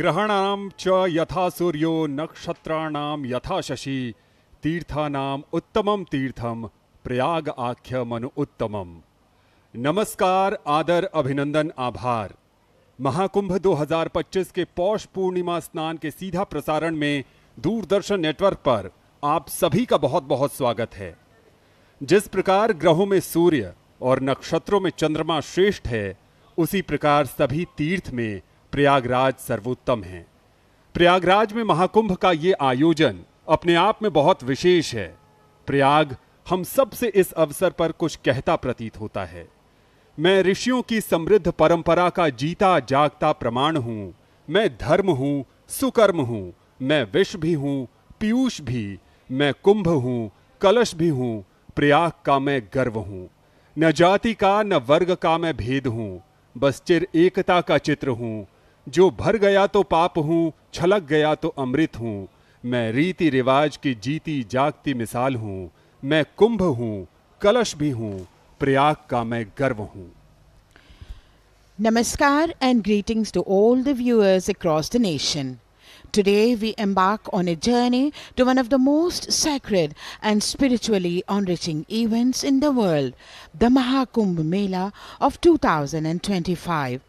ग्रहणानां च यथा सूर्यो नक्षत्राणां यथा शशि तीर्थानाम उत्तमम तीर्थम प्रयाग आख्य मनु उत्तमम। नमस्कार, आदर, अभिनंदन, आभार। महाकुंभ 2025 के पौष पूर्णिमा स्नान के सीधा प्रसारण में दूरदर्शन नेटवर्क पर आप सभी का बहुत बहुत स्वागत है। जिस प्रकार ग्रहों में सूर्य और नक्षत्रों में चंद्रमा श्रेष्ठ है, उसी प्रकार सभी तीर्थ में प्रयागराज सर्वोत्तम है। प्रयागराज में महाकुंभ का ये आयोजन अपने आप में बहुत विशेष है। प्रयाग हम सब से इस अवसर पर कुछ कहता प्रतीत होता है। मैं ऋषियों की समृद्ध परंपरा का जीता जागता प्रमाण हूं। मैं धर्म हूं, सुकर्म हूं। मैं विष भी हूं, पीयूष भी। मैं कुंभ हूं, कलश भी हूं। प्रयाग का मैं गर्व हूं। न जाति का न वर्ग का मैं भेद हूं, बस चिर एकता का चित्र हूं। जो भर गया तो पाप हूं, छलक गया तो अमृत हूं। मैं रीति रिवाज की जीती जागती मिसाल हूं। मैं कुंभ हूं, कलश भी हूं। प्रयाग का मैं गर्व हूं। Namaskar and greetings to all the viewers across the nation. Today we embark on a journey to one of the most sacred and spiritually enriching events in the world, the Mahakumbh Mela of 2025.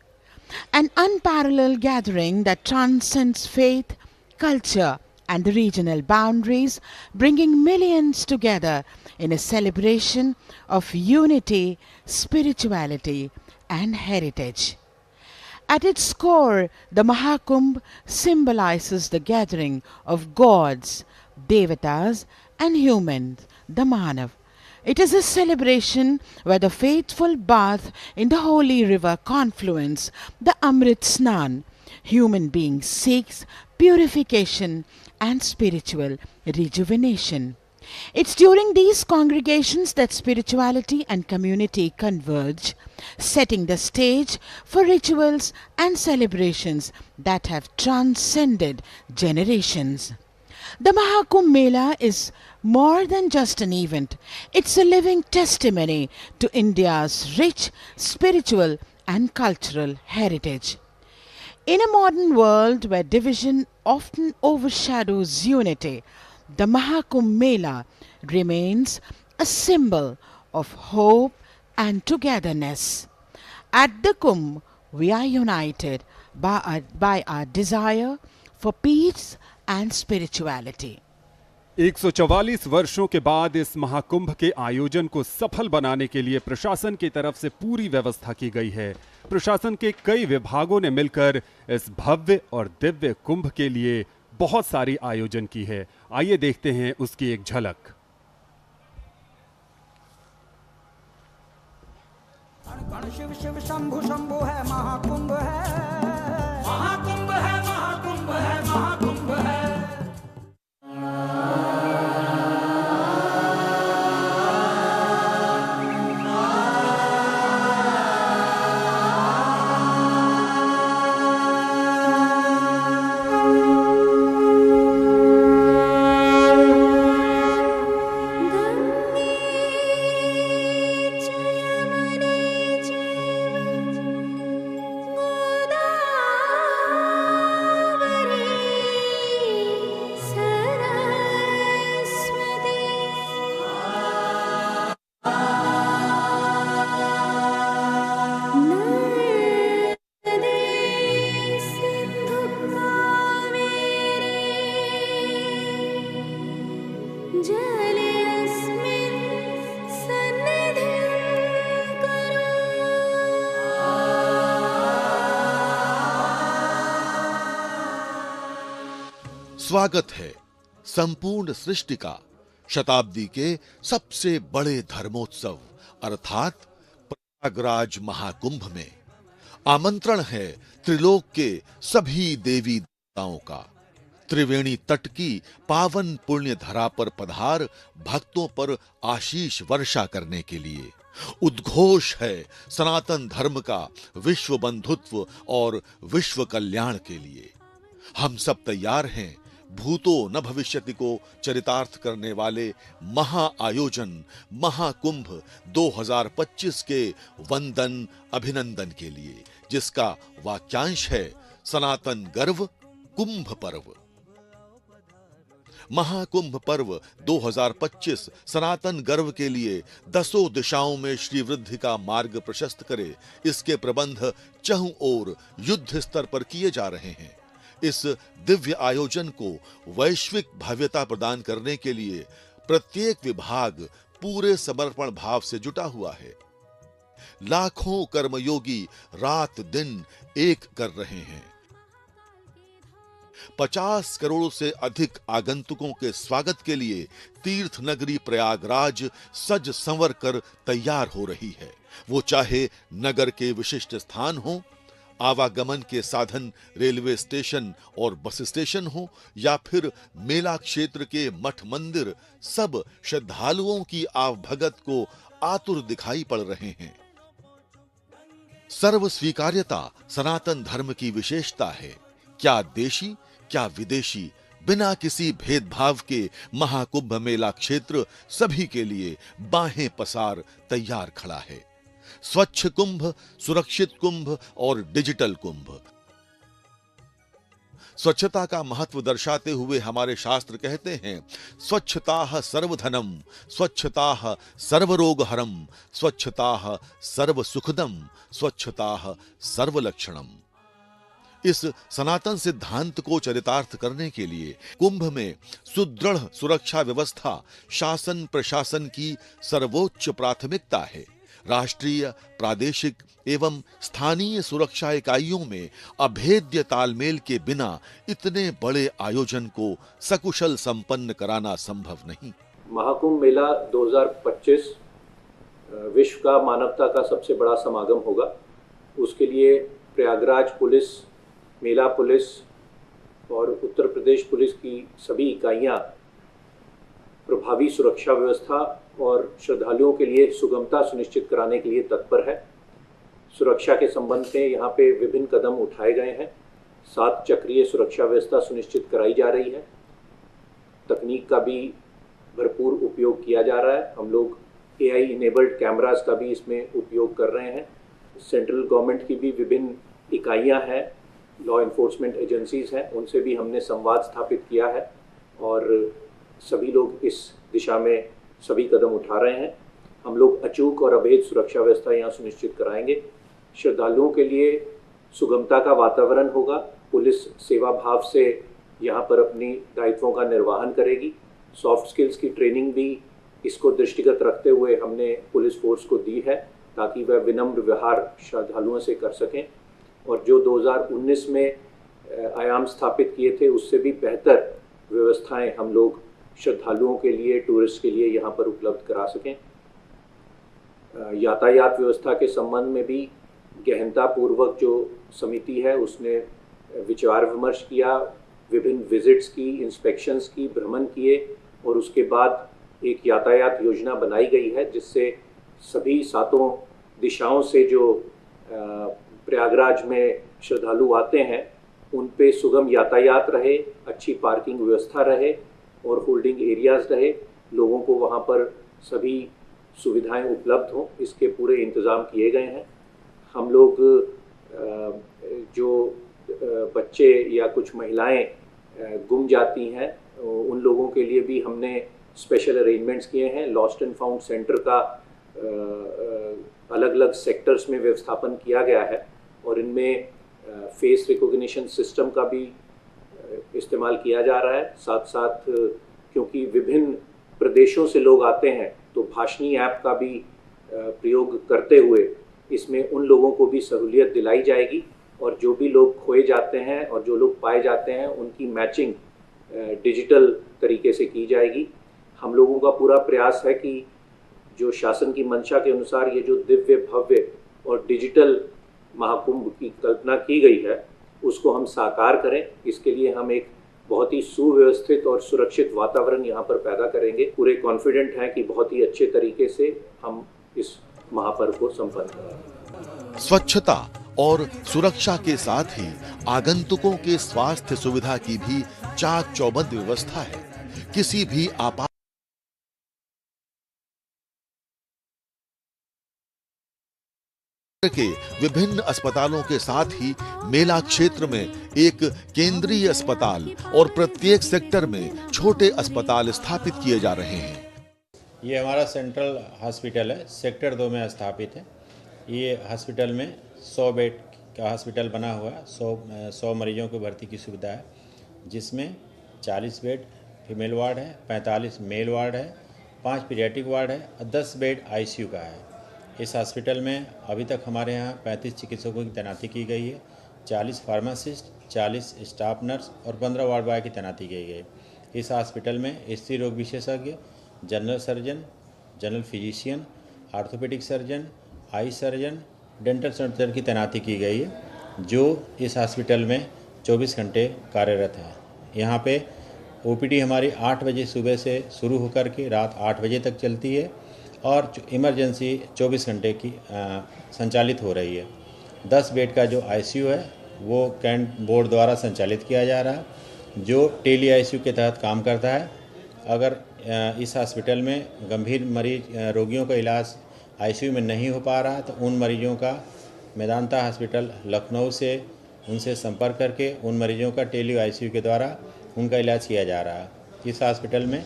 An unparalleled gathering that transcends faith, culture and the regional boundaries, bringing millions together in a celebration of unity, spirituality and heritage. At its core, the Mahakumbh symbolizes the gathering of gods, devatas and humans, the Manav. It is a celebration where the faithful bathe in the holy river confluence, the Amrit Snan. Human beings seeks purification and spiritual rejuvenation. It's during these congregations that spirituality and community converge, setting the stage for rituals and celebrations that have transcended generations. The Mahakumbh Mela is more than just an event. It's a living testimony to India's rich spiritual and cultural heritage. In a modern world where division often overshadows unity, the Mahakumbh Mela remains a symbol of hope and togetherness. At the Kumbh, we are united by our desire for peace and spirituality. 144 वर्षों के बाद इस महाकुंभ के आयोजन को सफल बनाने के लिए प्रशासन की तरफ से पूरी व्यवस्था की गई है। प्रशासन के कई विभागों ने मिलकर इस भव्य और दिव्य कुंभ के लिए बहुत सारी आयोजन की है। आइए देखते हैं उसकी एक झलक। शिव शिव शंभु शंभु है, महाकुंभ है, महाकुंभ है, महाकुंभ है, महाकुंभ है। स्वागत है संपूर्ण सृष्टि का शताब्दी के सबसे बड़े धर्मोत्सव अर्थात प्रयागराज महाकुंभ में। आमंत्रण है त्रिलोक के सभी देवी देवताओं का। त्रिवेणी तट की पावन पुण्य धरा पर पधार भक्तों पर आशीष वर्षा करने के लिए। उद्घोष है सनातन धर्म का विश्व बंधुत्व और विश्व कल्याण के लिए। हम सब तैयार हैं भूतो न भविष्यति को चरितार्थ करने वाले महा आयोजन महाकुंभ 2025 के वंदन अभिनंदन के लिए, जिसका वाक्यांश है सनातन गर्व कुंभ पर्व। महाकुंभ पर्व 2025 सनातन गर्व के लिए दसों दिशाओं में श्री वृद्धि का मार्ग प्रशस्त करे, इसके प्रबंध चहुं ओर युद्ध स्तर पर किए जा रहे हैं। इस दिव्य आयोजन को वैश्विक भव्यता प्रदान करने के लिए प्रत्येक विभाग पूरे समर्पण भाव से जुटा हुआ है। लाखों कर्मयोगी रात दिन एक कर रहे हैं। 50 करोड़ से अधिक आगंतुकों के स्वागत के लिए तीर्थ नगरी प्रयागराज सज संवर कर तैयार हो रही है। वो चाहे नगर के विशिष्ट स्थान हो, आवागमन के साधन रेलवे स्टेशन और बस स्टेशन हो, या फिर मेला क्षेत्र के मठ मंदिर, सब श्रद्धालुओं की आवभगत को आतुर दिखाई पड़ रहे हैं। सर्व स्वीकार्यता सनातन धर्म की विशेषता है। क्या देशी क्या विदेशी, बिना किसी भेदभाव के महाकुंभ मेला क्षेत्र सभी के लिए बाहें पसार तैयार खड़ा है। स्वच्छ कुंभ, सुरक्षित कुंभ और डिजिटल कुंभ। स्वच्छता का महत्व दर्शाते हुए हमारे शास्त्र कहते हैं, स्वच्छताः सर्वधनम, स्वच्छताः सर्वरोगहरम, स्वच्छताः सर्वसुखदम, स्वच्छताः सर्वलक्षणम। इस सनातन सिद्धांत को चरितार्थ करने के लिए कुंभ में सुदृढ़ सुरक्षा व्यवस्था शासन प्रशासन की सर्वोच्च प्राथमिकता है। राष्ट्रीय, प्रादेशिक एवं स्थानीय सुरक्षा इकाइयों में अभेद्य तालमेल के बिना इतने बड़े आयोजन को सकुशल संपन्न कराना संभव नहीं। महाकुंभ मेला 2025 विश्व का मानवता का सबसे बड़ा समागम होगा। उसके लिए प्रयागराज पुलिस, मेला पुलिस और उत्तर प्रदेश पुलिस की सभी इकाइयां प्रभावी सुरक्षा व्यवस्था और श्रद्धालुओं के लिए सुगमता सुनिश्चित कराने के लिए तत्पर है। सुरक्षा के संबंध में यहाँ पे विभिन्न कदम उठाए गए हैं। 7 चक्रीय सुरक्षा व्यवस्था सुनिश्चित कराई जा रही है। तकनीक का भी भरपूर उपयोग किया जा रहा है। हम लोग AI इनेबल्ड कैमरास का भी इसमें उपयोग कर रहे हैं। सेंट्रल गवर्नमेंट की भी विभिन्न इकाइयाँ हैं, लॉ इन्फोर्समेंट एजेंसीज हैं, उनसे भी हमने संवाद स्थापित किया है और सभी लोग इस दिशा में सभी कदम उठा रहे हैं। हम लोग अचूक और अभेद सुरक्षा व्यवस्था यहाँ सुनिश्चित कराएंगे। श्रद्धालुओं के लिए सुगमता का वातावरण होगा। पुलिस सेवा भाव से यहाँ पर अपनी दायित्वों का निर्वहन करेगी। सॉफ्ट स्किल्स की ट्रेनिंग भी इसको दृष्टिगत रखते हुए हमने पुलिस फोर्स को दी है, ताकि वह विनम्र व्यवहार श्रद्धालुओं से कर सकें और जो 2019 में आयाम स्थापित किए थे उससे भी बेहतर व्यवस्थाएं हम लोग श्रद्धालुओं के लिए, टूरिस्ट के लिए यहाँ पर उपलब्ध करा सकें। यातायात व्यवस्था के संबंध में भी गहनता पूर्वक जो समिति है उसने विचार विमर्श किया, विभिन्न विजिट्स की, इंस्पेक्शंस की, भ्रमण किए और उसके बाद एक यातायात योजना बनाई गई है जिससे सभी 7 दिशाओं से जो प्रयागराज में श्रद्धालु आते हैं उन पे सुगम यातायात रहे, अच्छी पार्किंग व्यवस्था रहे और होल्डिंग एरियाज रहे, लोगों को वहाँ पर सभी सुविधाएं उपलब्ध हों, इसके पूरे इंतज़ाम किए गए हैं। हम लोग जो बच्चे या कुछ महिलाएं गुम जाती हैं उन लोगों के लिए भी हमने स्पेशल अरेंजमेंट्स किए हैं। लॉस्ट एंड फाउंड सेंटर का अलग अलग सेक्टर्स में व्यवस्थापन किया गया है और इनमें फेस रिकॉग्निशन सिस्टम का भी इस्तेमाल किया जा रहा है। साथ साथ क्योंकि विभिन्न प्रदेशों से लोग आते हैं तो भाषणी ऐप का भी प्रयोग करते हुए इसमें उन लोगों को भी सहूलियत दिलाई जाएगी और जो भी लोग खोए जाते हैं और जो लोग पाए जाते हैं उनकी मैचिंग डिजिटल तरीके से की जाएगी। हम लोगों का पूरा प्रयास है कि जो शासन की मंशा के अनुसार ये जो दिव्य भव्य और डिजिटल महाकुंभ की कल्पना की गई है उसको हम साकार करें। इसके लिए हम एक बहुत ही सुव्यवस्थित और सुरक्षित वातावरण यहाँ पर पैदा करेंगे। पूरे कॉन्फिडेंट हैं कि बहुत ही अच्छे तरीके से हम इस महापर्व को संपन्न करेंगे। स्वच्छता और सुरक्षा के साथ ही आगंतुकों के स्वास्थ्य सुविधा की भी चाक चौबंद व्यवस्था है। किसी भी आपात के विभिन्न अस्पतालों के साथ ही मेला क्षेत्र में एक केंद्रीय अस्पताल और प्रत्येक सेक्टर में छोटे अस्पताल स्थापित किए जा रहे हैं। ये हमारा सेंट्रल हॉस्पिटल है, सेक्टर 2 में स्थापित है। ये हॉस्पिटल में 100 बेड का हॉस्पिटल बना हुआ है। 100 मरीजों को भर्ती की सुविधा है, जिसमें 40 बेड फीमेल वार्ड है, 45 मेल वार्ड है, 5 पीडियाट्रिक वार्ड है और 10 बेड आईसीयू का है। इस हॉस्पिटल में अभी तक हमारे यहाँ 35 चिकित्सकों की तैनाती की गई है, 40 फार्मासिस्ट, 40 स्टाफ नर्स और 15 वार्ड बॉय की तैनाती की गई है। इस हॉस्पिटल में स्त्री रोग विशेषज्ञ, general surgeon, general physician, orthopaedic surgeon, eye surgeon, dental surgeon की तैनाती की गई है, जो इस हॉस्पिटल में 24 घंटे कार्यरत है। यहाँ पे ओपीडी हमारी 8 बजे सुबह से शुरू होकर के रात 8 बजे तक चलती है और इमरजेंसी 24 घंटे की संचालित हो रही है। 10 बेड का जो आईसीयू है वो कैंट बोर्ड द्वारा संचालित किया जा रहा है, जो टेली आईसीयू के तहत काम करता है। अगर इस हॉस्पिटल में गंभीर मरीज रोगियों का इलाज आईसीयू में नहीं हो पा रहा है तो उन मरीजों का मेदांता हॉस्पिटल लखनऊ से उनसे संपर्क करके उन मरीजों का टेली आईसीयू के द्वारा उनका इलाज किया जा रहा है। इस हॉस्पिटल में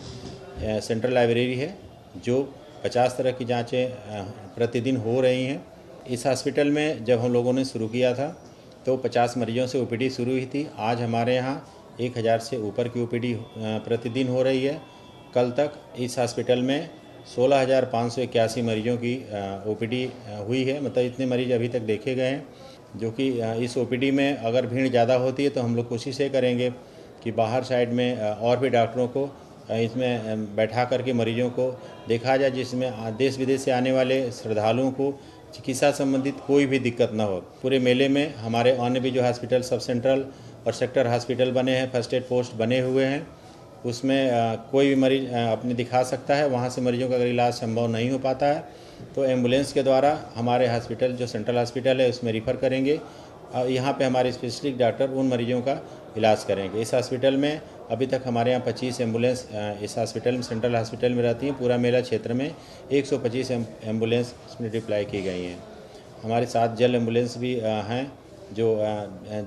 सेंट्रल लाइब्रेरी है, जो 50 तरह की जांचें प्रतिदिन हो रही हैं। इस हॉस्पिटल में जब हम लोगों ने शुरू किया था तो 50 मरीजों से ओपीडी शुरू हुई थी। आज हमारे यहाँ 1000 से ऊपर की ओपीडी प्रतिदिन हो रही है। कल तक इस हॉस्पिटल में 16,581 मरीजों की ओपीडी हुई है, मतलब इतने मरीज अभी तक देखे गए हैं। जो कि इस ओपीडी में अगर भीड़ ज़्यादा होती है तो हम लोग कोशिश ये करेंगे कि बाहर साइड में और भी डॉक्टरों को इसमें बैठा करके मरीजों को देखा जाए, जिसमें देश विदेश से आने वाले श्रद्धालुओं को चिकित्सा संबंधित कोई भी दिक्कत न हो। पूरे मेले में हमारे अन्य भी जो हॉस्पिटल सब सेंट्रल और सेक्टर हॉस्पिटल बने हैं, फर्स्ट एड पोस्ट बने हुए हैं, उसमें कोई भी मरीज अपने दिखा सकता है। वहाँ से मरीजों का अगर इलाज संभव नहीं हो पाता है तो एम्बुलेंस के द्वारा हमारे हॉस्पिटल जो सेंट्रल हॉस्पिटल है उसमें रिफ़र करेंगे और यहाँ पे हमारे स्पेशलिस्ट डॉक्टर उन मरीजों का इलाज करेंगे। इस हॉस्पिटल में अभी तक हमारे यहाँ 25 एम्बुलेंस इस हॉस्पिटल में सेंट्रल हॉस्पिटल में रहती हैं। पूरा मेला क्षेत्र में 125 एम्बुलेंस इसमें डिप्लाई की गई हैं। हमारे साथ जल एम्बुलेंस भी हैं, जो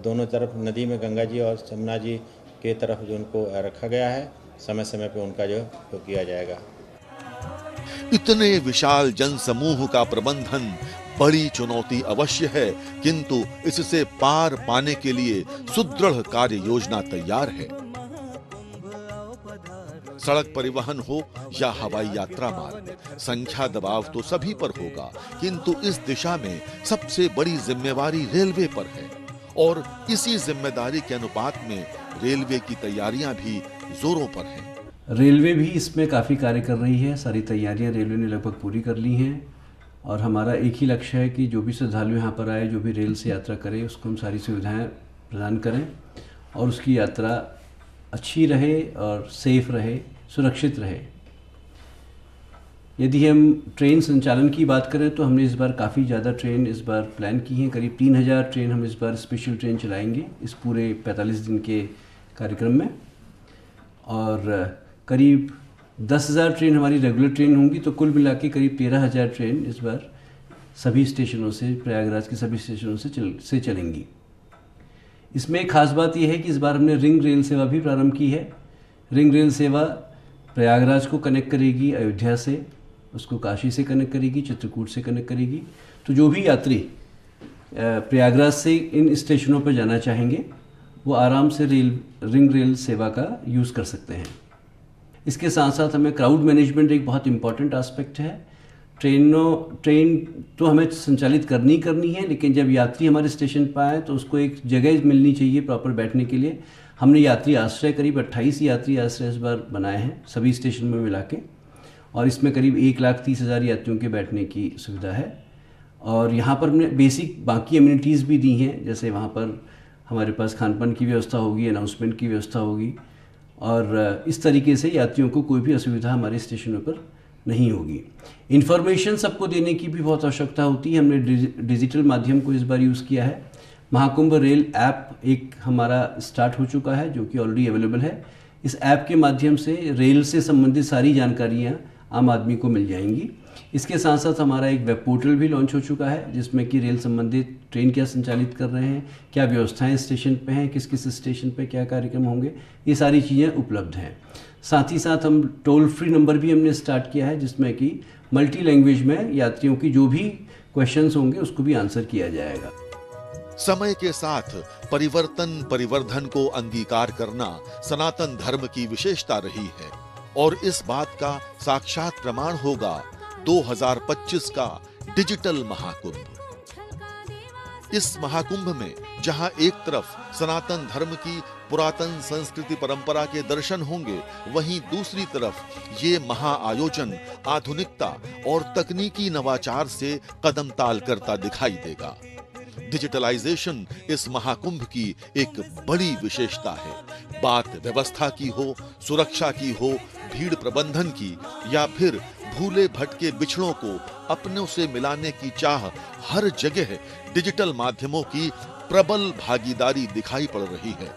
दोनों तरफ नदी में गंगा जी और यमुना जी के तरफ जो उनको रखा गया है, समय समय पे उनका जो किया जाएगा। इतने विशाल जनसमूह का प्रबंधन बड़ी चुनौती अवश्य है, किंतु इससे पार पाने के लिए सुदृढ़ कार्य योजना तैयार है। सड़क परिवहन हो या हवाई यात्रा मार्ग, संख्या दबाव तो सभी पर होगा, किंतु इस दिशा में सबसे बड़ी जिम्मेवारी रेलवे पर है और इसी जिम्मेदारी के अनुपात में रेलवे की तैयारियां भी जोरों पर हैं। रेलवे भी इसमें काफ़ी कार्य कर रही है। सारी तैयारियां रेलवे ने लगभग पूरी कर ली हैं और हमारा एक ही लक्ष्य है कि जो भी श्रद्धालु यहाँ पर आए, जो भी रेल से यात्रा करे, उसको हम सारी सुविधाएं प्रदान करें और उसकी यात्रा अच्छी रहे और सेफ रहे, सुरक्षित रहे। यदि हम ट्रेन संचालन की बात करें तो हमने इस बार काफ़ी ज़्यादा ट्रेन इस बार प्लान की हैं। करीब 3000 ट्रेन हम इस बार स्पेशल ट्रेन चलाएंगे इस पूरे 45 दिन के कार्यक्रम में, और करीब 10,000 ट्रेन हमारी रेगुलर ट्रेन होंगी। तो कुल मिला के करीब 13,000 ट्रेन इस बार सभी स्टेशनों से, प्रयागराज के सभी स्टेशनों से चलेंगी। इसमें एक खास बात यह है कि इस बार हमने रिंग रेल सेवा भी प्रारंभ की है। रिंग रेल सेवा प्रयागराज को कनेक्ट करेगी अयोध्या से, उसको काशी से कनेक्ट करेगी, चित्रकूट से कनेक्ट करेगी। तो जो भी यात्री प्रयागराज से इन स्टेशनों पर जाना चाहेंगे वो आराम से रिंग रेल सेवा का यूज़ कर सकते हैं। इसके साथ साथ हमें क्राउड मैनेजमेंट एक बहुत इम्पॉर्टेंट एस्पेक्ट है। ट्रेन तो हमें संचालित करनी है, लेकिन जब यात्री हमारे स्टेशन पर आए तो उसको एक जगह मिलनी चाहिए प्रॉपर बैठने के लिए। हमने यात्री आश्रय करीब 28 यात्री आश्रय इस बार बनाए हैं सभी स्टेशन में मिला के, और इसमें करीब 1,30,000 यात्रियों के बैठने की सुविधा है। और यहाँ पर हमने बेसिक बाकी एमिनिटीज़ भी दी हैं, जैसे वहाँ पर हमारे पास खान पान की व्यवस्था होगी, अनाउंसमेंट की व्यवस्था होगी, और इस तरीके से यात्रियों को कोई भी असुविधा हमारे स्टेशनों पर नहीं होगी। इन्फॉर्मेशन सबको देने की भी बहुत आवश्यकता होती है। हमने डिजिटल माध्यम को इस बार यूज़ किया है। महाकुंभ रेल ऐप एक हमारा स्टार्ट हो चुका है जो कि ऑलरेडी अवेलेबल है। इस ऐप के माध्यम से रेल से संबंधित सारी जानकारियाँ आम आदमी को मिल जाएंगी। इसके साथ साथ हमारा एक वेब पोर्टल भी लॉन्च हो चुका है, जिसमें कि रेल संबंधित ट्रेन क्या संचालित कर रहे हैं, क्या व्यवस्थाएं स्टेशन पे हैं, किस किस स्टेशन पे क्या कार्यक्रम होंगे, ये सारी चीज़ें उपलब्ध हैं। साथ ही साथ हम टोल फ्री नंबर भी हमने स्टार्ट किया है, जिसमें कि मल्टी लैंग्वेज में यात्रियों की जो भी क्वेश्चंस होंगे उसको भी आंसर किया जाएगा। समय के साथ परिवर्तन परिवर्धन को अंगीकार करना सनातन धर्म की विशेषता रही है और इस बात का साक्षात प्रमाण होगा 2025 का डिजिटल महाकुंभ। इस महाकुंभ में जहां एक तरफ सनातन धर्म की पुरातन संस्कृति परंपरा के दर्शन होंगे, वहीं दूसरी तरफ ये महाआयोजन आधुनिकता और तकनीकी नवाचार से कदम ताल करता दिखाई देगा। डिजिटलाइजेशन इस महाकुंभ की एक बड़ी विशेषता है। बात व्यवस्था की हो, सुरक्षा की हो, भीड़ प्रबंधन की या फिर भूले भटके बिछड़ों को अपनों से मिलाने की चाह, हर जगह डिजिटल माध्यमों की प्रबल भागीदारी दिखाई पड़ रही है।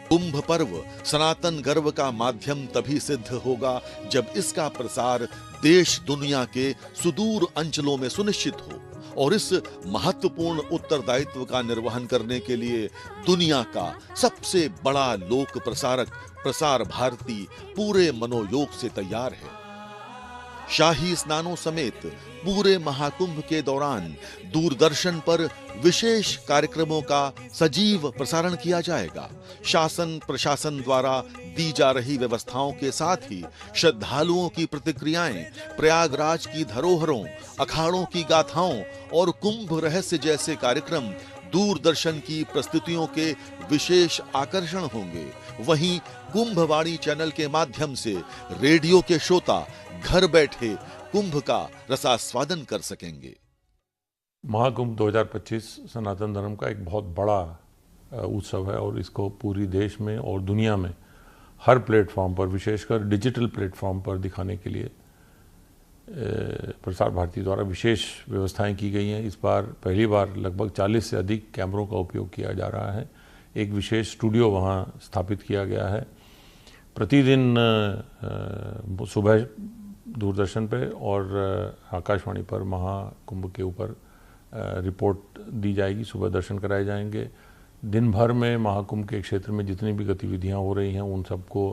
कुंभ पर्व सनातन गर्व का माध्यम तभी सिद्ध होगा जब इसका प्रसार देश दुनिया के सुदूर अंचलों में सुनिश्चित हो और इस महत्वपूर्ण उत्तरदायित्व का निर्वहन करने के लिए दुनिया का सबसे बड़ा लोक प्रसारक प्रसार भारती पूरे मनोयोग से तैयार है। शाही स्नानों समेत पूरे महाकुंभ के दौरान दूरदर्शन पर विशेष कार्यक्रमों का सजीव प्रसारण किया जाएगा। शासन प्रशासन द्वारा दी जा रही व्यवस्थाओं के साथ ही श्रद्धालुओं की प्रतिक्रियाएं, प्रयागराज की धरोहरों, अखाड़ों की गाथाओं और कुंभ रहस्य जैसे कार्यक्रम दूरदर्शन की प्रस्तुतियों के विशेष आकर्षण होंगे। वहीं कुंभवाणी चैनल के माध्यम से रेडियो के श्रोता घर बैठे कुंभ का रसास्वादन कर सकेंगे। महाकुंभ 2025 सनातन धर्म का एक बहुत बड़ा उत्सव है और इसको पूरी देश में और दुनिया में हर प्लेटफॉर्म पर, विशेषकर डिजिटल प्लेटफॉर्म पर दिखाने के लिए प्रसार भारती द्वारा विशेष व्यवस्थाएं की गई हैं। इस बार पहली बार लगभग 40 से अधिक कैमरों का उपयोग किया जा रहा है। एक विशेष स्टूडियो वहां स्थापित किया गया है। प्रतिदिन सुबह दूरदर्शन पे और आकाशवाणी पर महाकुंभ के ऊपर रिपोर्ट दी जाएगी, सुबह दर्शन कराए जाएंगे। दिन भर में महाकुंभ के क्षेत्र में जितनी भी गतिविधियां हो रही हैं उन सबको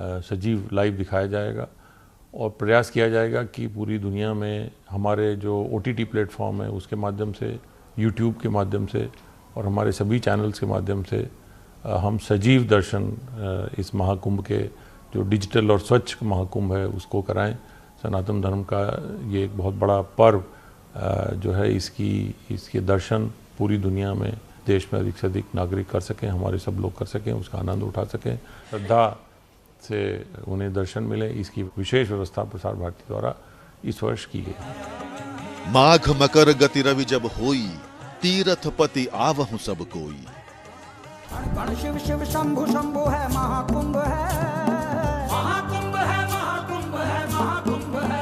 सजीव लाइव दिखाया जाएगा और प्रयास किया जाएगा कि पूरी दुनिया में हमारे जो OTT प्लेटफॉर्म है उसके माध्यम से, YouTube के माध्यम से और हमारे सभी चैनल्स के माध्यम से हम सजीव दर्शन इस महाकुंभ के जो डिजिटल और स्वच्छ महाकुंभ है उसको कराएं। सनातन धर्म का ये एक बहुत बड़ा पर्व जो है इसके दर्शन पूरी दुनिया में, देश में अधिक से अधिक नागरिक कर सकें, हमारे सब लोग कर सकें, उसका आनंद उठा सकें, श्रद्धा से उन्हें दर्शन मिले। इसकी विशेष व्यवस्था प्रसार भारती द्वारा इस वर्ष की गई। माघ मकर गति रवि जब होई, तीरथ पति आवहु सब कोई। गण शिव शिव शंभु शंभु है महाकुंभ है, महाकुंभ है, महाकुंभ है, महाकुंभ है।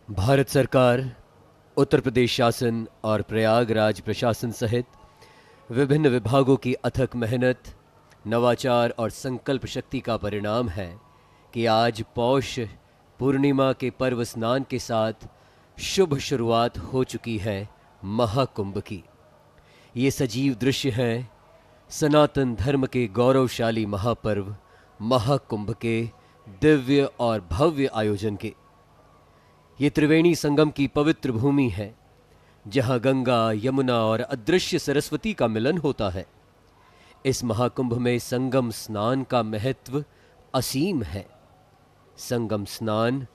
भारत सरकार, उत्तर प्रदेश शासन और प्रयागराज प्रशासन सहित विभिन्न विभागों की अथक मेहनत, नवाचार और संकल्प शक्ति का परिणाम है कि आज पौष पूर्णिमा के पर्व स्नान के साथ शुभ शुरुआत हो चुकी है महाकुंभ की। ये सजीव दृश्य हैं सनातन धर्म के गौरवशाली महापर्व महाकुंभ के दिव्य और भव्य आयोजन के। ये त्रिवेणी संगम की पवित्र भूमि है जहां गंगा, यमुना और अदृश्य सरस्वती का मिलन होता है। इस महाकुंभ में संगम स्नान का महत्व असीम है। संगम स्नान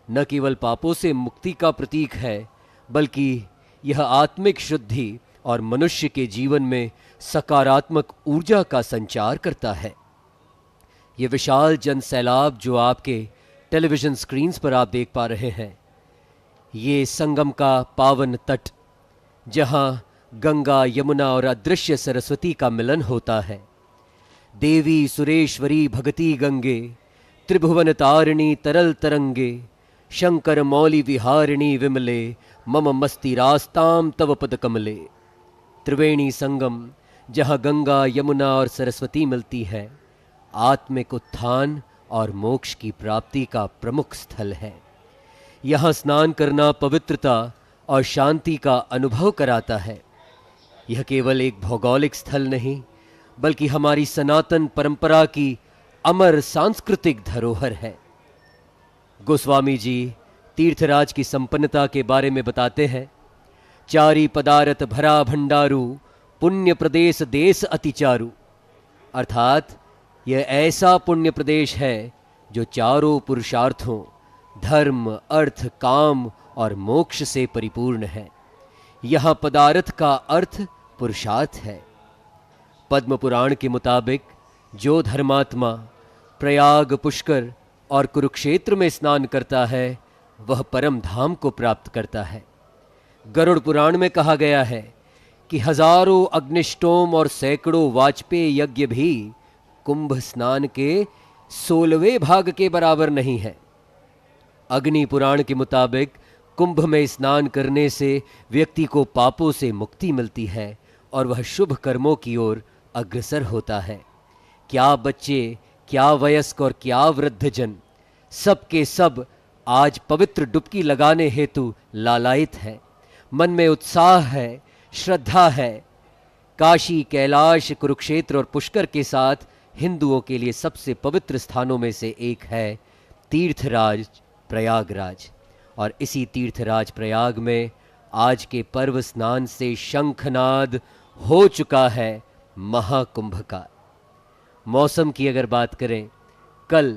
न केवल पापों से मुक्ति का प्रतीक है, बल्कि यह आत्मिक शुद्धि और मनुष्य के जीवन में सकारात्मक ऊर्जा का संचार करता है। यह विशाल जन सैलाब जो आपके टेलीविजन स्क्रीन्स पर आप देख पा रहे हैं, ये संगम का पावन तट जहां गंगा, यमुना और अदृश्य सरस्वती का मिलन होता है। देवी सुरेश्वरी भगती गंगे, त्रिभुवन तारिणी तरल तरंगे, शंकर मौली विहारिणी विमले, मम मस्ति रास्ताम तव पद कमले। त्रिवेणी संगम जहां गंगा, यमुना और सरस्वती मिलती है, आत्मिक उत्थान और मोक्ष की प्राप्ति का प्रमुख स्थल है। यहाँ स्नान करना पवित्रता और शांति का अनुभव कराता है। यह केवल एक भौगोलिक स्थल नहीं, बल्कि हमारी सनातन परंपरा की अमर सांस्कृतिक धरोहर है। गोस्वामी जी तीर्थराज की संपन्नता के बारे में बताते हैं, चारी पदारथ भरा भंडारू, पुण्य प्रदेश देश अतिचारु। अर्थात यह ऐसा पुण्य प्रदेश है जो चारों पुरुषार्थों धर्म, अर्थ, काम और मोक्ष से परिपूर्ण है। यहाँ पदार्थ का अर्थ पुरुषार्थ है। पद्म पुराण के मुताबिक जो धर्मात्मा प्रयाग, पुष्कर और कुरुक्षेत्र में स्नान करता है वह परम धाम को प्राप्त करता है। गरुड़ पुराण में कहा गया है कि हजारों अग्निष्टोम और सैकड़ों वाजपेय यज्ञ भी कुंभ स्नान के 16वें भाग के बराबर नहीं है। अग्नि पुराण के मुताबिक कुंभ में स्नान करने से व्यक्ति को पापों से मुक्ति मिलती है और वह शुभ कर्मों की ओर अग्रसर होता है। क्या बच्चे, क्या वयस्क और क्या वृद्धजन, सब के सब आज पवित्र डुबकी लगाने हेतु लालायित है। मन में उत्साह है, श्रद्धा है। काशी, कैलाश, कुरुक्षेत्र और पुष्कर के साथ हिंदुओं के लिए सबसे पवित्र स्थानों में से एक है तीर्थराज प्रयागराज। और इसी तीर्थराज प्रयाग में आज के पर्व स्नान से शंखनाद हो चुका है महाकुंभ का। मौसम की अगर बात करें, कल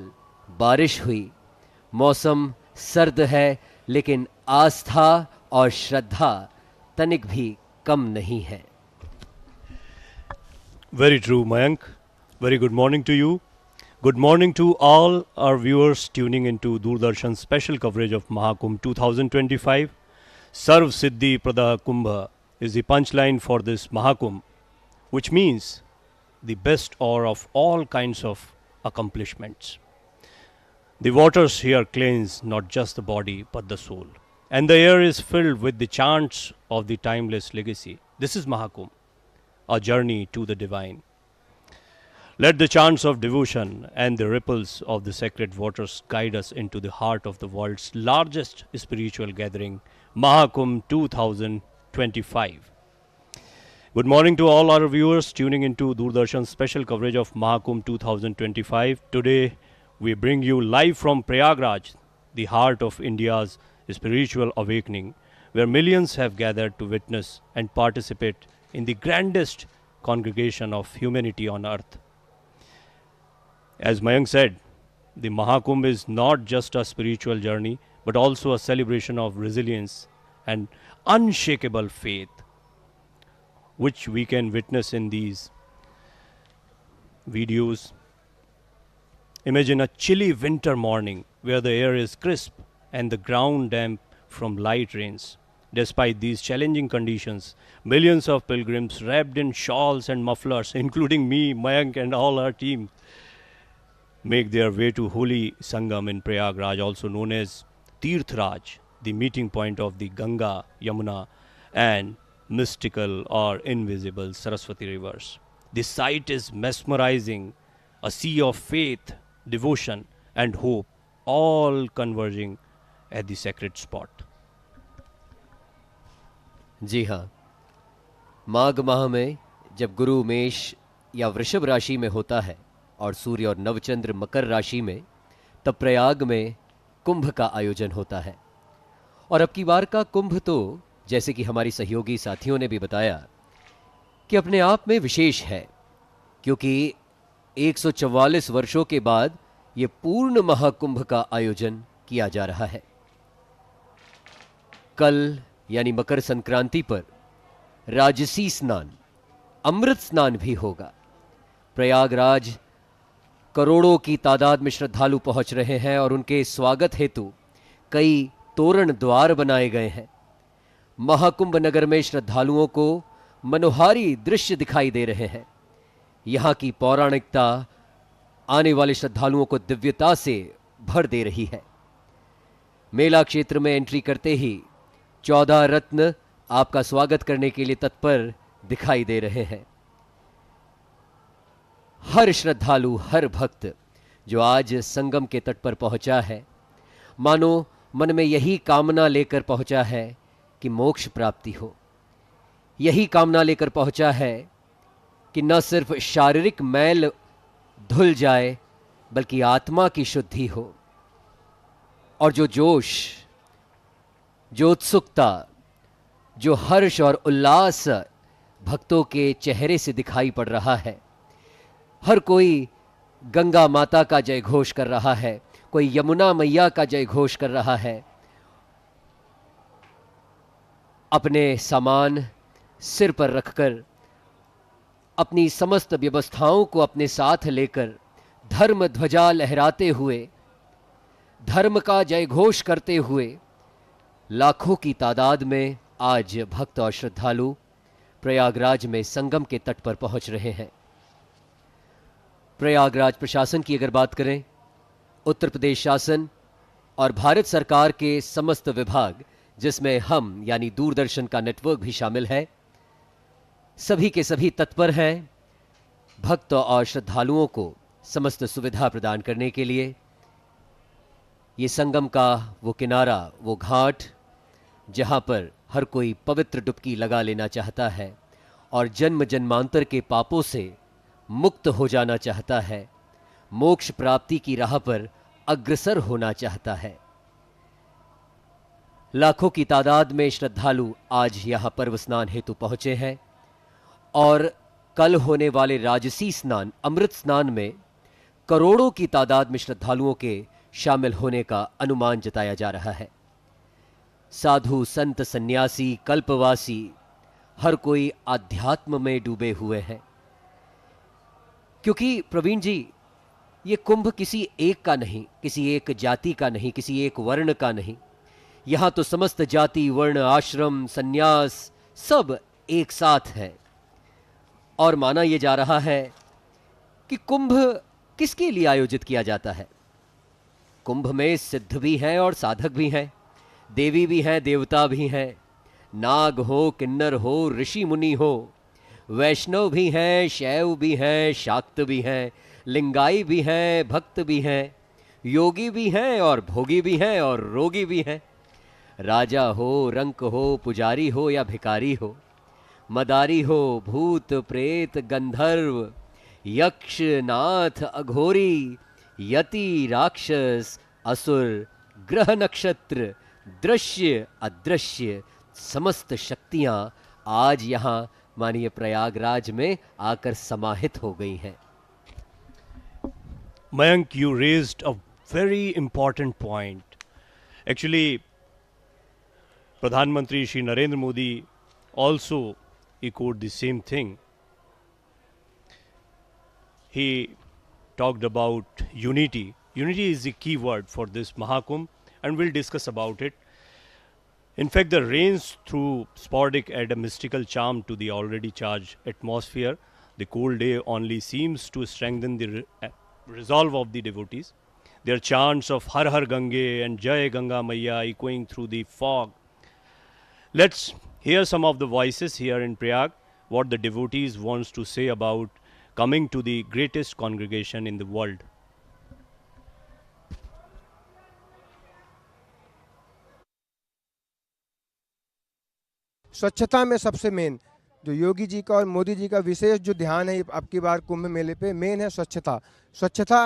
बारिश हुई। मौसम सर्द है, लेकिन आस्था और श्रद्धा तनिक भी कम नहीं है। Very true, Mayank. Very good morning to you. Good morning to all our viewers tuning into Doordarshan special coverage of Mahakumbh 2025. Sarv Siddhi Prada Kumbha is the punchline for this Mahakumbh, which means the best or of all kinds of accomplishments. The waters here cleanse not just the body but the soul, and the air is filled with the chants of the timeless legacy. This is Mahakumbh, a journey to the divine. Let the chants of devotion and the ripples of the sacred waters guide us into the heart of the world's largest spiritual gathering, Mahakumbh 2025. Good morning to all our viewers tuning into Doordarshan's special coverage of Mahakumbh 2025. Today, we bring you live from Prayagraj, the heart of India's spiritual awakening, where millions have gathered to witness and participate in the grandest congregation of humanity on earth. As Mayank said, the Mahakumbh is not just a spiritual journey, but also a celebration of resilience and unshakable faith, which we can witness in these videos. Imagine a chilly winter morning where the air is crisp and the ground damp from light rains. Despite these challenging conditions, millions of pilgrims wrapped in shawls and mufflers, including me, Mayank and all our team, make their way to holy Sangam in Prayagraj, also known as Tirthraj, the meeting point of the Ganga, Yamuna and mystical or invisible Saraswati rivers. The sight is mesmerizing, a sea of faith, devotion and hope, all converging at the sacred spot. जी हाँ, माघ माह में जब गुरु मेष या वृषभ राशि में होता है और सूर्य और नवचंद्र मकर राशि में, तब प्रयाग में कुंभ का आयोजन होता है। और अब की बार का कुंभ तो जैसे कि हमारी सहयोगी साथियों ने भी बताया कि अपने आप में विशेष है, क्योंकि 144 वर्षों के बाद ये पूर्ण महाकुंभ का आयोजन किया जा रहा है। कल यानी मकर संक्रांति पर राजसी स्नान, अमृत स्नान भी होगा। प्रयागराज करोड़ों की तादाद में श्रद्धालु पहुंच रहे हैं और उनके स्वागत हेतु कई तोरण द्वार बनाए गए हैं। महाकुंभ नगर में श्रद्धालुओं को मनोहारी दृश्य दिखाई दे रहे हैं। यहाँ की पौराणिकता आने वाले श्रद्धालुओं को दिव्यता से भर दे रही है। मेला क्षेत्र में एंट्री करते ही 14 रत्न आपका स्वागत करने के लिए तत्पर दिखाई दे रहे हैं। हर श्रद्धालु, हर भक्त जो आज संगम के तट पर पहुंचा है, मानो मन में यही कामना लेकर पहुंचा है कि मोक्ष प्राप्ति हो। यही कामना लेकर पहुंचा है कि न सिर्फ शारीरिक मैल धुल जाए बल्कि आत्मा की शुद्धि हो। और जो जोश, जो उत्सुकता, जो हर्ष और उल्लास भक्तों के चेहरे से दिखाई पड़ रहा है, हर कोई गंगा माता का जय घोष कर रहा है, कोई यमुना मैया का जय घोष कर रहा है। अपने सामान सिर पर रखकर, अपनी समस्त व्यवस्थाओं को अपने साथ लेकर, धर्म ध्वजा लहराते हुए, धर्म का जय घोष करते हुए लाखों की तादाद में आज भक्त और श्रद्धालु प्रयागराज में संगम के तट पर पहुंच रहे हैं। प्रयागराज प्रशासन की अगर बात करें, उत्तर प्रदेश शासन और भारत सरकार के समस्त विभाग, जिसमें हम यानी दूरदर्शन का नेटवर्क भी शामिल है, सभी के सभी तत्पर हैं भक्त और श्रद्धालुओं को समस्त सुविधा प्रदान करने के लिए। ये संगम का वो किनारा, वो घाट जहां पर हर कोई पवित्र डुबकी लगा लेना चाहता है और जन्म जन्मांतर के पापों से मुक्त हो जाना चाहता है, मोक्ष प्राप्ति की राह पर अग्रसर होना चाहता है। लाखों की तादाद में श्रद्धालु आज यहां पर्व स्नान हेतु पहुंचे हैं और कल होने वाले राजसी स्नान, अमृत स्नान में करोड़ों की तादाद में श्रद्धालुओं के शामिल होने का अनुमान जताया जा रहा है। साधु, संत, सन्यासी, कल्पवासी, हर कोई आध्यात्म में डूबे हुए हैं। क्योंकि प्रवीण जी, ये कुंभ किसी एक का नहीं, किसी एक जाति का नहीं, किसी एक वर्ण का नहीं। यहां तो समस्त जाति, वर्ण, आश्रम, सन्यास सब एक साथ है। और माना यह जा रहा है कि कुंभ किसके लिए आयोजित किया जाता है। कुंभ में सिद्ध भी हैं और साधक भी हैं, देवी भी हैं, देवता भी हैं, नाग हो, किन्नर हो, ऋषि मुनि हो, वैष्णव भी हैं, शैव भी हैं, शाक्त भी हैं, लिंगाई भी हैं, भक्त भी हैं, योगी भी हैं और भोगी भी हैं और रोगी भी हैं। राजा हो, रंक हो, पुजारी हो या भिखारी हो, मदारी हो, भूत प्रेत, गंधर्व, यक्ष, नाथ, अघोरी, यति, राक्षस, असुर, ग्रह नक्षत्र, दृश्य अदृश्य, समस्त शक्तियां आज यहां मानिए प्रयागराज में आकर समाहित हो गई हैं। Mayank, you raised a very important point. Actually, Pradhan Mantri Shri Narendra Modi also echoed the same thing. He talked about unity. Unity is the key word for this Mahakumbh, and we'll discuss about it. In fact, the rains through sporadic add a mystical charm to the already charged atmosphere. The cool day only seems to strengthen the resolve of the devotees. Their chants of Har Har Gange and Jai Ganga Maiya echoing through the fog. Let's hear some of the voices here in Prayag, what the devotees wants to say about coming to the greatest congregation in the world. स्वच्छता में सबसे main जो योगी जी का और मोदी जी का विशेष जो ध्यान है अब की बार कुंभ मेले पे, मेन है स्वच्छता। स्वच्छता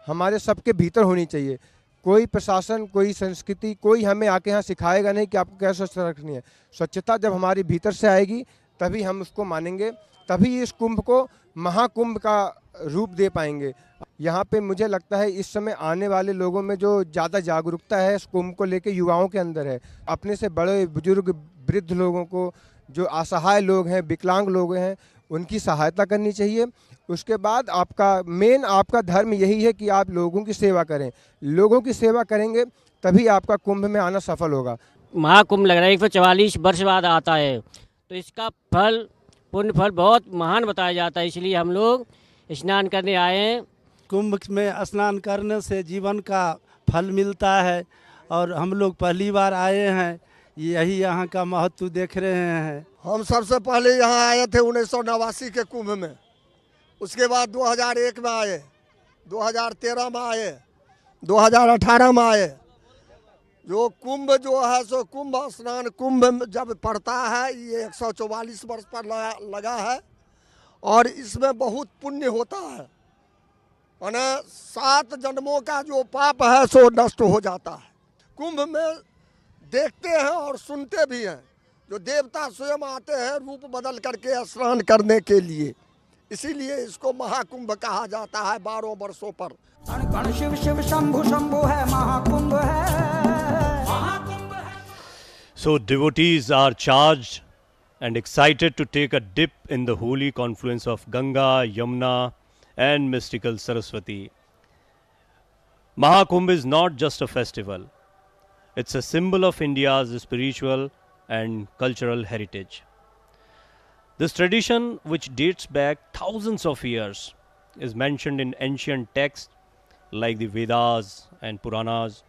हमारे सबके भीतर होनी चाहिए। कोई प्रशासन, कोई संस्कृति, कोई हमें आके यहाँ सिखाएगा नहीं कि आपको क्या स्वच्छता रखनी है। स्वच्छता जब हमारी भीतर से आएगी तभी हम उसको मानेंगे, तभी इस कुंभ को महाकुंभ का रूप दे पाएंगे। यहाँ पे मुझे लगता है इस समय आने वाले लोगों में जो ज़्यादा जागरूकता है इस कुंभ को लेके युवाओं के अंदर है। अपने से बड़े बुजुर्ग, वृद्ध लोगों को, जो असहाय लोग हैं, विकलांग लोग हैं, उनकी सहायता करनी चाहिए। उसके बाद आपका धर्म यही है कि आप लोगों की सेवा करें। लोगों की सेवा करेंगे तभी आपका कुंभ में आना सफल होगा। महाकुंभ लग रहा है, 144 वर्ष बाद आता है, तो इसका फल, पुण्य फल बहुत महान बताया जाता है। इसलिए हम लोग स्नान करने आए हैं। कुंभ में स्नान करने से जीवन का फल मिलता है और हम लोग पहली बार आए हैं, यही यहाँ का महत्व देख रहे हैं। हम सबसे पहले यहाँ आए थे 1989 के कुंभ में, उसके बाद 2001 में आए, 2013 में आए, 2018 में आए। जो कुंभ जो है सो कुंभ स्नान कुंभ जब पड़ता है, ये 144 वर्ष पर लगा है और इसमें बहुत पुण्य होता है। माने 7 जन्मों का जो पाप है सो नष्ट हो जाता है। कुंभ में देखते हैं और सुनते भी हैं, जो देवता स्वयं आते हैं रूप बदल करके स्नान करने के लिए, इसीलिए इसको महाकुंभ कहा जाता है 12 वर्षों पर। गण गण शिव शिव शंभु शंभु है, महाकुंभ है। So devotees are charged and excited to take a dip in the holy confluence of Ganga, Yamuna and mystical Saraswati. Mahakumbh is not just a festival. It's a symbol of India's spiritual and cultural heritage. This tradition, which dates back thousands of years, is mentioned in ancient texts like the Vedas and Puranas.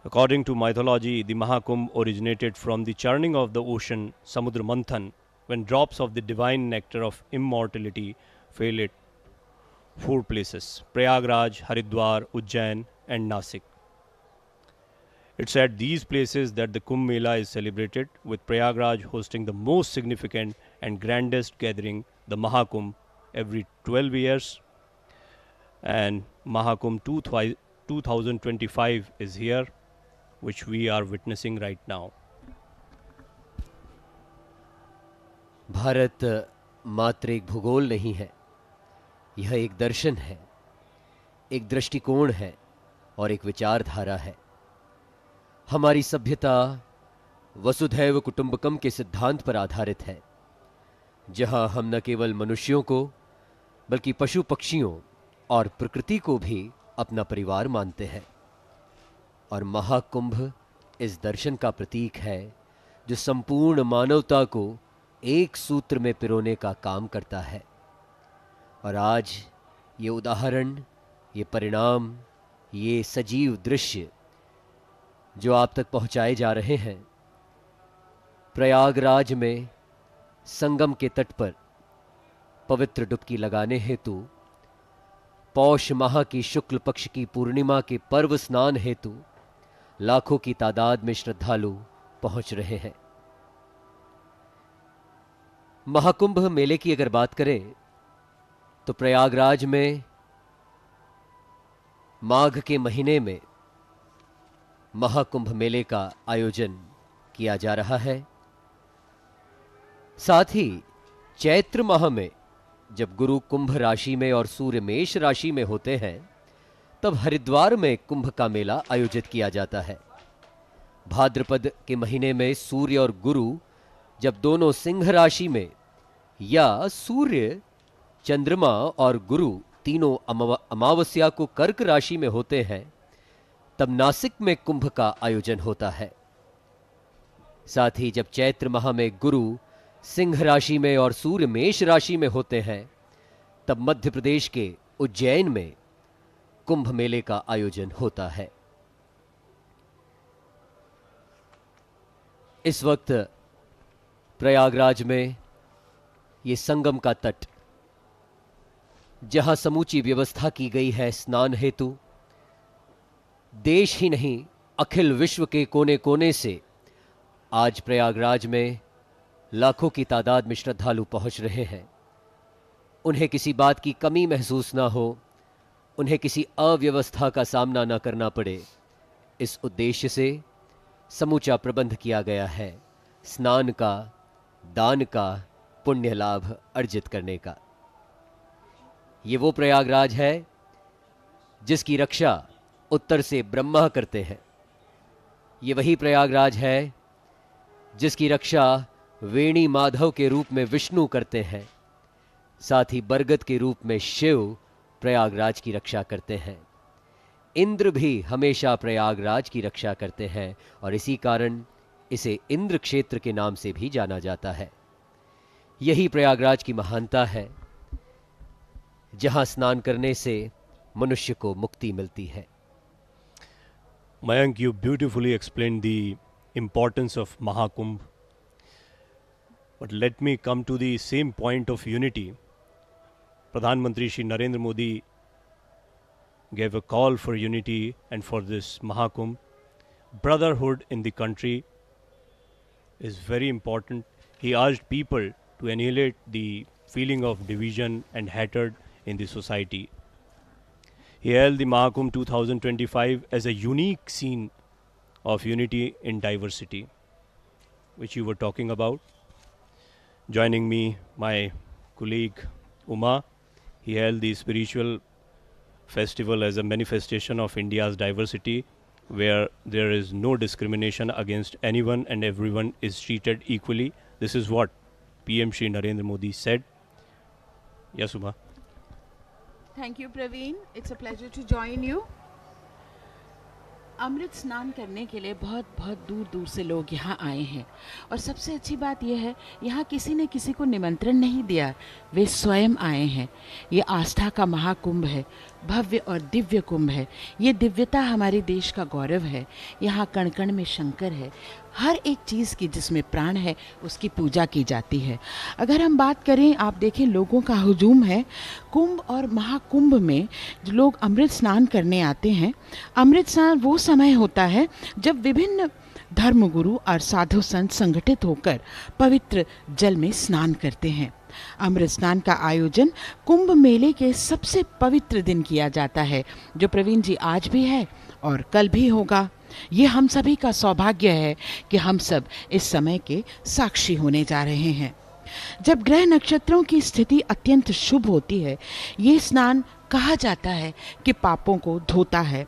According to mythology, the Mahakumbh originated from the churning of the ocean Samudra Manthan, when drops of the divine nectar of immortality fell at 4 places: Prayagraj, Haridwar, Ujjain and Nasik. It's at these places that the Kumbh Mela is celebrated, with Prayagraj hosting the most significant and grandest gathering, the Mahakumbh, every 12 years. And Mahakumbh 2025 is here, which we are witnessing right now. Bharat मात्र एक भूगोल नहीं है, यह एक दर्शन है, एक दृष्टिकोण है और एक विचारधारा है। हमारी सभ्यता वसुधैव कुटुंबकम के सिद्धांत पर आधारित है, जहां हम न केवल मनुष्यों को बल्कि पशु पक्षियों और प्रकृति को भी अपना परिवार मानते हैं। और महाकुंभ इस दर्शन का प्रतीक है, जो संपूर्ण मानवता को एक सूत्र में पिरोने का काम करता है। और आज ये उदाहरण, ये परिणाम, ये सजीव दृश्य जो आप तक पहुंचाए जा रहे हैं, प्रयागराज में संगम के तट पर पवित्र डुबकी लगाने हेतु, पौष माह की शुक्ल पक्ष की पूर्णिमा के पर्व स्नान हेतु लाखों की तादाद में श्रद्धालु पहुंच रहे हैं। महाकुंभ मेले की अगर बात करें तो प्रयागराज में माघ के महीने में महाकुंभ मेले का आयोजन किया जा रहा है। साथ ही चैत्र माह में जब गुरु कुंभ राशि में और सूर्य मेष राशि में होते हैं, तब हरिद्वार में कुंभ का मेला आयोजित किया जाता है। भाद्रपद के महीने में सूर्य और गुरु जब दोनों सिंह राशि में, या सूर्य, चंद्रमा और गुरु तीनों अमावस्या को कर्क राशि में होते हैं, तब नासिक में कुंभ का आयोजन होता है। साथ ही जब चैत्र माह में गुरु सिंह राशि में और सूर्य मेष राशि में होते हैं, तब मध्य प्रदेश के उज्जैन में कुंभ मेले का आयोजन होता है। इस वक्त प्रयागराज में ये संगम का तट, जहां समूची व्यवस्था की गई है स्नान हेतु, देश ही नहीं अखिल विश्व के कोने कोने से आज प्रयागराज में लाखों की तादाद में श्रद्धालु पहुंच रहे हैं। उन्हें किसी बात की कमी महसूस ना हो, उन्हें किसी अव्यवस्था का सामना न करना पड़े, इस उद्देश्य से समूचा प्रबंध किया गया है स्नान का, दान का, पुण्य लाभ अर्जित करने का। ये वो प्रयागराज है जिसकी रक्षा उत्तर से ब्रह्मा करते हैं। ये वही प्रयागराज है जिसकी रक्षा वेणी माधव के रूप में विष्णु करते हैं। साथ ही बरगद के रूप में शिव प्रयागराज की रक्षा करते हैं। इंद्र भी हमेशा प्रयागराज की रक्षा करते हैं और इसी कारण इसे इंद्र क्षेत्र के नाम से भी जाना जाता है। यही प्रयागराज की महानता है, जहां स्नान करने से मनुष्य को मुक्ति मिलती है। Mayank, you beautifully explained the importance of Mahakumbh. But let me come to the same point of unity Pradhan Mantri Shri Narendra Modi gave a call for unity and for this Mahakumbh. Brotherhood in the country is very important. He urged people to annihilate the feeling of division and hatred in the society. He hailed the Mahakumbh 2025 as a unique scene of unity in diversity, which you were talking about. Joining me, my colleague Uma, he hailed the spiritual festival as a manifestation of India's diversity, where there is no discrimination against anyone and everyone is treated equally. This is what PM Shri Narendra Modi said. Yes, Uma. Thank you, Praveen. It's a pleasure to join you. अमृत स्नान करने के लिए बहुत बहुत दूर दूर से लोग यहाँ आए हैं और सबसे अच्छी बात यह है यहाँ किसी ने किसी को निमंत्रण नहीं दिया, वे स्वयं आए हैं। ये आस्था का महाकुंभ है, भव्य और दिव्य कुंभ है। ये दिव्यता हमारे देश का गौरव है। यहाँ कण कण में शंकर है, हर एक चीज़ की जिसमें प्राण है उसकी पूजा की जाती है। अगर हम बात करें, आप देखें लोगों का हुजूम है कुंभ और महाकुंभ में। जो लोग अमृत स्नान करने आते हैं, अमृत स्नान वो समय होता है जब विभिन्न धर्मगुरु और साधु संत संगठित होकर पवित्र जल में स्नान करते हैं। अमृत स्नान का आयोजन कुंभ मेले के सबसे पवित्र दिन किया जाता है, जो प्रवीण जी आज भी है और कल भी होगा। ये हम सभी का सौभाग्य है कि हम सब इस समय के साक्षी होने जा रहे हैं। जब ग्रह नक्षत्रों की स्थिति अत्यंत शुभ होती है, ये स्नान कहा जाता है कि पापों को धोता है।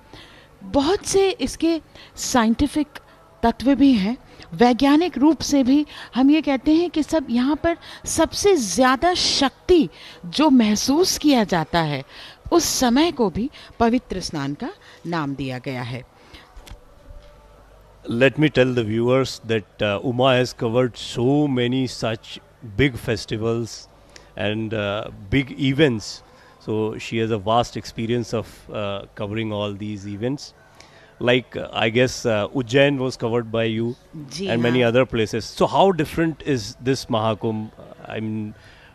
बहुत से इसके साइंटिफिक तत्व भी हैं। वैज्ञानिक रूप से भी हम ये कहते हैं कि सब यहाँ पर सबसे ज़्यादा शक्ति जो महसूस किया जाता है, उस समय को भी पवित्र स्नान का नाम दिया गया है। Let me tell the viewers that Uma has covered so many such big festivals and big events. So she has a vast experience of covering all these events. Like I guess Ujjain was covered by you and many other places. So how different is this Mahakumbh? I mean,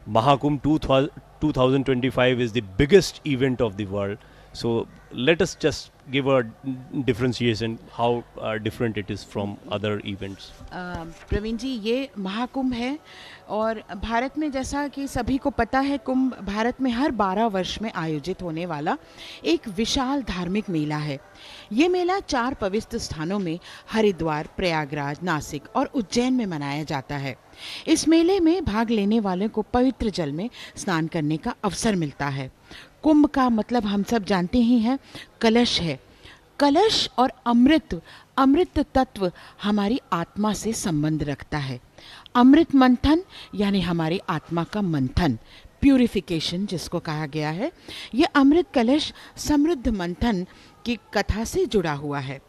Mahakumbh 2025 is the biggest event of the world. So let us just give a differentiation how different it is from other events. Praveen जी, ये महाकुंभ है और भारत में, जैसा कि सभी को पता है, कुंभ भारत में हर 12 वर्ष में आयोजित होने वाला एक विशाल धार्मिक मेला है। ये मेला 4 पवित्र स्थानों में हरिद्वार, प्रयागराज, नासिक और उज्जैन में मनाया जाता है। इस मेले में भाग लेने वालों को पवित्र जल में स्नान करने का अवसर मिलता है। कुंभ का मतलब हम सब जानते ही हैं, कलश है। कलश और अमृत तत्व हमारी आत्मा से संबंध रखता है। अमृत मंथन यानी हमारी आत्मा का मंथन, प्यूरिफिकेशन जिसको कहा गया है, ये अमृत कलश समृद्ध मंथन की कथा से जुड़ा हुआ है।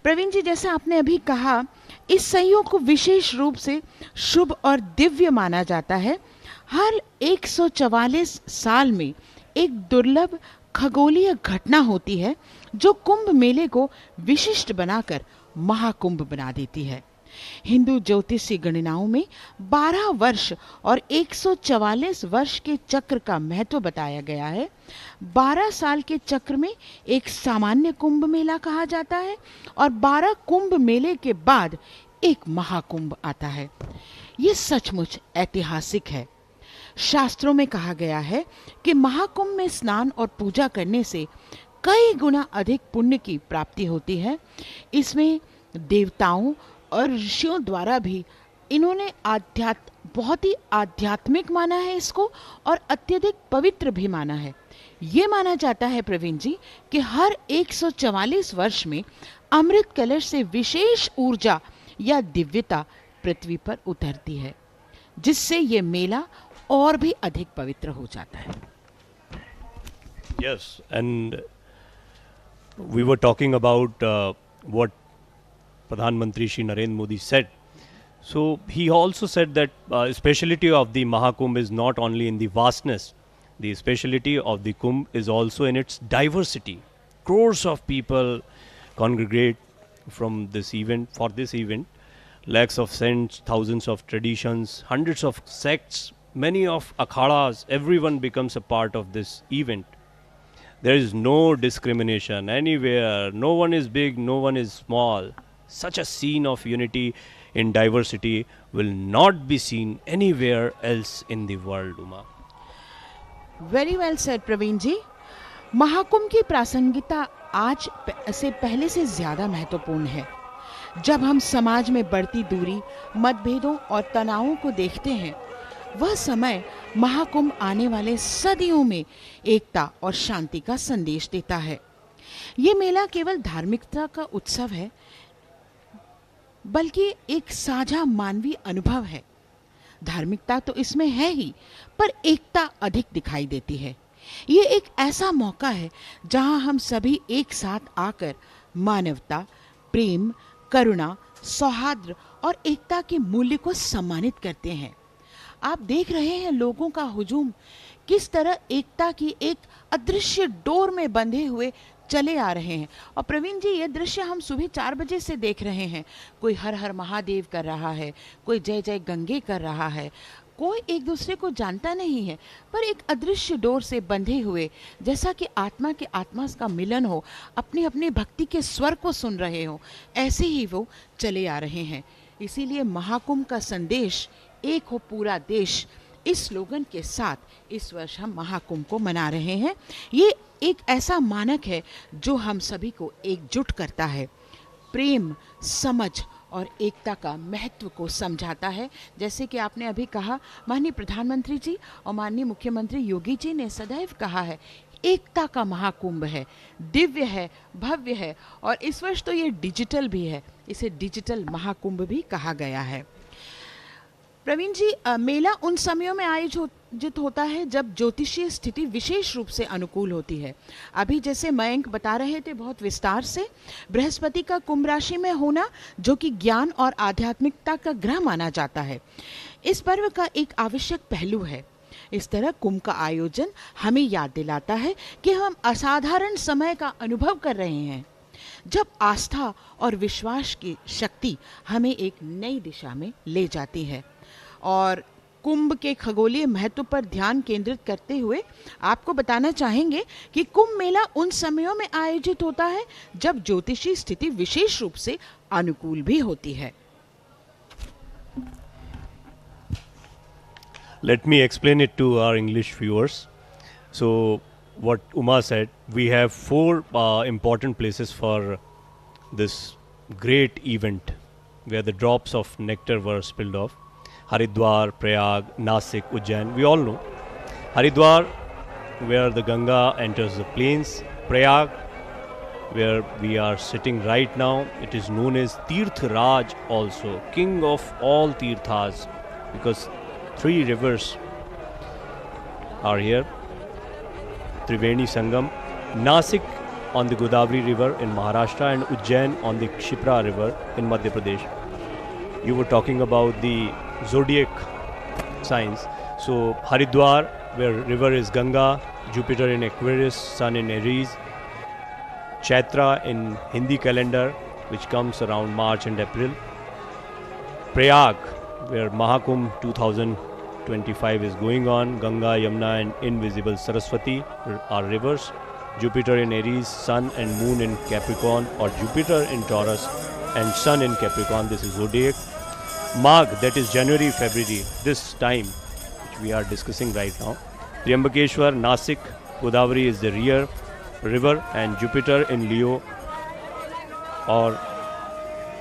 प्रवीण जी, जैसा आपने अभी कहा, इस संयोग को विशेष रूप से शुभ और दिव्य माना जाता है। हर 144 साल में एक दुर्लभ खगोलीय घटना होती है जो कुंभ मेले को विशिष्ट बनाकर महाकुंभ बना देती है। हिंदू ज्योतिषी गणनाओं में 12 वर्ष और 144 वर्ष के चक्र का महत्व बताया गया है। 12 साल के चक्र में एक सामान्य कुंभ मेला कहा जाता है और 12 कुंभ मेले के बाद एक महाकुंभ आता है। ये सचमुच ऐतिहासिक है। शास्त्रों में कहा गया है कि महाकुंभ में स्नान और पूजा करने से कई गुना अधिक पुण्य की प्राप्ति होती है। इसमें देवताओं और ऋषियों द्वारा भी इन्होंने बहुत ही आध्यात्मिक माना है इसको, और अत्यधिक पवित्र भी माना है। ये माना जाता है प्रवीण जी कि हर 144 वर्ष में अमृत कलश से विशेष ऊर्जा या दिव्यता पृथ्वी पर उतरती है, जिससे ये मेला और भी अधिक पवित्र हो जाता है। Yes, and we were talking about what Pradhan Mantri Shri Narendra Modi said. So he also said that speciality of the Mahakumbh is not only in the vastness, the speciality of the Kumbh is also in its diversity. Crores of people congregate from this event, for this event. Lakhs of saints, thousands of traditions, hundreds of sects many of akhadas, everyone becomes a part of this event. There is no discrimination anywhere. No one is big, no one is small. Such a scene of unity in diversity will not be seen anywhere else in the world, Uma. Very well said Praveen ji. Mahakumbh की प्रासंगिकता आज से पहले से ज्यादा महत्वपूर्ण है। जब हम समाज में बढ़ती दूरी, मतभेदों और तनावों को देखते हैं, वह समय महाकुंभ आने वाले सदियों में एकता और शांति का संदेश देता है। ये मेला केवल धार्मिकता का उत्सव है, बल्कि एक साझा मानवीय अनुभव है। धार्मिकता तो इसमें है ही, पर एकता अधिक दिखाई देती है। ये एक ऐसा मौका है जहां हम सभी एक साथ आकर मानवता, प्रेम, करुणा, सौहार्द और एकता के मूल्य को सम्मानित करते हैं। आप देख रहे हैं लोगों का हुजूम किस तरह एकता की एक अदृश्य डोर में बंधे हुए चले आ रहे हैं। और प्रवीण जी, ये दृश्य हम सुबह 4 बजे से देख रहे हैं। कोई हर हर महादेव कर रहा है, कोई जय जय गंगे कर रहा है, कोई एक दूसरे को जानता नहीं है, पर एक अदृश्य डोर से बंधे हुए, जैसा कि आत्मा के आत्मा का मिलन हो, अपनी अपनी भक्ति के स्वर को सुन रहे हो, ऐसे ही वो चले आ रहे हैं। इसीलिए महाकुंभ का संदेश, एक हो पूरा देश, इस स्लोगन के साथ इस वर्ष हम महाकुंभ को मना रहे हैं। ये एक ऐसा मानक है जो हम सभी को एकजुट करता है, प्रेम, समझ और एकता का महत्व को समझाता है। जैसे कि आपने अभी कहा, माननीय प्रधानमंत्री जी और माननीय मुख्यमंत्री योगी जी ने सदैव कहा है, एकता का महाकुंभ है, दिव्य है, भव्य है, और इस वर्ष तो ये डिजिटल भी है, इसे डिजिटल महाकुंभ भी कहा गया है। प्रवीण जी, मेला उन समयों में आयोजित होता है जब ज्योतिषीय स्थिति विशेष रूप से अनुकूल होती है। अभी जैसे मयंक बता रहे थे बहुत विस्तार से, बृहस्पति का कुंभ राशि में होना, जो कि ज्ञान और आध्यात्मिकता का ग्रह माना जाता है, इस पर्व का एक आवश्यक पहलू है। इस तरह कुंभ का आयोजन हमें याद दिलाता है कि हम असाधारण समय का अनुभव कर रहे हैं, जब आस्था और विश्वास की शक्ति हमें एक नई दिशा में ले जाती है। और कुंभ के खगोलीय महत्व पर ध्यान केंद्रित करते हुए आपको बताना चाहेंगे कि कुंभ मेला उन समयों में आयोजित होता है जब ज्योतिषी स्थिति विशेष रूप से अनुकूल भी होती है। Let me explain it to our English viewers. So, what Uma said, we have 4 important places for this great event where the drops of nectar were spilled off. Haridwar, Prayag, Nasik, Ujjain. We all know Haridwar, where the Ganga enters the plains. Prayag, where we are sitting right now, it is known as Tirth Raj also, king of all Tirthas, because 3 rivers are here. Triveni Sangam, Nasik on the Godavari river in Maharashtra, and Ujjain on the Kshipra river in Madhya Pradesh. You were talking about the zodiac signs. So Haridwar, where river is Ganga, Jupiter in Aquarius, Sun in Aries, Chaitra in Hindi calendar, which comes around March and April. Prayag, where Mahakumbh 2025 is going on, Ganga, Yamuna and invisible Saraswati are rivers. Jupiter in Aries, Sun and Moon in Capricorn, or Jupiter in Taurus and Sun in Capricorn, this is zodiac. Magh, that is January, February, this time which we are discussing right now. Triambakeshwar, Nasik, Godavari is the rear river, and Jupiter in Leo, or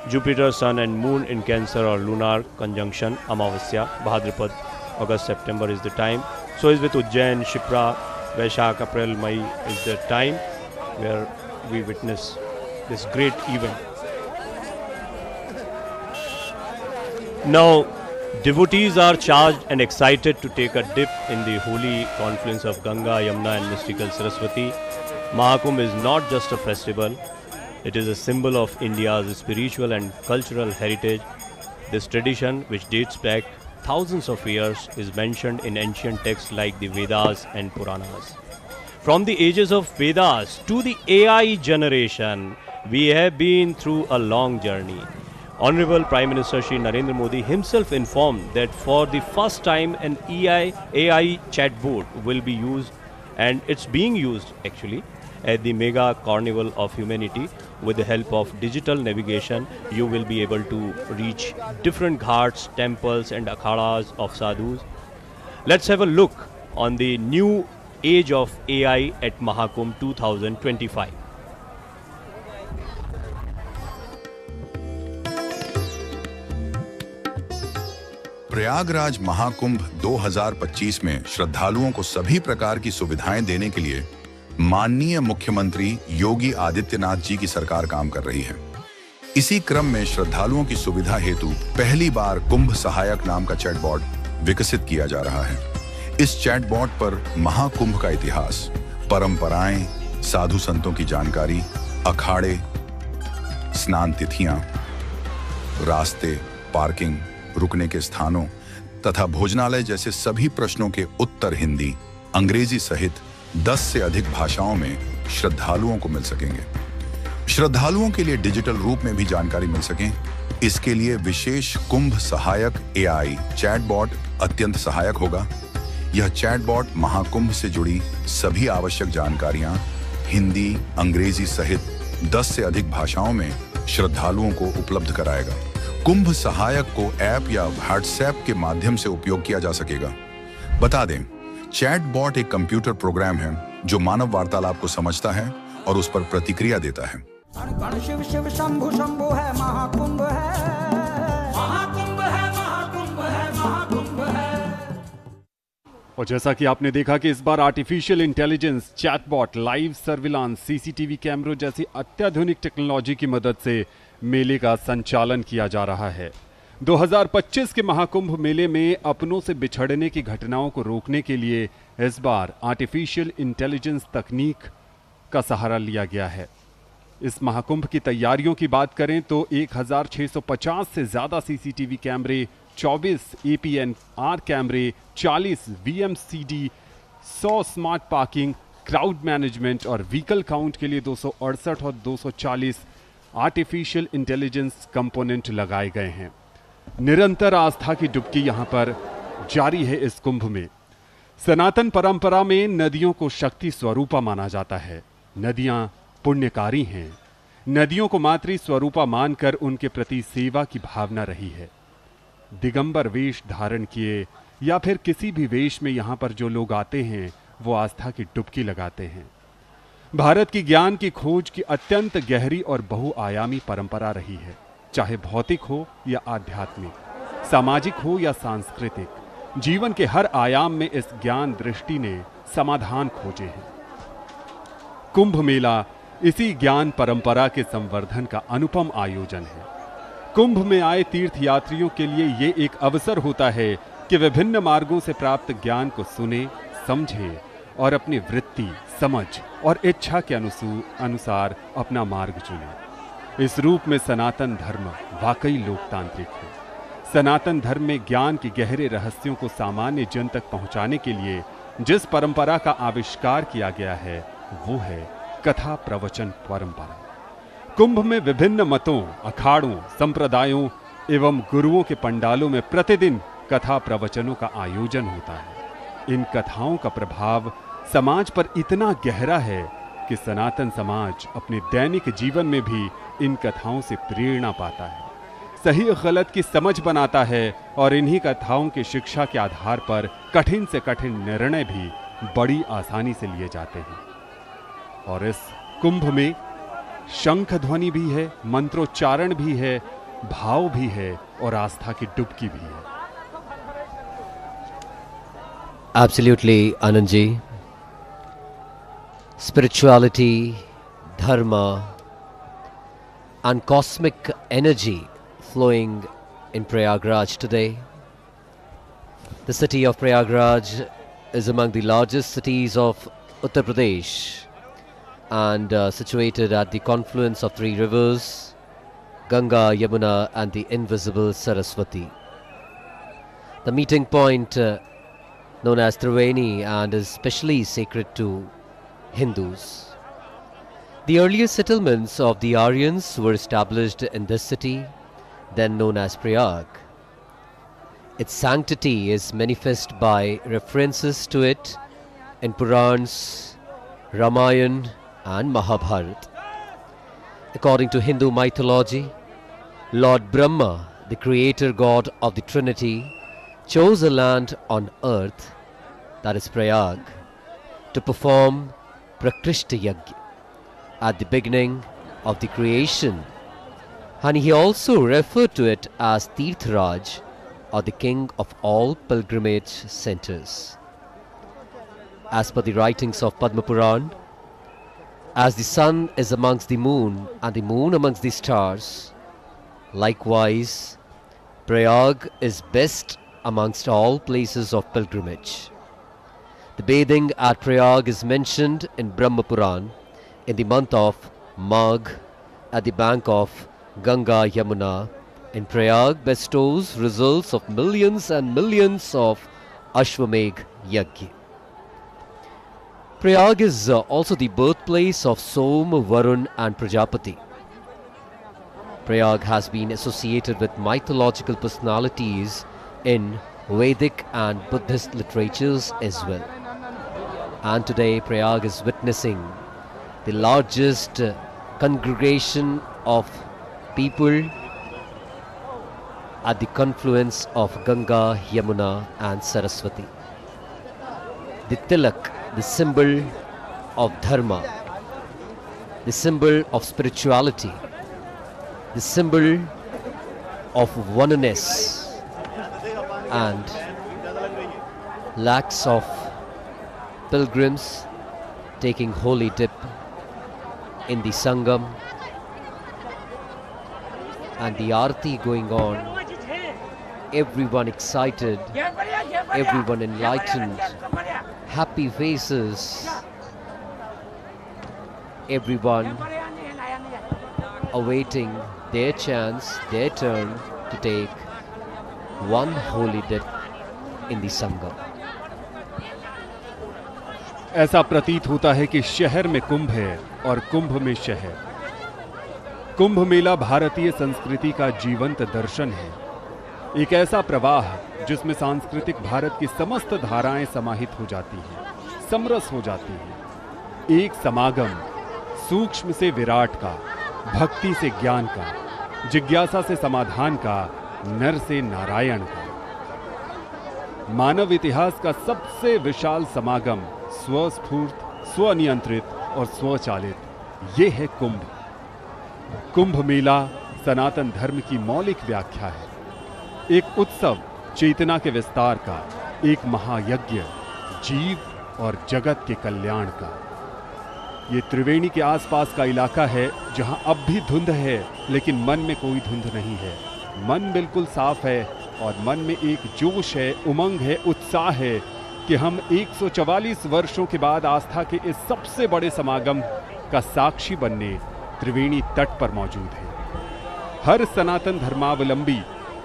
Jupiter, Sun and Moon in Cancer or lunar conjunction, Amavasya, Bhadrapad, August, September is the time. So is with Ujjain, Shipra, Vaishak, April, May is the time where we witness this great event. Now, devotees are charged and excited to take a dip in the holy confluence of Ganga, Yamuna and mystical Saraswati. Mahakumbh is not just a festival, it is a symbol of India's spiritual and cultural heritage. This tradition, which dates back thousands of years, is mentioned in ancient texts like the Vedas and Puranas. From the ages of Vedas to the AI generation, we have been through a long journey. Honorable Prime Minister Shri Narendra Modi himself informed that for the first time an AI chatbot will be used, and it's being used actually at the mega carnival of humanity. With the help of digital navigation, you will be able to reach different ghats, temples and akhadas of sadhus. Let's have a look on the new age of AI at Mahakumbh 2025. Prayagraj Mahakumbh 2025 में श्रद्धालुओं को सभी प्रकार की सुविधाएं देने के लिए माननीय मुख्यमंत्री योगी आदित्यनाथ जी की सरकार काम कर रही है। इसी क्रम में श्रद्धालुओं की सुविधा हेतु पहली बार कुंभ सहायक नाम का चैटबॉट विकसित किया जा रहा है। इस चैटबॉट पर महाकुंभ का इतिहास, परंपराएं, साधु संतों की जानकारी, अखाड़े, स्नान तिथियां, रास्ते, पार्किंग, रुकने के स्थानों तथा भोजनालय जैसे सभी प्रश्नों के उत्तर हिंदी, अंग्रेजी सहित 10 से अधिक भाषाओं में श्रद्धालुओं को मिल सकेंगे। श्रद्धालुओं के लिए डिजिटल रूप में भी जानकारी मिल सके, इसके लिए विशेष कुंभ सहायक AI चैटबॉट अत्यंत सहायक होगा। यह चैटबॉट महाकुंभ से जुड़ी सभी आवश्यक जानकारियां हिंदी, अंग्रेजी सहित 10 से अधिक भाषाओं में श्रद्धालुओं को उपलब्ध कराएगा। कुंभ सहायक को ऐप या व्हाट्सएप के माध्यम से उपयोग किया जा सकेगा। बता दें, चैटबॉट एक कंप्यूटर प्रोग्राम है जो मानव वार्तालाप को समझता है और उस पर प्रतिक्रिया देता है। गण शिव शिव शंभु शंभु है, महाकुंभ है, महाकुंभ है, महाकुंभ है, महाकुंभ है। और जैसा कि आपने देखा कि इस बार artificial intelligence, chatbot, live surveillance, CCTV कैमरों जैसी अत्याधुनिक टेक्नोलॉजी की मदद से मेले का संचालन किया जा रहा है। 2025 के महाकुंभ मेले में अपनों से बिछड़ने की घटनाओं को रोकने के लिए इस बार आर्टिफिशियल इंटेलिजेंस तकनीक का सहारा लिया गया है। इस महाकुंभ की तैयारियों की बात करें तो 1650 से ज्यादा सीसीटीवी कैमरे, 24 APNR कैमरे, 40 VMCD, 100 smart parking, crowd management और व्हीकल काउंट के लिए 268 और 240 आर्टिफिशियल इंटेलिजेंस कंपोनेंट लगाए गए हैं। निरंतर आस्था की डुबकी यहां पर जारी है। इस कुंभ में सनातन परंपरा में नदियों को शक्ति स्वरूपा माना जाता है। नदियां पुण्यकारी हैं। नदियों को मातृ स्वरूपा मानकर उनके प्रति सेवा की भावना रही है। दिगंबर वेश धारण किए या फिर किसी भी वेश में यहां पर जो लोग आते हैं वो आस्था की डुबकी लगाते हैं। भारत की ज्ञान की खोज की अत्यंत गहरी और बहुआयामी परंपरा रही है, चाहे भौतिक हो या आध्यात्मिक, सामाजिक हो या सांस्कृतिक। जीवन के हर आयाम में इस ज्ञान दृष्टि ने समाधान खोजे हैं। कुंभ मेला इसी ज्ञान परंपरा के संवर्धन का अनुपम आयोजन है। कुंभ में आए तीर्थयात्रियों के लिए ये एक अवसर होता है कि विभिन्न मार्गों से प्राप्त ज्ञान को सुने, समझे और अपनी वृत्ति, समझ और इच्छा के अनुसार अपना मार्ग चुने। इस रूप में सनातन धर्म वाकई लोकतांत्रिक है। सनातन धर्म में ज्ञान के गहरे रहस्यों को सामान्य जन तक पहुंचाने के लिए जिस परंपरा का आविष्कार किया गया है वो है कथा प्रवचन परंपरा। कुंभ में विभिन्न मतों, अखाड़ों, संप्रदायों एवं गुरुओं के पंडालों में प्रतिदिन कथा प्रवचनों का आयोजन होता है। इन कथाओं का प्रभाव समाज पर इतना गहरा है कि सनातन समाज अपने दैनिक जीवन में भी इन कथाओं से प्रेरणा पाता है, सही गलत की समझ बनाता है और इन्हीं कथाओं की शिक्षा के आधार पर कठिन से कठिन निर्णय भी बड़ी आसानी से लिए जाते हैं। और इस कुंभ में शंख ध्वनि भी है, मंत्रोच्चारण भी है, भाव भी है और आस्था की डुबकी भी है। Absolutely, Anandji. Spirituality, dharma, and cosmic energy flowing in Prayagraj today. The city of Prayagraj is among the largest cities of Uttar Pradesh and situated at the confluence of three rivers, Ganga, Yamuna and the invisible Saraswati. The meeting point known as Triveni and is specially sacred to Hindus. The earliest settlements of the Aryans were established in this city then known as Prayag. Its sanctity is manifest by references to it in Purans, Ramayana and Mahabharata. According to Hindu mythology, Lord Brahma, the creator god of the Trinity, chose a land on earth, that is Prayag, to perform Prakrishta Yajna at the beginning of the creation, and he also referred to it as Tirtharaj, or the king of all pilgrimage centers. As per the writings of Padma Puran, as the sun is amongst the moon and the moon amongst the stars, likewise Prayag is best amongst all places of pilgrimage. The bathing at Prayag is mentioned in Brahma Puran in the month of Magh at the bank of Ganga Yamuna. In Prayag bestows results of millions and millions of Ashwamedh Yajna. Prayag is also the birthplace of Som, Varun and Prajapati. Prayag has been associated with mythological personalities in Vedic and Buddhist literatures as well. And today Prayag is witnessing the largest congregation of people at the confluence of Ganga, Yamuna and Saraswati. The tilak, the symbol of dharma, the symbol of spirituality, the symbol of oneness, and lakhs of pilgrims taking holy dip in the Sangam, and the Aarti going on. Everyone excited, everyone enlightened, happy faces, everyone awaiting their chance, their turn to take one holy dip in the Sangam. ऐसा प्रतीत होता है कि शहर में कुंभ है और कुंभ में शहर। कुंभ मेला भारतीय संस्कृति का जीवंत दर्शन है, एक ऐसा प्रवाह जिसमें सांस्कृतिक भारत की समस्त धाराएं समाहित हो जाती हैं, समरस हो जाती हैं। एक समागम सूक्ष्म से विराट का, भक्ति से ज्ञान का, जिज्ञासा से समाधान का, नर से नारायण का। मानव इतिहास का सबसे विशाल समागम स्वस्फूर्त, स्वनियंत्रित और स्वचालित, ये है कुंभ। कुंभ मेला सनातन धर्म की मौलिक व्याख्या है, एक उत्सव चेतना के विस्तार का, एक महायज्ञ जीव और जगत के कल्याण का। ये त्रिवेणी के आसपास का इलाका है जहां अब भी धुंध है, लेकिन मन में कोई धुंध नहीं है। मन बिल्कुल साफ है और मन में एक जोश है, उमंग है, उत्साह है कि हम 144 वर्षों के बाद आस्था के इस सबसे बड़े समागम का साक्षी बनने त्रिवेणी तट पर मौजूद है। हर सनातन धर्मावलंबी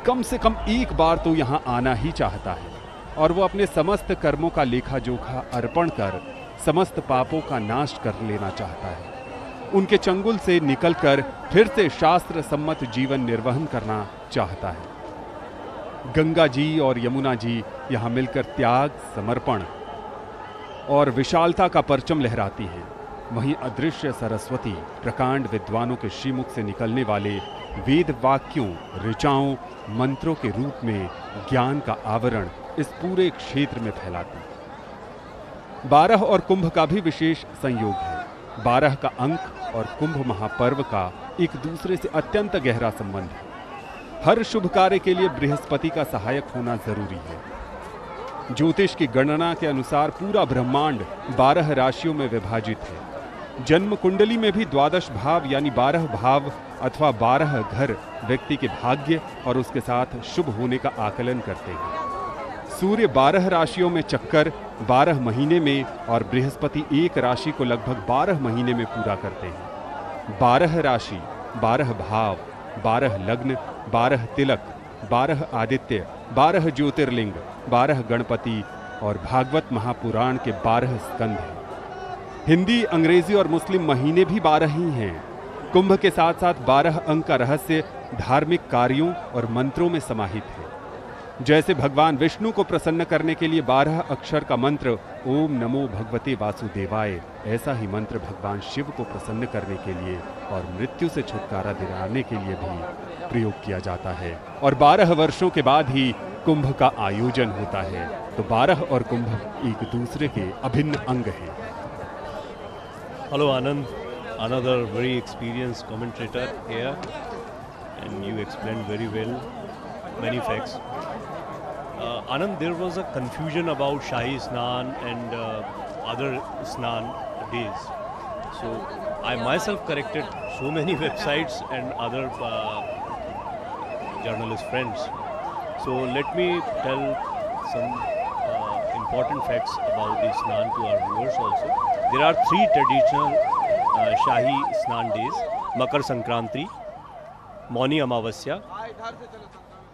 कम से कम एक बार तो यहाँ आना ही चाहता है और वो अपने समस्त कर्मों का लेखा जोखा अर्पण कर समस्त पापों का नाश कर लेना चाहता है, उनके चंगुल से निकलकर फिर से शास्त्र सम्मत जीवन निर्वहन करना चाहता है। गंगा जी और यमुना जी यहाँ मिलकर त्याग, समर्पण और विशालता का परचम लहराती हैं। वहीं अदृश्य सरस्वती प्रकांड विद्वानों के श्रीमुख से निकलने वाले वेद वाक्यों, ऋचाओं, मंत्रों के रूप में ज्ञान का आवरण इस पूरे क्षेत्र में फैलाती है। 12 और कुंभ का भी विशेष संयोग है। 12 का अंक और कुंभ महापर्व का एक दूसरे से अत्यंत गहरा संबंध है। हर शुभ कार्य के लिए बृहस्पति का सहायक होना जरूरी है। ज्योतिष की गणना के अनुसार पूरा ब्रह्मांड 12 राशियों में विभाजित है। जन्म कुंडली में भी 12 भाव यानी 12 भाव अथवा 12 घर व्यक्ति के भाग्य और उसके साथ शुभ होने का आकलन करते हैं। सूर्य 12 राशियों में चक्कर 12 महीने में और बृहस्पति एक राशि को लगभग 12 महीने में पूरा करते हैं। 12 राशि, 12 भाव, 12 लग्न, 12 तिलक, 12 आदित्य, 12 ज्योतिर्लिंग, 12 गणपति और भागवत महापुराण के 12 स्कंध हैं। हिंदी, अंग्रेजी और मुस्लिम महीने भी 12 ही हैं। कुंभ के साथ साथ 12 अंक का रहस्य धार्मिक कार्यों और मंत्रों में समाहित है। जैसे भगवान विष्णु को प्रसन्न करने के लिए 12 अक्षर का मंत्र ओम नमो भगवते वासुदेवाय, ऐसा ही मंत्र भगवान शिव को प्रसन्न करने के लिए और मृत्यु से छुटकारा दिलाने के लिए भी प्रयोग किया जाता है। और 12 वर्षों के बाद ही कुंभ का आयोजन होता है। तो 12 और कुंभ एक दूसरे के अभिन्न अंग हैं। Hello Anand, another very experienced commentator here, and you explained very well many facts. Anand, there was a confusion about Shahi Snan and other Snan days. So I myself corrected so many websites and other journalist friends. So let me tell some important facts about the Snan to our viewers also. There are 3 traditional Shahi Snan days: Makar Sankranti, Mauni Amavasya,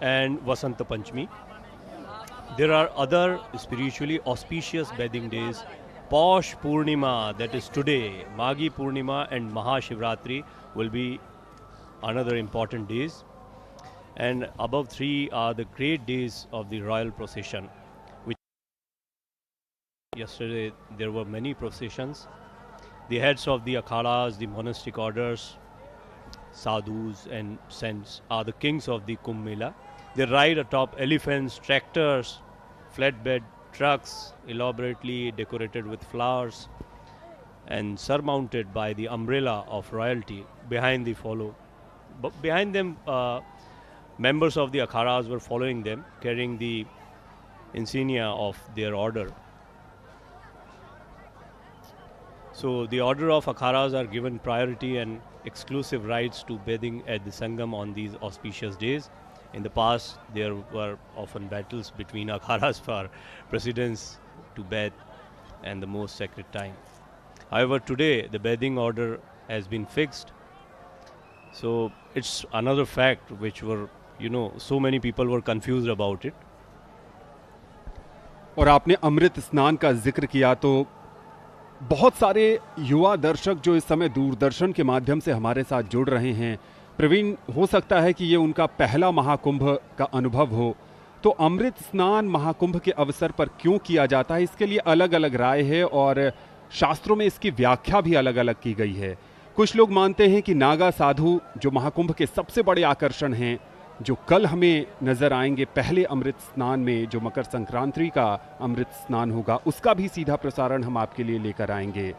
and Vasanta Panchami. There are other spiritually auspicious bathing days: Paush Purnima, that is today, Maghi Purnima, and Mahashivratri will be another important days. And above 3 are the great days of the royal procession, which yesterday there were many processions. The heads of the akhadas, the monastic orders, sadhus and saints are the kings of the Kumbh Mela. They ride atop elephants, tractors, flatbed trucks elaborately decorated with flowers and surmounted by the umbrella of royalty. Behind them, members of the akhadas were following them, carrying the insignia of their order. So the order of akhadas are given priority and exclusive rights to bathing at the Sangam on these auspicious days. In the past, there were often battles between akhadas for precedence to bathe and the most sacred time. However, today the bathing order has been fixed. So it's another fact which were, so many people were confused about it. और आपने अमृत स्नान का जिक्र किया तो बहुत सारे युवा दर्शक जो इस समय दूरदर्शन के माध्यम से हमारे साथ जुड़ रहे हैं, प्रवीण, हो सकता है कि ये उनका पहला महाकुंभ का अनुभव हो। तो अमृत स्नान महाकुंभ के अवसर पर क्यों किया जाता है, इसके लिए अलग अलग राय है और शास्त्रों में इसकी व्याख्या भी अलग अलग की गई है। कुछ लोग मानते हैं कि नागा साधु जो महाकुंभ के सबसे बड़े आकर्षण हैं, जो कल हमें नजर आएंगे पहले अमृत स्नान में, जो मकर संक्रांति का अमृत स्नान होगा, उसका भी सीधा प्रसारण हम आपके लिए लेकर आएंगे।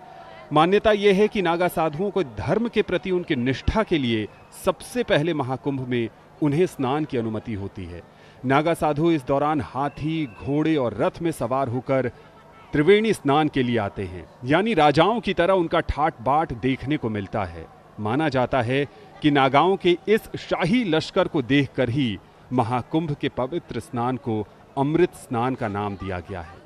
मान्यता यह है कि नागा साधुओं को धर्म के प्रति उनकी निष्ठा के लिए सबसे पहले महाकुंभ में उन्हें स्नान की अनुमति होती है। नागा साधु इस दौरान हाथी, घोड़े और रथ में सवार होकर त्रिवेणी स्नान के लिए आते हैं, यानी राजाओं की तरह उनका ठाट बाट देखने को मिलता है। माना जाता है कि नागाओं के इस शाही लश्कर को देखकर ही महाकुंभ के पवित्र स्नान को अमृत स्नान का नाम दिया गया है।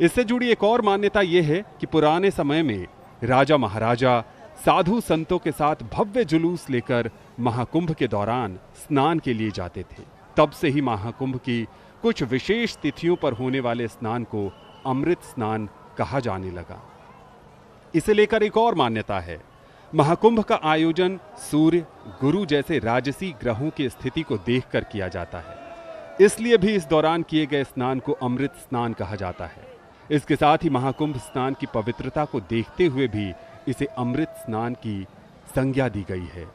इससे जुड़ी एक और मान्यता यह है कि पुराने समय में राजा महाराजा साधु संतों के साथ भव्य जुलूस लेकर महाकुंभ के दौरान स्नान के लिए जाते थे। तब से ही महाकुंभ की कुछ विशेष तिथियों पर होने वाले स्नान को अमृत स्नान कहा जाने लगा। इसे लेकर एक और मान्यता है। महाकुंभ का आयोजन सूर्य, गुरु जैसे राजसी ग्रहों की स्थिति को देखकर किया जाता है, इसलिए भी इस दौरान किए गए स्नान को अमृत स्नान कहा जाता है। इसके साथ ही महाकुंभ स्नान की पवित्रता को देखते हुए भी इसे अमृत स्नान की संज्ञा दी गई है।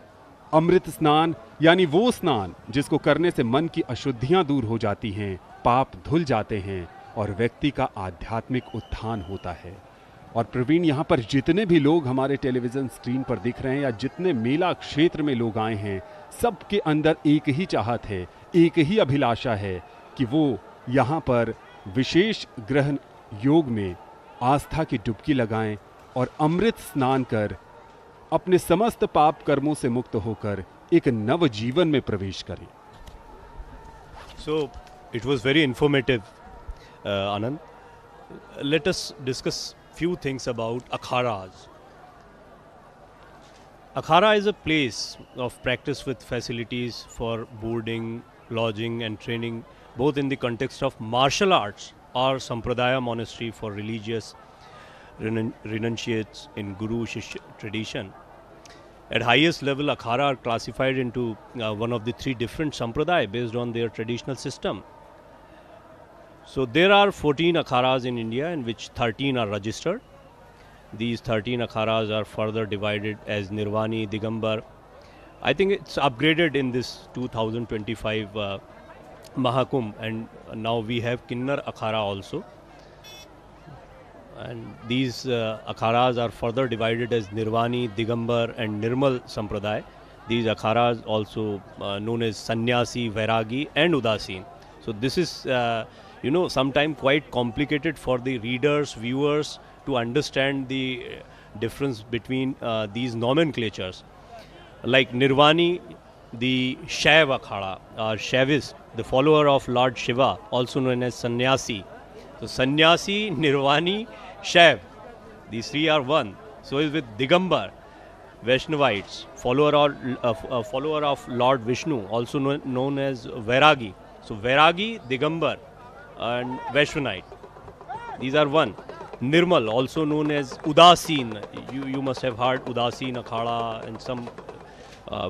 अमृत स्नान यानी वो स्नान जिसको करने से मन की अशुद्धियां दूर हो जाती हैं, पाप धुल जाते हैं और व्यक्ति का आध्यात्मिक उत्थान होता है। और प्रवीण, यहाँ पर जितने भी लोग हमारे टेलीविजन स्क्रीन पर दिख रहे हैं या जितने मेला क्षेत्र में लोग आए हैं, सबके अंदर एक ही चाहत है, एक ही अभिलाषा है कि वो यहाँ पर विशेष ग्रहण योग में आस्था की डुबकी लगाएं और अमृत स्नान कर अपने समस्त पाप कर्मों से मुक्त होकर एक नव जीवन में प्रवेश करें। So it was very informative, Anand. Let us discuss few things about akharas. Akhara is a place of practice with facilities for boarding, lodging and training, both in the context of martial arts or Sampradaya monastery for religious renunciates in Guru Shishya tradition. At highest level, akhara are classified into one of the three different sampradaya based on their traditional system. So there are 14 akharas in India, in which 13 are registered. These 13 akharas are further divided as Nirvani, Digambar. I think it's upgraded in this 2025 Mahakumbh, and now we have Kinnar Akhara also. And these akharas are further divided as Nirvani, Digambar and Nirmal Sampradaya. These akharas also known as Sannyasi, Vairagi and Udasin. So this is sometimes quite complicated for the readers, viewers to understand the difference between these nomenclatures. Like Nirvani, the Shaiv Akhada or Shaivist, the follower of Lord Shiva, also known as Sannyasi. So Sannyasi, Nirvani, Shaiv, these three are one. So is with Digambar, Vaishnavites, follower of Lord Vishnu, also known as Vairagi. So Vairagi, Digambar and Vaishnaite, these are one. Nirmal, also known as Udasin, you must have heard Udasin Akhada, and some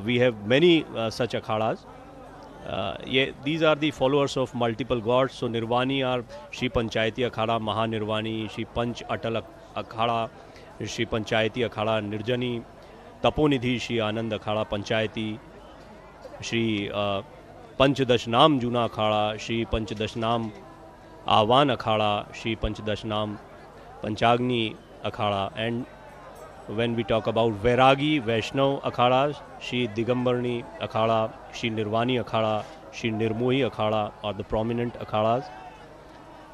we have many such akhadas. These are the followers of multiple gods. So Nirvani are Shri Panchayati Akhada, Mahanirvani, Shri Panch Atal Akhada, Shri Panchayati Akhada, Nirjani, Taponidhi, Shri Anand Akhada, Panchayati, Shri Panchadashnam Juna Akhada, Shri Panchadashnam Ahvan Akhada, Shri Panchadashnam Panchagni Akhada. And when we talk about Vairagi, Vaishnav Akhadas, Shri Digambarni Akhada, Shri Nirvani Akhada, Shri Nirmohi Akhada are the prominent akhadas.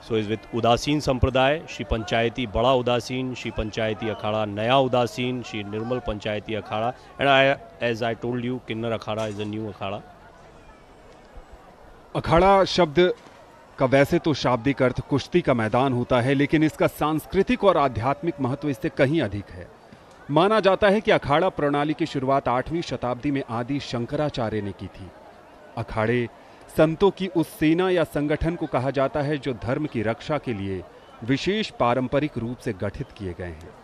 So is with Udasin Sampradaya, Shri Panchayati Bada Udasin, Shri Panchayati Akhada Naya Udasin, Shri Nirmal Panchayati Akhada, and as I told you, Kinnar Akhada is a new akhada. अखाड़ा शब्द का वैसे तो शाब्दिक अर्थ कुश्ती का मैदान होता है, लेकिन इसका सांस्कृतिक और आध्यात्मिक महत्व इससे कहीं अधिक है। माना जाता है कि अखाड़ा प्रणाली की शुरुआत 8वीं शताब्दी में आदि शंकराचार्य ने की थी। अखाड़े संतों की उस सेना या संगठन को कहा जाता है जो धर्म की रक्षा के लिए विशेष पारंपरिक रूप से गठित किए गए हैं।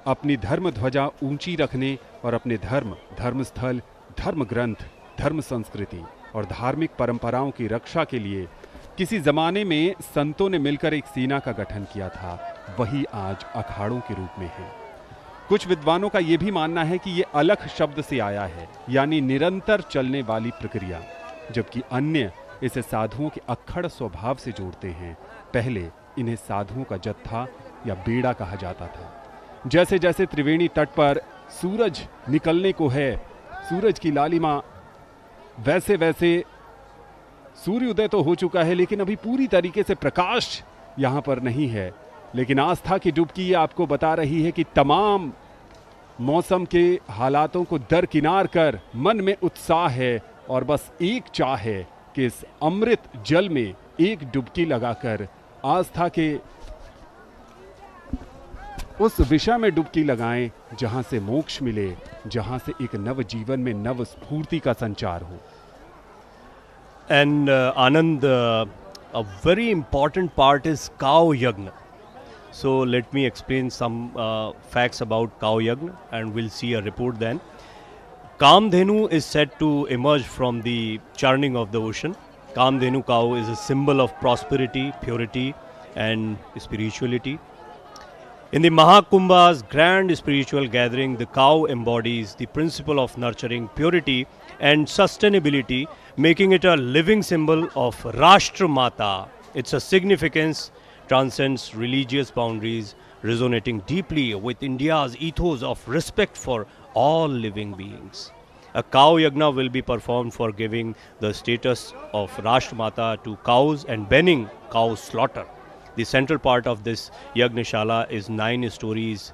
अपनी धर्म ध्वजा ऊंची रखने और अपने धर्म, धर्मस्थल, धर्म ग्रंथ, धर्म संस्कृति और धार्मिक परंपराओं की रक्षा के लिए किसी जमाने में संतों ने मिलकर एक सेना का गठन किया था, वही आज अखाड़ों के रूप में है। कुछ विद्वानों का यह भी मानना है कि यह अलख शब्द से आया है, यानी निरंतर चलने वाली प्रक्रिया, जबकि अन्य इसे साधुओं के अक्खड़ स्वभाव से जोड़ते हैं। पहले इन्हें साधुओं का जत्था या बेड़ा कहा जाता था। जैसे जैसे त्रिवेणी तट पर सूरज निकलने को है, सूरज की लालिमा, वैसे वैसे सूर्योदय तो हो चुका है, लेकिन अभी पूरी तरीके से प्रकाश यहाँ पर नहीं है। लेकिन आस्था की डुबकी ये आपको बता रही है कि तमाम मौसम के हालातों को दरकिनार कर मन में उत्साह है और बस एक चाह है कि इस अमृत जल में एक डुबकी लगाकर आस्था के उस विषय में डुबकी लगाएं जहां से मोक्ष मिले, जहां से एक नव जीवन में नव स्फूर्ति का संचार हो। And Anand, a very important part is cow yagna. So let me explain some facts about cow yagna, and we'll see a report then. Kamdhenu is said to emerge from the churning of the ocean. Kamdhenu cow is a symbol of prosperity, purity and spirituality. In the Mahakumbha's grand spiritual gathering, the cow embodies the principle of nurturing purity and sustainability, making it a living symbol of Rashtra Mata. Its significance transcends religious boundaries, resonating deeply with India's ethos of respect for all living beings. A cow yagna will be performed for giving the status of Rashtra Mata to cows and banning cow slaughter. The central part of this Yagnishala is 9 stories,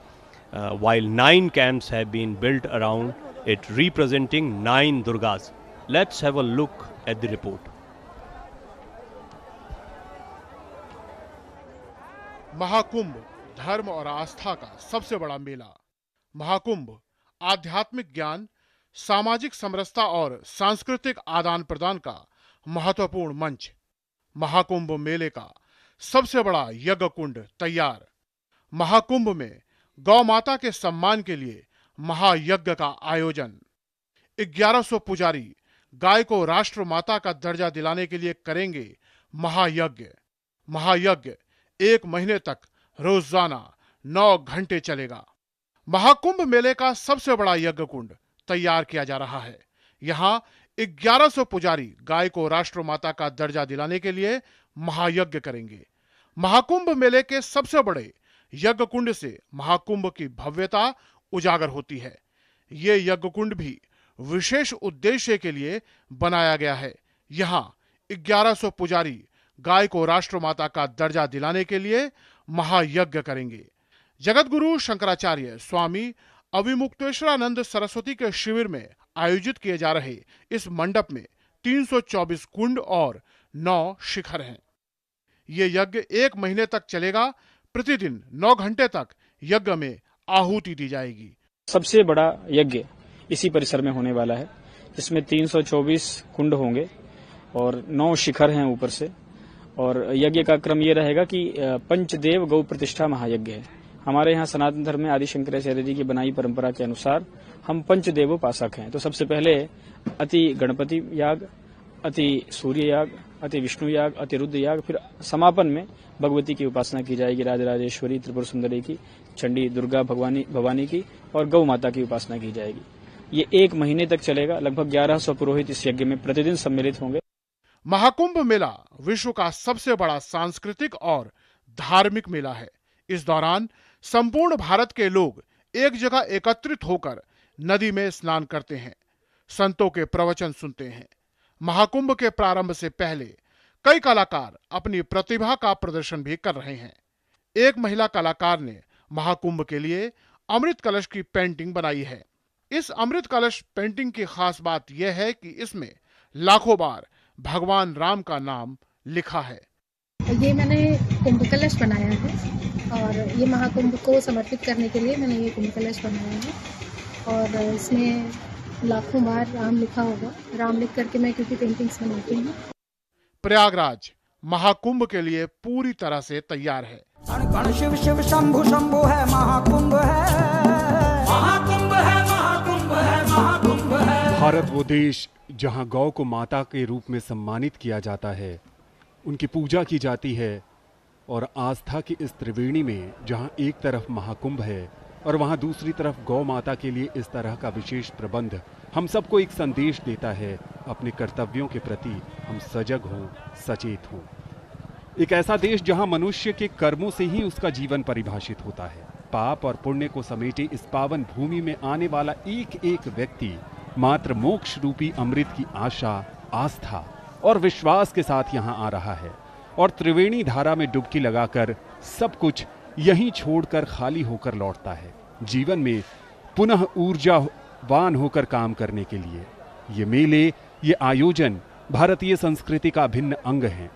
while 9 camps have been built around it, representing 9 Durgas. Let's have a look at the report. Mahakumbh धर्म और आस्था का सबसे बड़ा मेला। महाकुंभ आध्यात्मिक ज्ञान, सामाजिक समरसता और सांस्कृतिक आदान प्रदान का महत्वपूर्ण मंच। महाकुंभ मेले का सबसे बड़ा यज्ञ कुंड तैयार। महाकुंभ में गौ माता के सम्मान के लिए महायज्ञ का आयोजन। 1100 पुजारी गाय को राष्ट्र माता का दर्जा दिलाने के लिए करेंगे महायज्ञ। महायज्ञ 1 महीने तक रोजाना 9 घंटे चलेगा। महाकुंभ मेले का सबसे बड़ा यज्ञ कुंड तैयार किया जा रहा है। यहाँ 1100 पुजारी गाय को राष्ट्र माता का दर्जा दिलाने के लिए महायज्ञ करेंगे। महाकुंभ मेले के सबसे बड़े यज्ञ कुंड से महाकुंभ की भव्यता उजागर होती है। ये यज्ञ कुंड भी विशेष उद्देश्य के लिए बनाया गया है। यहाँ 1100 पुजारी गाय को राष्ट्र माता का दर्जा दिलाने के लिए महायज्ञ करेंगे। जगतगुरु शंकराचार्य स्वामी अविमुक्तेश्वरानंद सरस्वती के शिविर में आयोजित किए जा रहे इस मंडप में 324 कुंड और 9 शिखर हैं। ये यज्ञ 1 महीने तक चलेगा। प्रतिदिन 9 घंटे तक यज्ञ में आहुति दी जाएगी। सबसे बड़ा यज्ञ इसी परिसर में होने वाला है, जिसमें 324 कुंड होंगे और 9 शिखर हैं ऊपर से। और यज्ञ का क्रम ये रहेगा कि पंचदेव गौ प्रतिष्ठा महायज्ञ है। हमारे यहाँ सनातन धर्म में आदि शंकराचार्य जी की बनाई परंपरा के अनुसार हम पंचदेवोपासक हैं। तो सबसे पहले अति गणपति याग, अति सूर्य याग, अति विष्णु याग, अति रुद्र याग, फिर समापन में भगवती की उपासना की जाएगी, राजराजेश्वरी, त्रिपुर सुंदरी की, चंडी, दुर्गा, भवानी की और गौ माता की उपासना की जाएगी। ये 1 महीने तक चलेगा। लगभग 1100 पुरोहित इस यज्ञ में प्रतिदिन सम्मिलित होंगे। महाकुंभ मेला विश्व का सबसे बड़ा सांस्कृतिक और धार्मिक मेला है। इस दौरान संपूर्ण भारत के लोग एक जगह एकत्रित होकर नदी में स्नान करते हैं, संतों के प्रवचन सुनते हैं। महाकुंभ के प्रारंभ से पहले कई कलाकार अपनी प्रतिभा का प्रदर्शन भी कर रहे हैं। एक महिला कलाकार ने महाकुंभ के लिए अमृत कलश की पेंटिंग बनाई है। इस अमृत कलश पेंटिंग की खास बात यह है कि इसमें लाखों बार भगवान राम का नाम लिखा है। ये मैंने कुंभ कलश बनाया है और ये महाकुंभ को समर्पित करने के लिए मैंने ये कुंभ कलश बनाया है और इसमें लाखों बार राम लिखा होगा। राम लिख करके मैं क्योंकि पेंटिंग्स बनाती हूँ। प्रयागराज महाकुंभ के लिए पूरी तरह से तैयार है। गण शिव शिव शंभु शंभु है, महाकुंभ है, महाकुंभ है, महाकुंभ है, महाकुंभ है। भारत वो देश जहां गौ को माता के रूप में सम्मानित किया जाता है, उनकी पूजा की जाती है, और आस्था की इस त्रिवेणी में जहां एक तरफ महाकुंभ है और वहां दूसरी तरफ गौ माता के लिए इस तरह का विशेष प्रबंध हम सबको एक संदेश देता है। अपने कर्तव्यों के प्रति हम सजग हों, सचेत हों। एक ऐसा देश जहां मनुष्य के कर्मों से ही उसका जीवन परिभाषित होता है। पाप और पुण्य को समेटे इस पावन भूमि में आने वाला एक एक व्यक्ति मात्र मोक्ष रूपी अमृत की आशा, आस्था और विश्वास के साथ यहाँ आ रहा है और त्रिवेणी धारा में डुबकी लगाकर सब कुछ यहीं छोड़कर खाली होकर लौटता है, जीवन में पुनः ऊर्जावान होकर काम करने के लिए। ये मेले, ये आयोजन भारतीय संस्कृति का अभिन्न अंग हैं।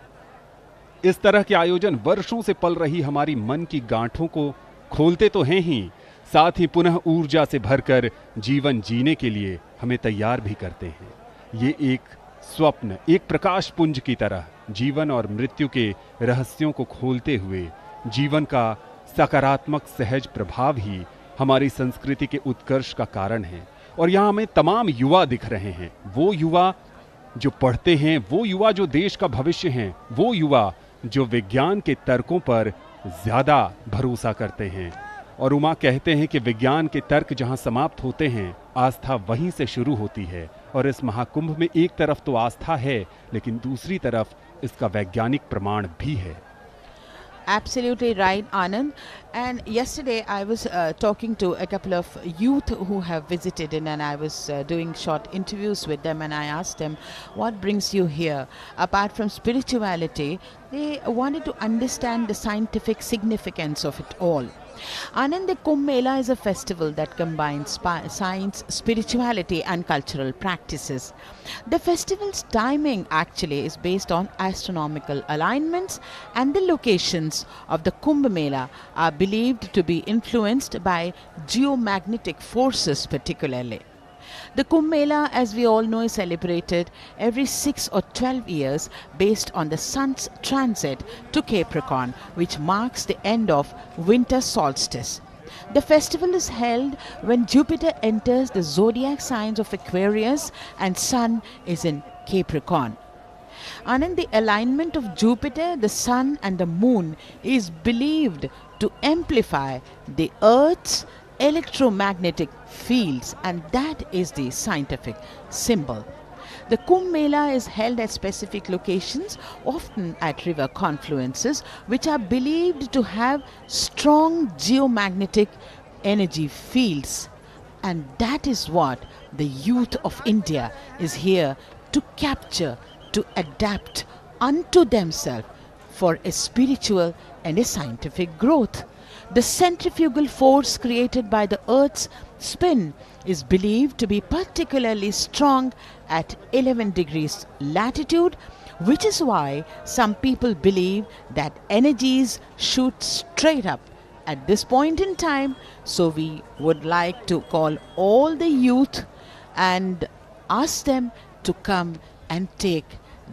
इस तरह के आयोजन वर्षों से पल रही हमारी मन की गांठों को खोलते तो हैं ही, साथ ही पुनः ऊर्जा से भरकर जीवन जीने के लिए हमें तैयार भी करते हैं। ये एक स्वप्न, एक प्रकाश पुंज की तरह जीवन और मृत्यु के रहस्यों को खोलते हुए जीवन का सकारात्मक सहज प्रभाव ही हमारी संस्कृति के उत्कर्ष का कारण है। और यहाँ हमें तमाम युवा दिख रहे हैं, वो युवा जो पढ़ते हैं, वो युवा जो देश का भविष्य हैं, वो युवा जो विज्ञान के तर्कों पर ज्यादा भरोसा करते हैं। और उमा कहते हैं कि विज्ञान के तर्क जहां समाप्त होते हैं, आस्था वहीं से शुरू होती है। और इस महाकुंभ में एक तरफ तो आस्था है, लेकिन दूसरी तरफ इसका वैज्ञानिक प्रमाण भी है। Absolutely right, Anand. And yesterday I was talking to a couple of youth who have visited in, and I was doing short interviews with them, and I asked them, what brings you here? Apart from spirituality, they wanted to understand the scientific significance of it all. Anand, the Kumbh Mela is a festival that combines science, spirituality and cultural practices. The festival's timing actually is based on astronomical alignments, and the locations of the Kumbh Mela are believed to be influenced by geomagnetic forces particularly. The Kumbh Mela, as we all know, is celebrated every 6 or 12 years based on the sun's transit to Capricorn, which marks the end of winter solstice. The festival is held when Jupiter enters the zodiac signs of Aquarius and Sun is in Capricorn. And in the alignment of Jupiter, the Sun and the Moon is believed to amplify the Earth's electromagnetic fields, and that is the scientific symbol. The Kumbh Mela is held at specific locations, often at river confluences, which are believed to have strong geomagnetic energy fields. And that is what the youth of India is here to capture, to adapt unto themselves for a spiritual and a scientific growth. The centrifugal force created by the Earth's spin is believed to be particularly strong at 11 degrees latitude, which is why some people believe that energies shoot straight up at this point in time. So we would like to call all the youth and ask them to come and take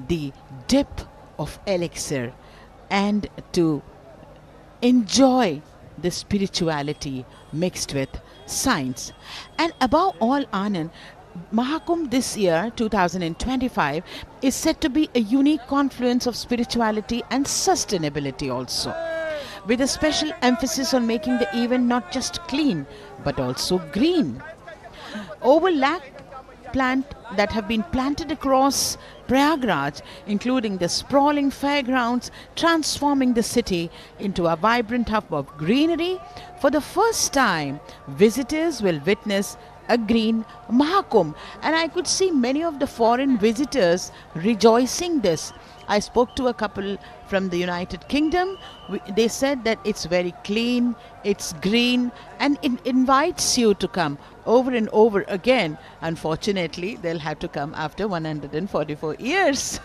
the dip of elixir and to enjoy the spirituality mixed with science. And above all, Anand, Mahakumbh this year, 2025, is said to be a unique confluence of spirituality and sustainability also, with a special emphasis on making the event not just clean but also green. Over lakh plant that have been planted across Prayagraj, including the sprawling fairgrounds, transforming the city into a vibrant hub of greenery. For the first time, visitors will witness a green Mahakumbh, and I could see many of the foreign visitors rejoicing this. I spoke to a couple from the United Kingdom. They said that it's very clean, it's green, and it invites you to come over and over again. Unfortunately, they'll have to come after 144 years.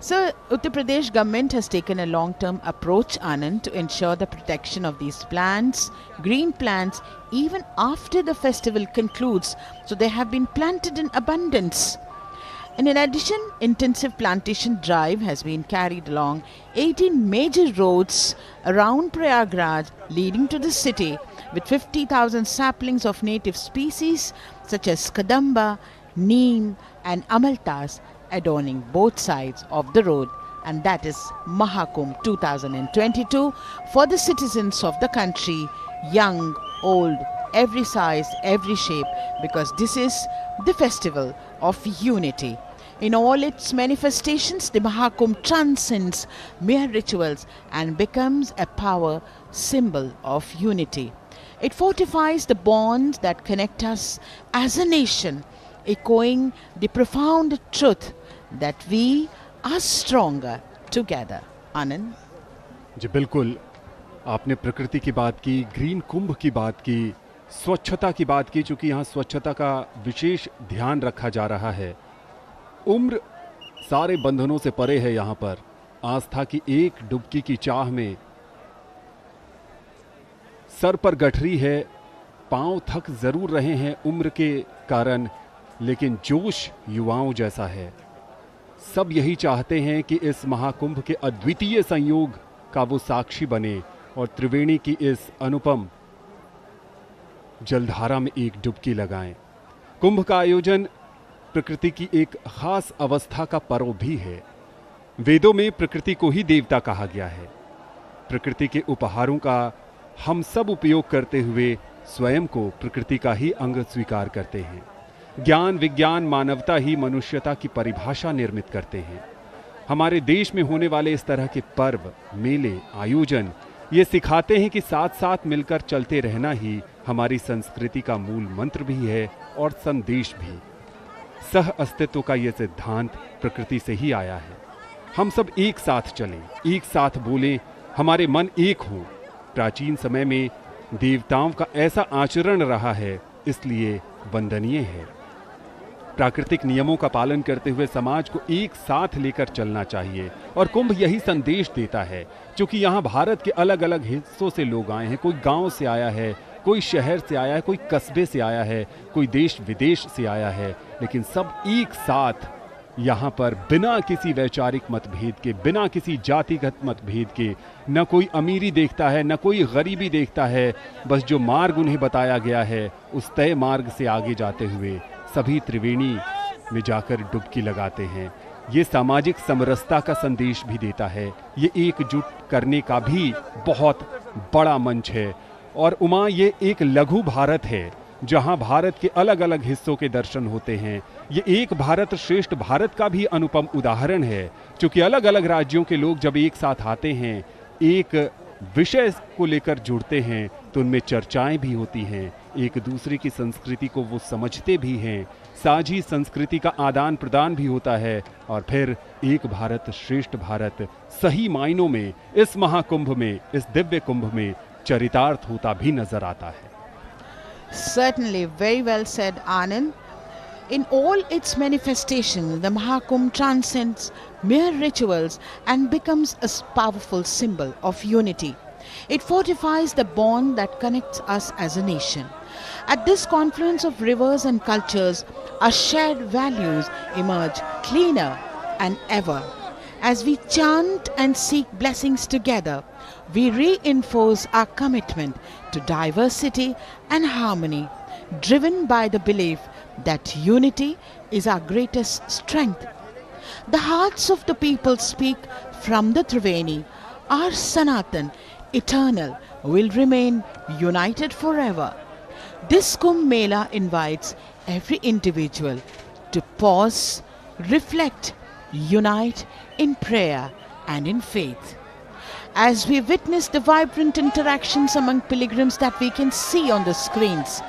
So, Uttar Pradesh government has taken a long-term approach, Anand, to ensure the protection of these plants, green plants, even after the festival concludes. So, they have been planted in abundance. And in addition, intensive plantation drive has been carried along 18 major roads around Prayagraj leading to the city, with 50,000 saplings of native species such as Kadamba, Neem and Amaltas adorning both sides of the road. And that is Mahakumbh 2022 for the citizens of the country, young, old, every size, every shape, because this is the festival of unity. In all its manifestations, the Mahakumbh transcends mere rituals and becomes a power symbol of unity. It fortifies the bonds that connect us as a nation, echoing the profound truth that we are stronger together. Anand? जी बिल्कुल, आपने प्रकृति की बात की, green कुंभ की बात की, स्वच्छता की बात की, चूंकि यहाँ स्वच्छता का विशेष ध्यान रखा जा रहा है। उम्र सारे बंधनों से परे है। यहाँ पर आस्था की एक डुबकी की चाह में सर पर गठरी है, पांव थक जरूर रहे हैं उम्र के कारण, लेकिन जोश युवाओं जैसा है। सब यही चाहते हैं कि इस महाकुंभ के अद्वितीय संयोग का वो साक्षी बने और त्रिवेणी की इस अनुपम जलधारा में एक डुबकी लगाएं। कुंभ का आयोजन प्रकृति की एक खास अवस्था का पर्व भी है। वेदों में प्रकृति को ही देवता कहा गया है। प्रकृति के उपहारों का हम सब उपयोग करते हुए स्वयं को प्रकृति का ही अंग स्वीकार करते हैं। ज्ञान, विज्ञान, मानवता ही मनुष्यता की परिभाषा निर्मित करते हैं। हमारे देश में होने वाले इस तरह के पर्व, मेले, आयोजन ये सिखाते हैं कि साथ साथ मिलकर चलते रहना ही हमारी संस्कृति का मूल मंत्र भी है और संदेश भी। सह अस्तित्व का ये सिद्धांत प्रकृति से ही आया है। हम सब एक साथ चलें, एक साथ बोलें, हमारे मन एक हों। प्राचीन समय में देवताओं का ऐसा आचरण रहा है, इसलिए वंदनीय है। प्राकृतिक नियमों का पालन करते हुए समाज को एक साथ लेकर चलना चाहिए और कुंभ यही संदेश देता है। क्योंकि यहाँ भारत के अलग अलग हिस्सों से लोग आए हैं, कोई गांव से आया है, कोई शहर से आया है, कोई कस्बे से आया है, कोई देश विदेश से आया है, लेकिन सब एक साथ यहाँ पर बिना किसी वैचारिक मतभेद के, बिना किसी जातिगत मतभेद के, न कोई अमीरी देखता है न कोई गरीबी देखता है, बस जो मार्ग उन्हें बताया गया है उस तय मार्ग से आगे जाते हुए सभी त्रिवेणी में जाकर डुबकी लगाते हैं। ये सामाजिक समरसता का संदेश भी देता है, ये एकजुट करने का भी बहुत बड़ा मंच है। और उमा, ये एक लघु भारत है जहां भारत के अलग अलग हिस्सों के दर्शन होते हैं। ये एक भारत श्रेष्ठ भारत का भी अनुपम उदाहरण है, क्योंकि अलग अलग राज्यों के लोग जब एक साथ आते हैं, एक विषय को लेकर जुड़ते हैं, तो उनमें चर्चाएं भी होती हैं, एक दूसरे की संस्कृति को वो समझते भी हैं, साझी संस्कृति का आदान प्रदान भी होता है, और फिर एक भारत श्रेष्ठ भारत सही मायनों में इस महाकुंभ में, इस दिव्य कुंभ में चरितार्थ होता भी नजर आता है। Certainly, very well said, Anand. In all its manifestations, the Mahakumbh transcends mere rituals and becomes a powerful symbol of unity. It fortifies the bond that connects us as a nation. At this confluence of rivers and cultures, our shared values emerge cleaner than ever. As we chant and seek blessings together, we reinforce our commitment to diversity and harmony, driven by the belief that unity is our greatest strength. The hearts of the people speak from the Triveni. Our Sanatan, eternal, will remain united forever. This Kumbh Mela invites every individual to pause, reflect, unite in prayer and in faith. As we witness the vibrant interactions among pilgrims that we can see on the screens,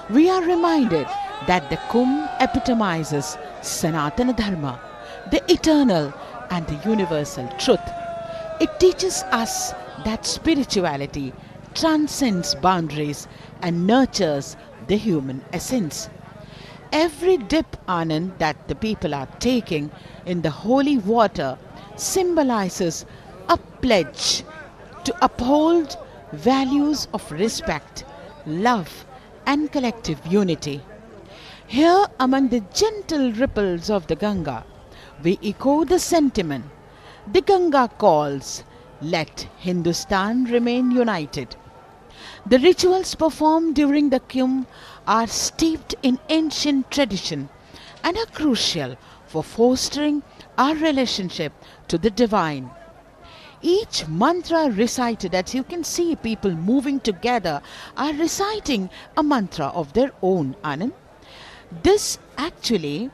we are reminded that the Kumbh epitomizes Sanatana Dharma, the eternal and the universal truth. It teaches us that spirituality transcends boundaries and nurtures the human essence. Every dip, Anand, that the people are taking in the holy water symbolizes a pledge to uphold values of respect, love and collective unity. Here among the gentle ripples of the Ganga, we echo the sentiment. The Ganga calls, let Hindustan remain united. The rituals performed during the Kumbh are steeped in ancient tradition and are crucial for fostering our relationship to the divine. Each mantra recited, as you can see people moving together, are reciting a mantra of their own, Anand. This actually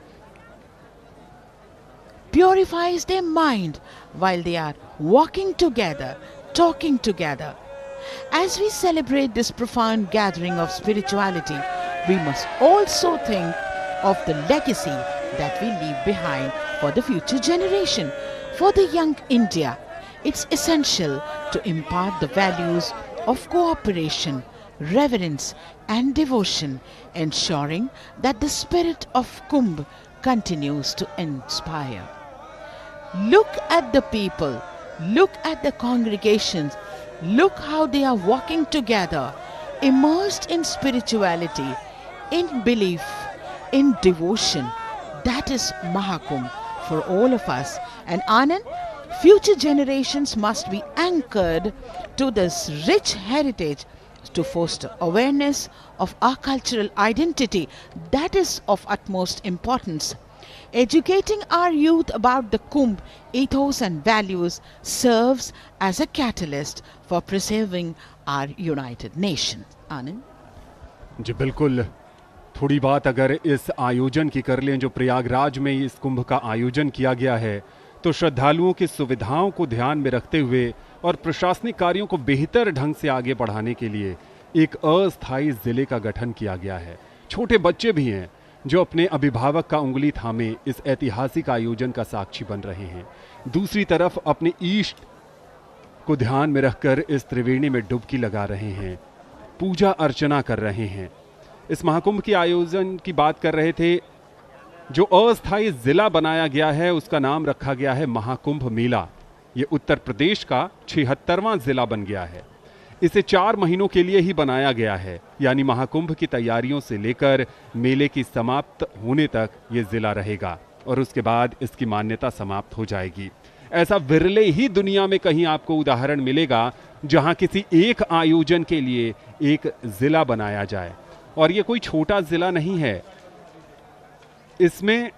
purifies their mind while they are walking together, talking together. As we celebrate this profound gathering of spirituality, we must also think of the legacy that we leave behind for the future generation. For the young India, it's essential to impart the values of cooperation, reverence and devotion, ensuring that the spirit of Kumbh continues to inspire. Look at the people, look at the congregations, look how they are walking together, immersed in spirituality, in belief, in devotion. That is Mahakumbh for all of us. And Anand, future generations must be anchored to this rich heritage to foster awareness of our cultural identity. That is of utmost importance. Educating our youth about the Kumbh ethos and values serves as a catalyst for preserving our united nation. Anand? जी बिल्कुल। थोड़ी बात अगर इस आयोजन की कर लें जो प्रयागराज में इस कुंभ का आयोजन किया गया है, तो श्रद्धालुओं की सुविधाओं को ध्यान में रखते हुए और प्रशासनिक कार्यों को बेहतर ढंग से आगे बढ़ाने के लिए एक अस्थायी जिले का गठन किया गया है। छोटे बच्चे भी हैं जो अपने अभिभावक का उंगली थामे इस ऐतिहासिक आयोजन का साक्षी बन रहे हैं। दूसरी तरफ अपने ईष्ट को ध्यान में रखकर इस त्रिवेणी में डुबकी लगा रहे हैं, पूजा अर्चना कर रहे हैं। इस महाकुंभ के आयोजन की बात कर रहे थे। जो अस्थायी जिला बनाया गया है उसका नाम रखा गया है महाकुंभ मेला। ये उत्तर प्रदेश का 76वां जिला बन गया है। इसे 4 महीनों के लिए ही बनाया गया है, यानी महाकुंभ की तैयारियों से लेकर मेले की समाप्त होने तक ये जिला रहेगा। और उसके बाद इसकी मान्यता समाप्त हो जाएगी। ऐसा विरले ही दुनिया में कहीं आपको उदाहरण मिलेगा जहां किसी एक आयोजन के लिए एक जिला बनाया जाए। और ये कोई छोटा जिला नहीं है, इसमें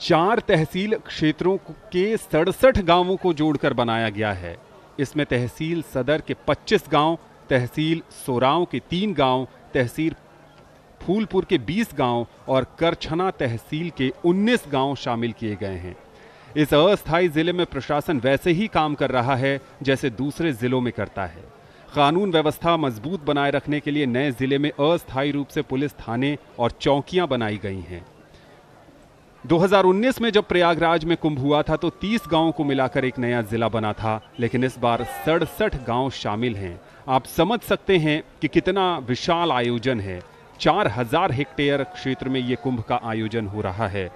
4 तहसील क्षेत्रों के 67 गांवों को जोड़कर बनाया गया है। इसमें तहसील सदर के 25 गांव, तहसील सोराव के 3 गांव, तहसील फूलपुर के 20 गांव और करछना तहसील के 19 गांव शामिल किए गए हैं। इस अस्थायी जिले में प्रशासन वैसे ही काम कर रहा है जैसे दूसरे जिलों में करता है। कानून व्यवस्था मजबूत बनाए रखने के लिए नए जिले में अस्थायी रूप से पुलिस थाने और चौकियां बनाई गई हैं। 2019 में जब प्रयागराज में कुंभ हुआ था तो 30 गांवों को मिलाकर एक नया जिला बना था, लेकिन इस बार 67 गांव शामिल हैं। आप समझ सकते हैं कि कितना विशाल आयोजन है। 4000 हेक्टेयर क्षेत्र में यह कुंभ का आयोजन हो रहा है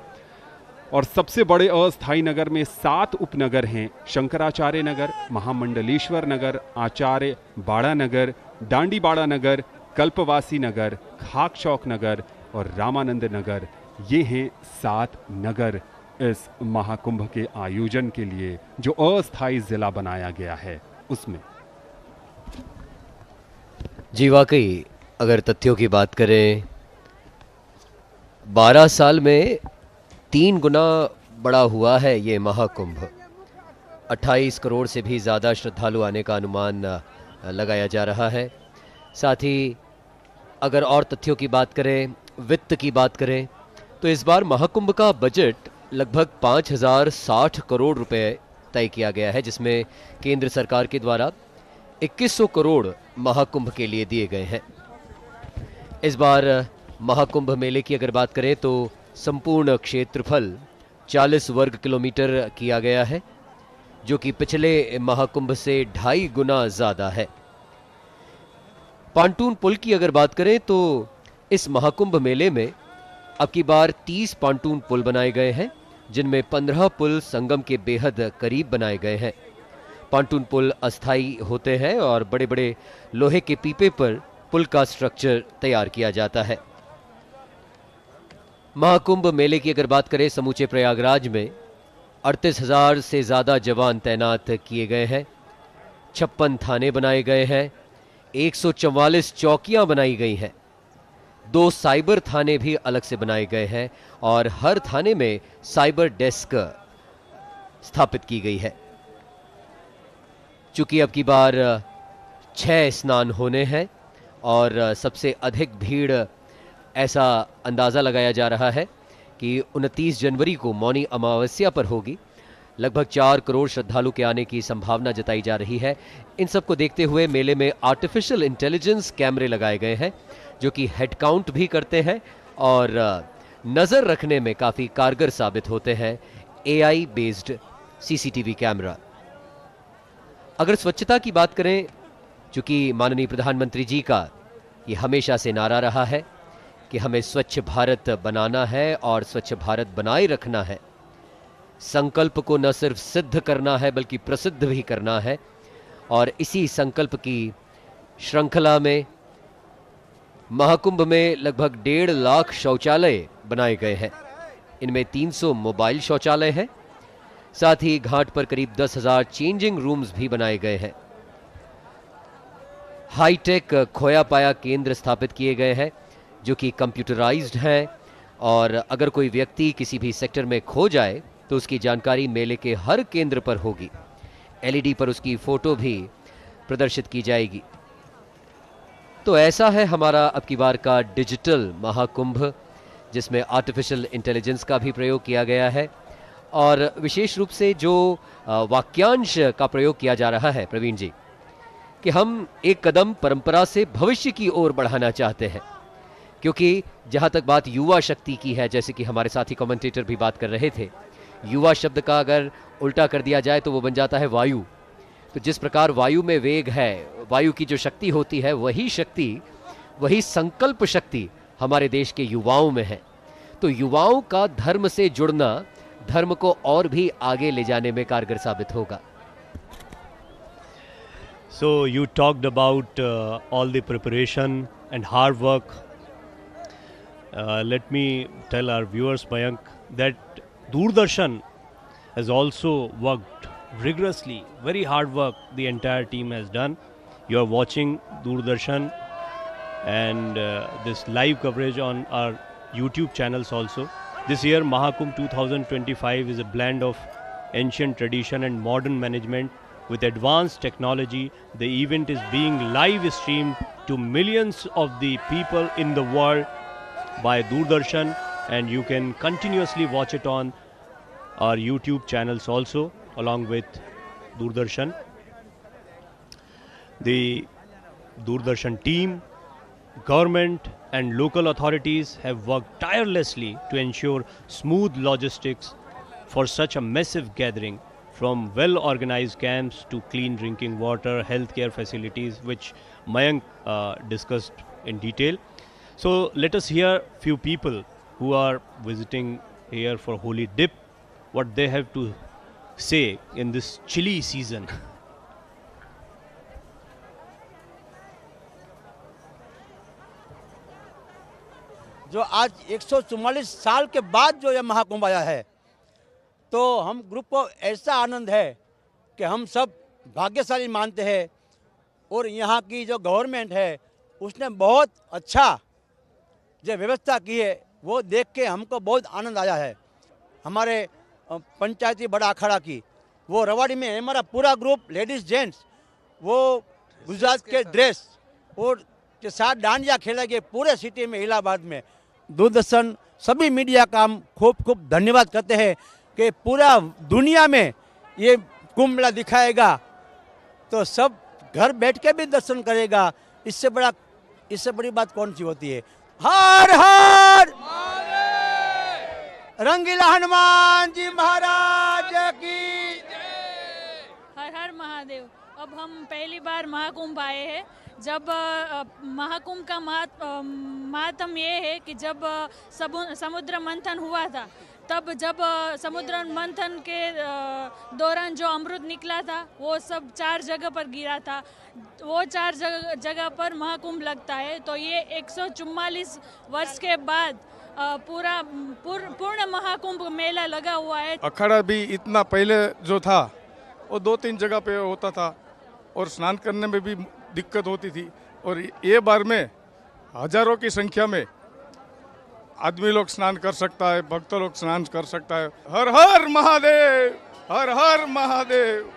और सबसे बड़े अस्थायी नगर में 7 उपनगर हैं। शंकराचार्य नगर, महामंडलेश्वर नगर, आचार्य बाड़ा नगर, डांडी बाड़ा नगर, कल्पवासी नगर, खाक चौक नगर और रामानंद नगर। ये हैं 7 नगर इस महाकुंभ के आयोजन के लिए जो अस्थायी जिला बनाया गया है उसमें। जी वाकई, अगर तथ्यों की बात करें, 12 साल में 3 गुना बड़ा हुआ है ये महाकुंभ। 28 करोड़ से भी ज़्यादा श्रद्धालु आने का अनुमान लगाया जा रहा है। साथ ही अगर और तथ्यों की बात करें, वित्त की बात करें, तो इस बार महाकुंभ का बजट लगभग 5060 करोड़ रुपए तय किया गया है, जिसमें केंद्र सरकार के द्वारा 2100 करोड़ महाकुंभ के लिए दिए गए हैं। इस बार महाकुंभ मेले की अगर बात करें तो संपूर्ण क्षेत्रफल 40 वर्ग किलोमीटर किया गया है, जो कि पिछले महाकुंभ से 2.5 गुना ज़्यादा है। पांटून पुल की अगर बात करें तो इस महाकुंभ मेले में अब की बार 30 पांटून पुल बनाए गए हैं, जिनमें 15 पुल संगम के बेहद करीब बनाए गए हैं। पांटून पुल अस्थायी होते हैं और बड़े बड़े लोहे के पीपे पर पुल का स्ट्रक्चर तैयार किया जाता है। महाकुंभ मेले की अगर बात करें, समूचे प्रयागराज में 38,000 से ज़्यादा जवान तैनात किए गए हैं। 56 थाने बनाए गए हैं, 144 चौकियां बनाई गई हैं, 2 साइबर थाने भी अलग से बनाए गए हैं और हर थाने में साइबर डेस्क स्थापित की गई है। चूंकि अब की बार 6 स्नान होने हैं और सबसे अधिक भीड़, ऐसा अंदाज़ा लगाया जा रहा है कि 29 जनवरी को मौनी अमावस्या पर होगी। लगभग 4 करोड़ श्रद्धालु के आने की संभावना जताई जा रही है। इन सब को देखते हुए मेले में आर्टिफिशियल इंटेलिजेंस कैमरे लगाए गए हैं, जो कि हेड काउंट भी करते हैं और नज़र रखने में काफ़ी कारगर साबित होते हैं। AI based CCTV camera. अगर स्वच्छता की बात करें, चूंकि माननीय प्रधानमंत्री जी का ये हमेशा से नारा रहा है कि हमें स्वच्छ भारत बनाना है और स्वच्छ भारत बनाए रखना है। संकल्प को न सिर्फ सिद्ध करना है बल्कि प्रसिद्ध भी करना है, और इसी संकल्प की श्रृंखला में महाकुंभ में लगभग 1.5 लाख शौचालय बनाए गए हैं। इनमें 300 मोबाइल शौचालय हैं। साथ ही घाट पर करीब 10,000 चेंजिंग रूम्स भी बनाए गए हैं। हाईटेक खोया पाया केंद्र स्थापित किए गए हैं, जो कि कंप्यूटराइज्ड हैं, और अगर कोई व्यक्ति किसी भी सेक्टर में खो जाए तो उसकी जानकारी मेले के हर केंद्र पर होगी। LED पर उसकी फोटो भी प्रदर्शित की जाएगी। तो ऐसा है हमारा अब की बार का डिजिटल महाकुंभ, जिसमें आर्टिफिशियल इंटेलिजेंस का भी प्रयोग किया गया है, और विशेष रूप से जो वाक्यांश का प्रयोग किया जा रहा है प्रवीण जी, कि हम एक कदम परंपरा से भविष्य की ओर बढ़ाना चाहते हैं। क्योंकि जहाँ तक बात युवा शक्ति की है, जैसे कि हमारे साथी कमेंटेटर भी बात कर रहे थे, युवा शब्द का अगर उल्टा कर दिया जाए तो वो बन जाता है वायु। तो जिस प्रकार वायु में वेग है, वायु की जो शक्ति होती है, वही शक्ति, वही संकल्प शक्ति हमारे देश के युवाओं में है। तो युवाओं का धर्म से जुड़ना धर्म को और भी आगे ले जाने में कारगर साबित होगा। So you talked about all the preparation and hard work. Let me tell our viewers, Mayank, that Doordarshan has also worked rigorously, very hard work the entire team has done. You are watching Doordarshan and this live coverage on our YouTube channels also. This year Mahakumbh 2025 is a blend of ancient tradition and modern management with advanced technology. The event is being live streamed to millions of the people in the world by Doordarshan, and you can continuously watch it on our YouTube channels also along with Doordarshan. The Doordarshan team, government and local authorities have worked tirelessly to ensure smooth logistics for such a massive gathering, from well-organized camps to clean drinking water, healthcare facilities, which Mayank discussed in detail. So let us hear few people who are visiting here for Holy Dip, what they have to say in this chilly season. जो आज 144 साल के बाद जो यह महाकुंभ आया है, तो हम ग्रुप को ऐसा आनंद है कि हम सब भाग्यशाली मानते हैं। और यहाँ की जो गवर्नमेंट है उसने बहुत अच्छा जो व्यवस्था की है वो देख के हमको बहुत आनंद आया है। हमारे पंचायती बड़ा अखाड़ा की वो रवाड़ी में हमारा पूरा ग्रुप लेडीज़ जेंट्स वो गुजरात के ड्रेस और के साथ डांडिया खेला गया पूरे सिटी में इलाहाबाद में। दूरदर्शन सभी मीडिया का हम खूब खूब धन्यवाद करते हैं कि पूरा दुनिया में ये कुंभ मेला दिखाएगा तो सब घर बैठ के भी दर्शन करेगा। इससे बड़ी बात कौन सी होती है। हर हर रंगीला हनुमान जी महाराज की हर हर महादेव। अब हम पहली बार महाकुंभ आए हैं। जब महाकुंभ का महात्म ये है कि जब समुद्र मंथन हुआ था, तब जब समुद्र मंथन के दौरान जो अमृत निकला था वो सब 4 जगह पर गिरा था। वो 4 जगह पर महाकुंभ लगता है। तो ये 144 वर्ष के बाद पूर्ण महाकुंभ मेला लगा हुआ है। अखाड़ा भी इतना पहले जो था वो 2-3 जगह पे होता था और स्नान करने में भी दिक्कत होती थी, और ये बार में हजारों की संख्या में आदमी लोग स्नान कर सकता है, भक्त लोग स्नान कर सकता है। हर हर महादेव, हर हर महादेव।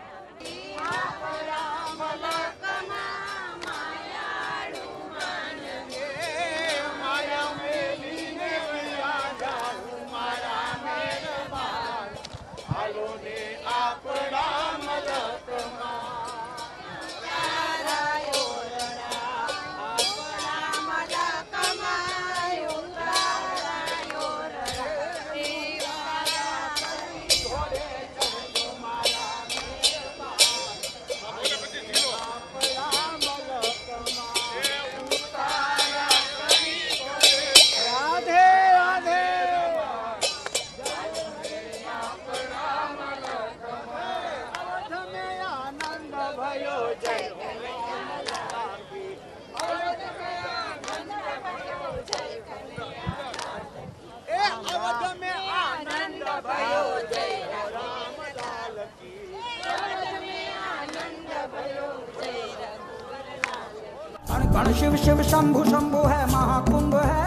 गण शिव शिव शंभु शंभु है महाकुंभ है।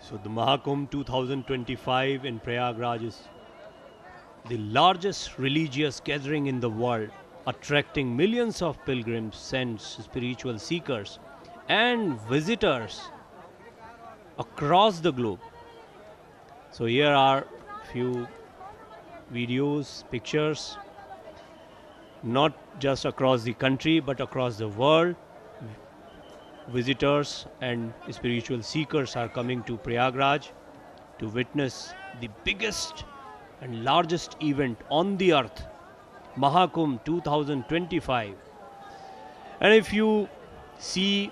So the Mahakumbh 2025 in Prayagraj is the largest religious gathering in the world, attracting millions of pilgrims, saints, spiritual seekers and visitors across the globe. So here are few videos, pictures, not just across the country but across the world. Visitors and spiritual seekers are coming to Prayagraj to witness the biggest and largest event on the earth, Mahakumbh 2025. And if you see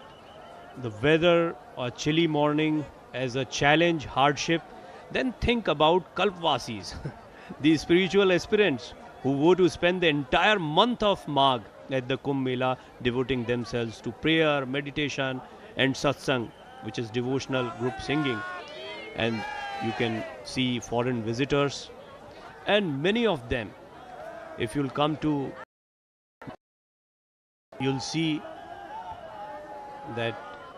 the weather or chilly morning as a challenge, hardship, then think about Kalpvasis, the spiritual aspirants who were to spend the entire month of Magh at the Kumbh Mela, devoting themselves to prayer, meditation and satsang which is devotional group singing, and you can see foreign visitors, and many of them, if you'll come to, you'll see that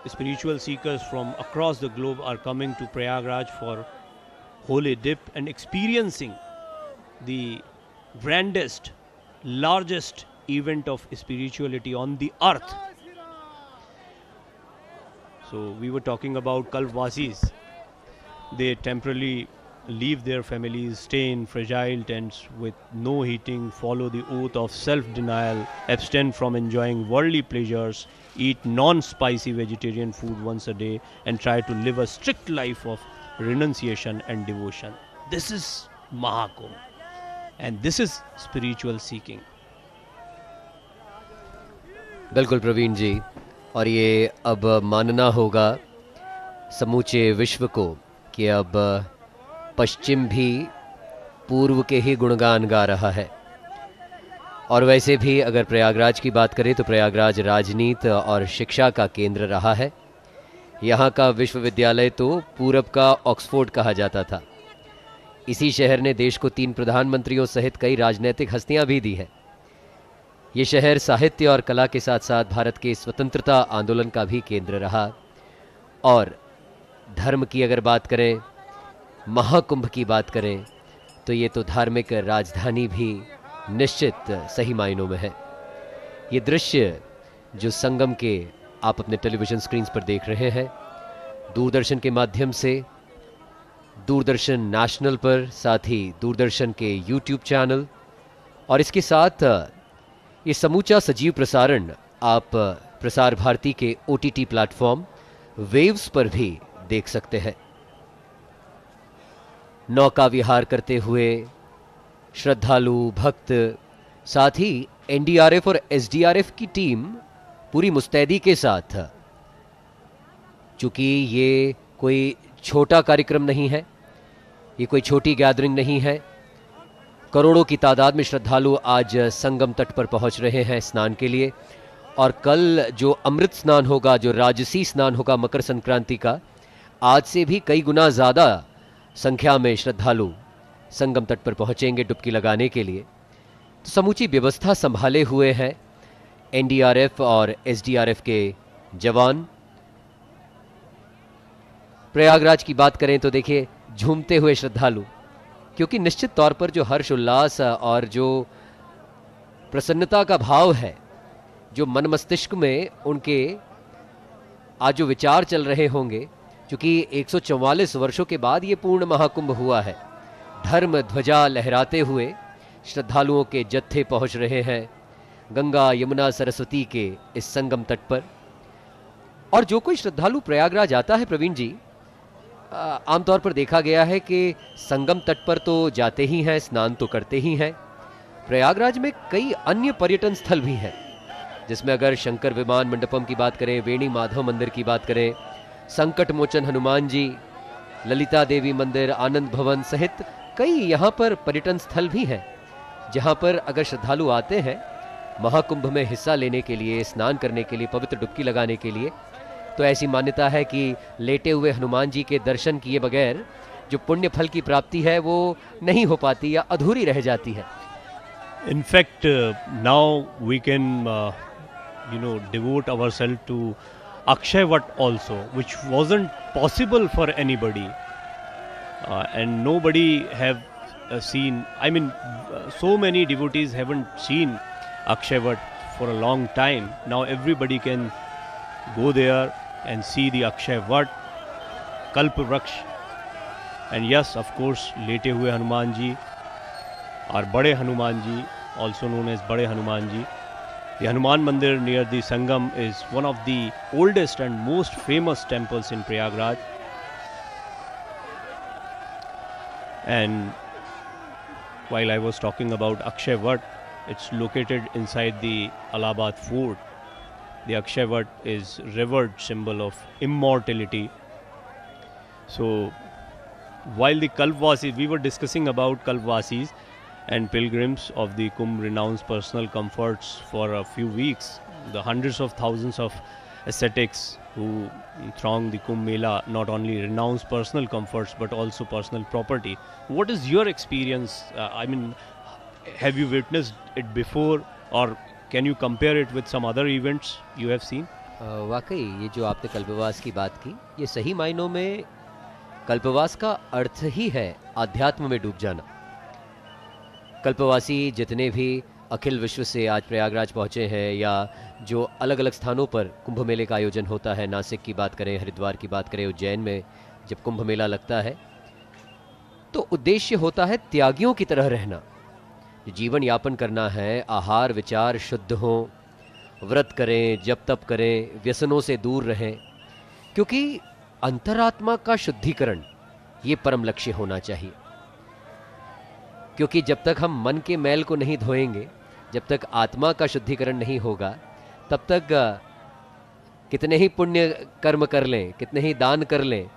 spiritual seekers from across the globe are coming to Prayagraj for holy dip and experiencing the grandest, largest event of spirituality on the earth. So we were talking about Kalpvasis. They temporarily leave their families, stay in fragile tents with no heating, follow the oath of self-denial, abstain from enjoying worldly pleasures, eat non-spicy vegetarian food once a day, and try to live a strict life of renunciation and devotion. This is Mahakumbh, and this is spiritual seeking. बिल्कुल प्रवीण जी, और ये अब मानना होगा समूचे विश्व को कि अब पश्चिम भी पूर्व के ही गुणगान गा रहा है। और वैसे भी अगर प्रयागराज की बात करें तो प्रयागराज राजनीति और शिक्षा का केंद्र रहा है। यहाँ का विश्वविद्यालय तो पूरब का ऑक्सफोर्ड कहा जाता था। इसी शहर ने देश को 3 प्रधानमंत्रियों सहित कई राजनीतिक हस्तियां भी दी है। ये शहर साहित्य और कला के साथ साथ भारत के स्वतंत्रता आंदोलन का भी केंद्र रहा। और धर्म की अगर बात करें, महाकुंभ की बात करें, तो ये तो धार्मिक राजधानी भी निश्चित सही मायनों में है। ये दृश्य जो संगम के आप अपने टेलीविजन स्क्रीन्स पर देख रहे हैं, दूरदर्शन के माध्यम से, दूरदर्शन नेशनल पर, साथ ही दूरदर्शन के यूट्यूब चैनल, और इसके साथ ये समूचा सजीव प्रसारण आप प्रसार भारती के OTT प्लेटफॉर्म वेव्स पर भी देख सकते हैं। नौका विहार करते हुए श्रद्धालु भक्त, साथ ही NDRF और SDRF की टीम पूरी मुस्तैदी के साथ, चूंकि ये कोई छोटा कार्यक्रम नहीं है, ये कोई छोटी गैदरिंग नहीं है। करोड़ों की तादाद में श्रद्धालु आज संगम तट पर पहुंच रहे हैं स्नान के लिए। और कल जो अमृत स्नान होगा, जो राजसी स्नान होगा मकर संक्रांति का, आज से भी कई गुना ज़्यादा संख्या में श्रद्धालु संगम तट पर पहुंचेंगे डुबकी लगाने के लिए। तो समूची व्यवस्था संभाले हुए हैं NDRF और SDRF के जवान। प्रयागराज की बात करें तो देखिए झूमते हुए श्रद्धालु, क्योंकि निश्चित तौर पर जो हर्ष उल्लास और जो प्रसन्नता का भाव है, जो मन मस्तिष्क में उनके आज जो विचार चल रहे होंगे, क्योंकि 144 वर्षों के बाद ये पूर्ण महाकुंभ हुआ है। धर्म ध्वजा लहराते हुए श्रद्धालुओं के जत्थे पहुंच रहे हैं गंगा यमुना सरस्वती के इस संगम तट पर। और जो कोई श्रद्धालु प्रयागराज आता है प्रवीण जी, आमतौर पर देखा गया है कि संगम तट पर तो जाते ही हैं, स्नान तो करते ही हैं। प्रयागराज में कई अन्य पर्यटन स्थल भी हैं, जिसमें अगर शंकर विमान मंडपम की बात करें, वेणी माधव मंदिर की बात करें, संकट मोचन हनुमान जी, ललिता देवी मंदिर, आनंद भवन सहित कई यहाँ पर पर्यटन स्थल भी हैं, जहाँ पर अगर श्रद्धालु आते हैं महाकुंभ में हिस्सा लेने के लिए, स्नान करने के लिए, पवित्र डुबकी लगाने के लिए, तो ऐसी मान्यता है कि लेटे हुए हनुमान जी के दर्शन किए बगैर जो पुण्य फल की प्राप्ति है वो नहीं हो पाती या अधूरी रह जाती है। In fact, now we can, devote ourselves to Akshay Vat also, which wasn't possible for anybody, and nobody have seen. I mean, so many devotees haven't seen Akshay Vat for a long time. Now everybody can go there and see the Akshay Vat, Kalp Vraksh, and yes, of course, lete hue Hanuman ji or Bade Hanuman ji, also known as Bade Hanuman ji. The Hanuman Mandir near the Sangam is one of the oldest and most famous temples in Prayagraj. And while I was talking about Akshay Vat, it's located inside the Allahabad fort. The Akshay Vat is revered symbol of immortality. So while the Kalpvasis, we were discussing about Kalpvasis and pilgrims of the Kumbh renounce personal comforts for a few weeks. The hundreds of thousands of ascetics who throng the Kumbh Mela not only renounce personal comforts but also personal property. What is your experience? I mean, have you witnessed it before, or can you compare it with some other events you have seen? वाकई ये जो आपने कल्पवास की बात की, ये सही मायनों में कल्पवास का अर्थ ही है आध्यात्म में डूब जाना। कल्पवासी जितने भी अखिल विश्व से आज प्रयागराज पहुँचे हैं, या जो अलग अलग स्थानों पर कुंभ मेले का आयोजन होता है, नासिक की बात करें, हरिद्वार की बात करें, उज्जैन में जब कुंभ मेला लगता है, तो उद्देश्य होता है त्यागियों की तरह रहना, जीवन यापन करना है, आहार विचार शुद्ध हों, व्रत करें, जप तप करें, व्यसनों से दूर रहें, क्योंकि अंतरात्मा का शुद्धिकरण ये परम लक्ष्य होना चाहिए। क्योंकि जब तक हम मन के मैल को नहीं धोएंगे, जब तक आत्मा का शुद्धिकरण नहीं होगा, तब तक कितने ही पुण्य कर्म कर लें, कितने ही दान कर लें,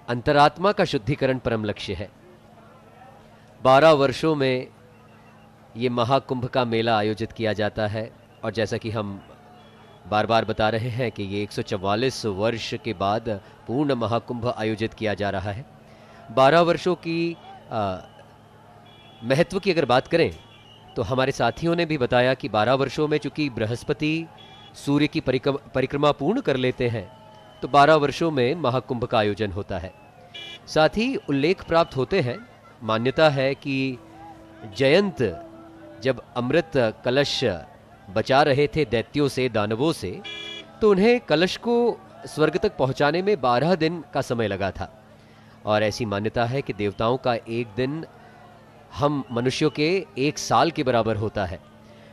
अंतरात्मा का शुद्धिकरण परम लक्ष्य है। 12 वर्षों में ये महाकुंभ का मेला आयोजित किया जाता है, और जैसा कि हम बार बार बता रहे हैं कि ये 144 वर्ष के बाद पूर्ण महाकुंभ आयोजित किया जा रहा है। 12 वर्षों की महत्व की अगर बात करें तो हमारे साथियों ने भी बताया कि 12 वर्षों में चूंकि बृहस्पति सूर्य की परिक्रमा पूर्ण कर लेते हैं, तो 12 वर्षों में महाकुंभ का आयोजन होता है। साथ ही उल्लेख प्राप्त होते हैं, मान्यता है कि जयंत जब अमृत कलश बचा रहे थे दैत्यों से, दानवों से, तो उन्हें कलश को स्वर्ग तक पहुंचाने में 12 दिन का समय लगा था। और ऐसी मान्यता है कि देवताओं का एक दिन हम मनुष्यों के 1 साल के बराबर होता है।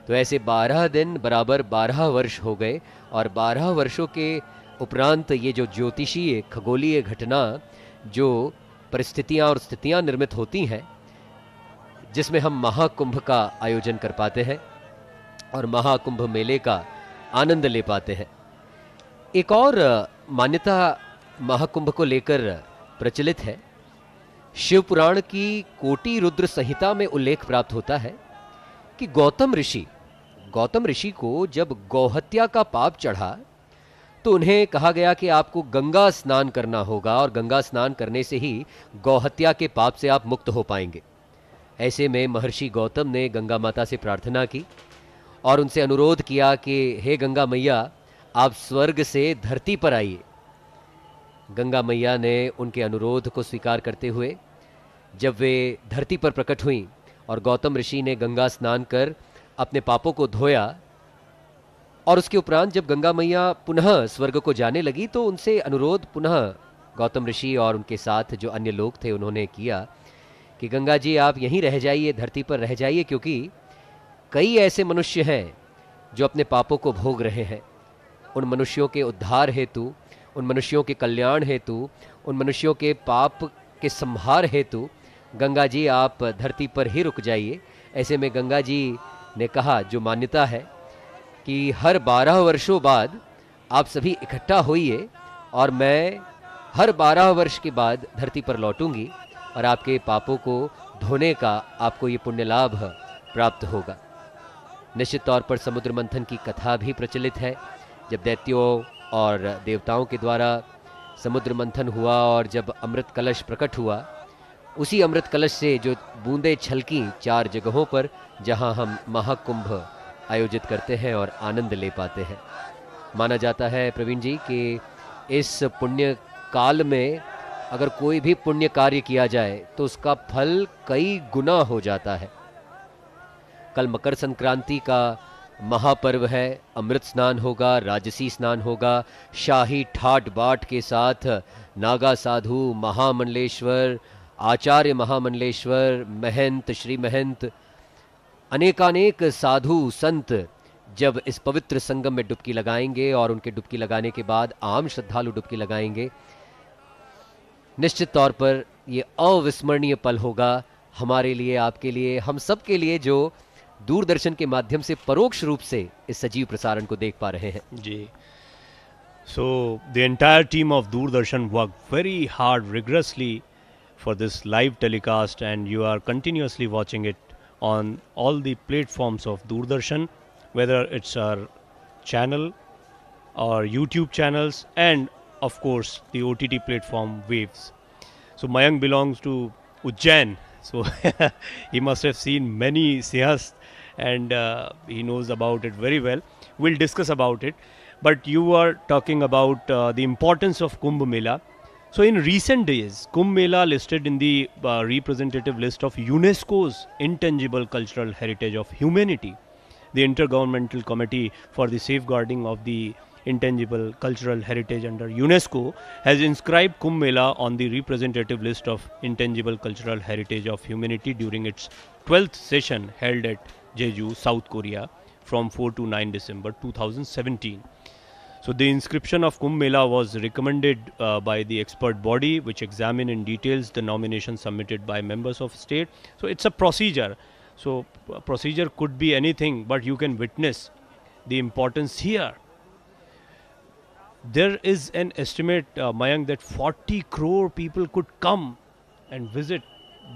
तो ऐसे 12 दिन बराबर 12 वर्ष हो गए, और 12 वर्षों के उपरांत ये जो ज्योतिषीय खगोलीय घटना, जो परिस्थितियां और स्थितियां निर्मित होती हैं, जिसमें हम महाकुंभ का आयोजन कर पाते हैं और महाकुंभ मेले का आनंद ले पाते हैं। एक और मान्यता महाकुंभ को लेकर प्रचलित है। शिव पुराण की कोटि रुद्र संहिता में उल्लेख प्राप्त होता है कि गौतम ऋषि को जब गौहत्या का पाप चढ़ा, तो उन्हें कहा गया कि आपको गंगा स्नान करना होगा, और गंगा स्नान करने से ही गौहत्या के पाप से आप मुक्त हो पाएंगे। ऐसे में महर्षि गौतम ने गंगा माता से प्रार्थना की और उनसे अनुरोध किया कि हे गंगा मैया, आप स्वर्ग से धरती पर आइए। गंगा मैया ने उनके अनुरोध को स्वीकार करते हुए जब वे धरती पर प्रकट हुईं और गौतम ऋषि ने गंगा स्नान कर अपने पापों को धोया, और उसके उपरांत जब गंगा मैया पुनः स्वर्ग को जाने लगी, तो उनसे अनुरोध पुनः गौतम ऋषि और उनके साथ जो अन्य लोग थे उन्होंने किया कि गंगा जी आप यहीं रह जाइए, धरती पर रह जाइए, क्योंकि कई ऐसे मनुष्य हैं जो अपने पापों को भोग रहे हैं। उन मनुष्यों के उद्धार हेतु, उन मनुष्यों के कल्याण हेतु, उन मनुष्यों के पाप के संहार हेतु गंगा जी आप धरती पर ही रुक जाइए। ऐसे में गंगा जी ने कहा, जो मान्यता है कि हर 12 वर्षों बाद आप सभी इकट्ठा होइए, और मैं हर 12 वर्ष के बाद धरती पर लौटूंगी, और आपके पापों को धोने का आपको ये पुण्य लाभ प्राप्त होगा। निश्चित तौर पर समुद्र मंथन की कथा भी प्रचलित है। जब दैत्यों और देवताओं के द्वारा समुद्र मंथन हुआ और जब अमृत कलश प्रकट हुआ, उसी अमृत कलश से जो बूंदें छलकी 4 जगहों पर, जहां हम महाकुंभ आयोजित करते हैं और आनंद ले पाते हैं। माना जाता है प्रवीण जी कि इस पुण्य काल में अगर कोई भी पुण्य कार्य किया जाए तो उसका फल कई गुना हो जाता है। कल मकर संक्रांति का महापर्व है, अमृत स्नान होगा, राजसी स्नान होगा, शाही ठाट बाट के साथ नागा साधु, महामंडलेश्वर, आचार्य महामंडलेश्वर, महंत, श्री महंत, अनेकानेक साधु संत जब इस पवित्र संगम में डुबकी लगाएंगे और उनके डुबकी लगाने के बाद आम श्रद्धालु डुबकी लगाएंगे, निश्चित तौर पर ये अविस्मरणीय पल होगा हमारे लिए, आपके लिए, हम सब के लिए जो दूरदर्शन के माध्यम से परोक्ष रूप से इस सजीव प्रसारण को देख पा रहे हैं। जी, so the entire team of Doordarshan worked very hard, rigorously for this live telecast, and you are continuously watching it on all the platforms of Doordarshan, whether it's our channel our YouTube channels, and of course the OTT platform Waves. So Mayank belongs to Ujjain, so he must have seen many Sinhas, and he knows about it very well. We'll discuss about it. But you are talking about the importance of Kumbh Mela. So in recent days, Kumbh Mela listed in the representative list of UNESCO's Intangible Cultural Heritage of Humanity. The Intergovernmental Committee for the Safeguarding of the Intangible Cultural Heritage under UNESCO has inscribed Kumbh Mela on the representative list of Intangible Cultural Heritage of Humanity during its 12th session held at Jeju, South Korea from 4 to 9 December 2017. So the inscription of Kumbh Mela was recommended by the expert body, which examine in details the nomination submitted by members of state. So it's a procedure. So a procedure could be anything, but you can witness the importance here. There is an estimate, Mayank, that 40 crore people could come and visit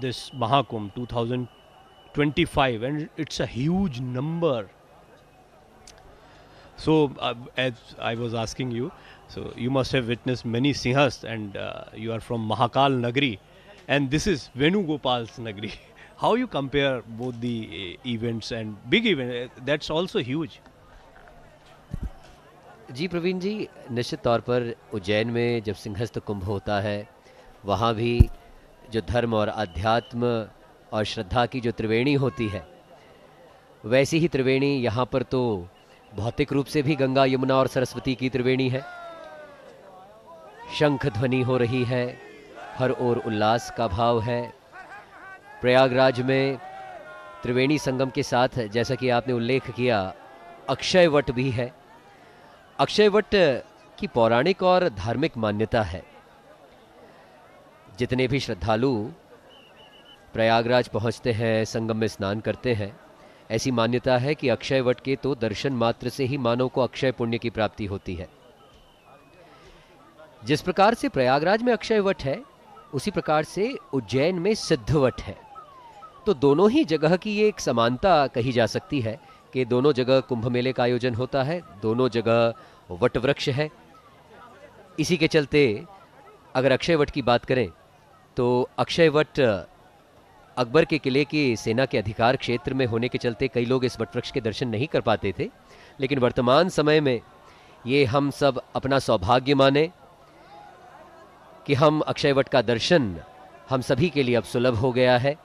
this Mahakumbh 2025, and it's a huge number. So as I was asking you, so you must have witnessed many Sinhas, and you are from Mahakal Nagri, and this is Venugopal's Nagri. How you compare both the events and big event? That's also huge. जी प्रवीण जी, निश्चित तौर पर उज्जैन में जब सिंहस्थ कुंभ होता है, वहाँ भी जो धर्म और अध्यात्म और श्रद्धा की जो त्रिवेणी होती है, वैसी ही त्रिवेणी यहाँ पर तो भौतिक रूप से भी गंगा, यमुना और सरस्वती की त्रिवेणी है। शंख ध्वनि हो रही है, हर ओर उल्लास का भाव है। प्रयागराज में त्रिवेणी संगम के साथ, जैसा कि आपने उल्लेख किया, अक्षय वट भी है। अक्षय वट की पौराणिक और धार्मिक मान्यता है। जितने भी श्रद्धालु प्रयागराज पहुंचते हैं, संगम में स्नान करते हैं, ऐसी मान्यता है कि अक्षय वट के तो दर्शन मात्र से ही मानव को अक्षय पुण्य की प्राप्ति होती है। जिस प्रकार से प्रयागराज में अक्षय वट है, उसी प्रकार से उज्जैन में सिद्ध वट है। तो दोनों ही जगह की ये एक समानता कही जा सकती है कि दोनों जगह कुंभ मेले का आयोजन होता है, दोनों जगह वट वृक्ष है। इसी के चलते अगर अक्षय वट की बात करें तो अक्षय वट अकबर के किले की सेना के अधिकार क्षेत्र में होने के चलते कई लोग इस वट वृक्ष के दर्शन नहीं कर पाते थे, लेकिन वर्तमान समय में ये हम सब अपना सौभाग्य माने कि हम अक्षय वट का दर्शन हम सभी के लिए अब सुलभ हो गया है।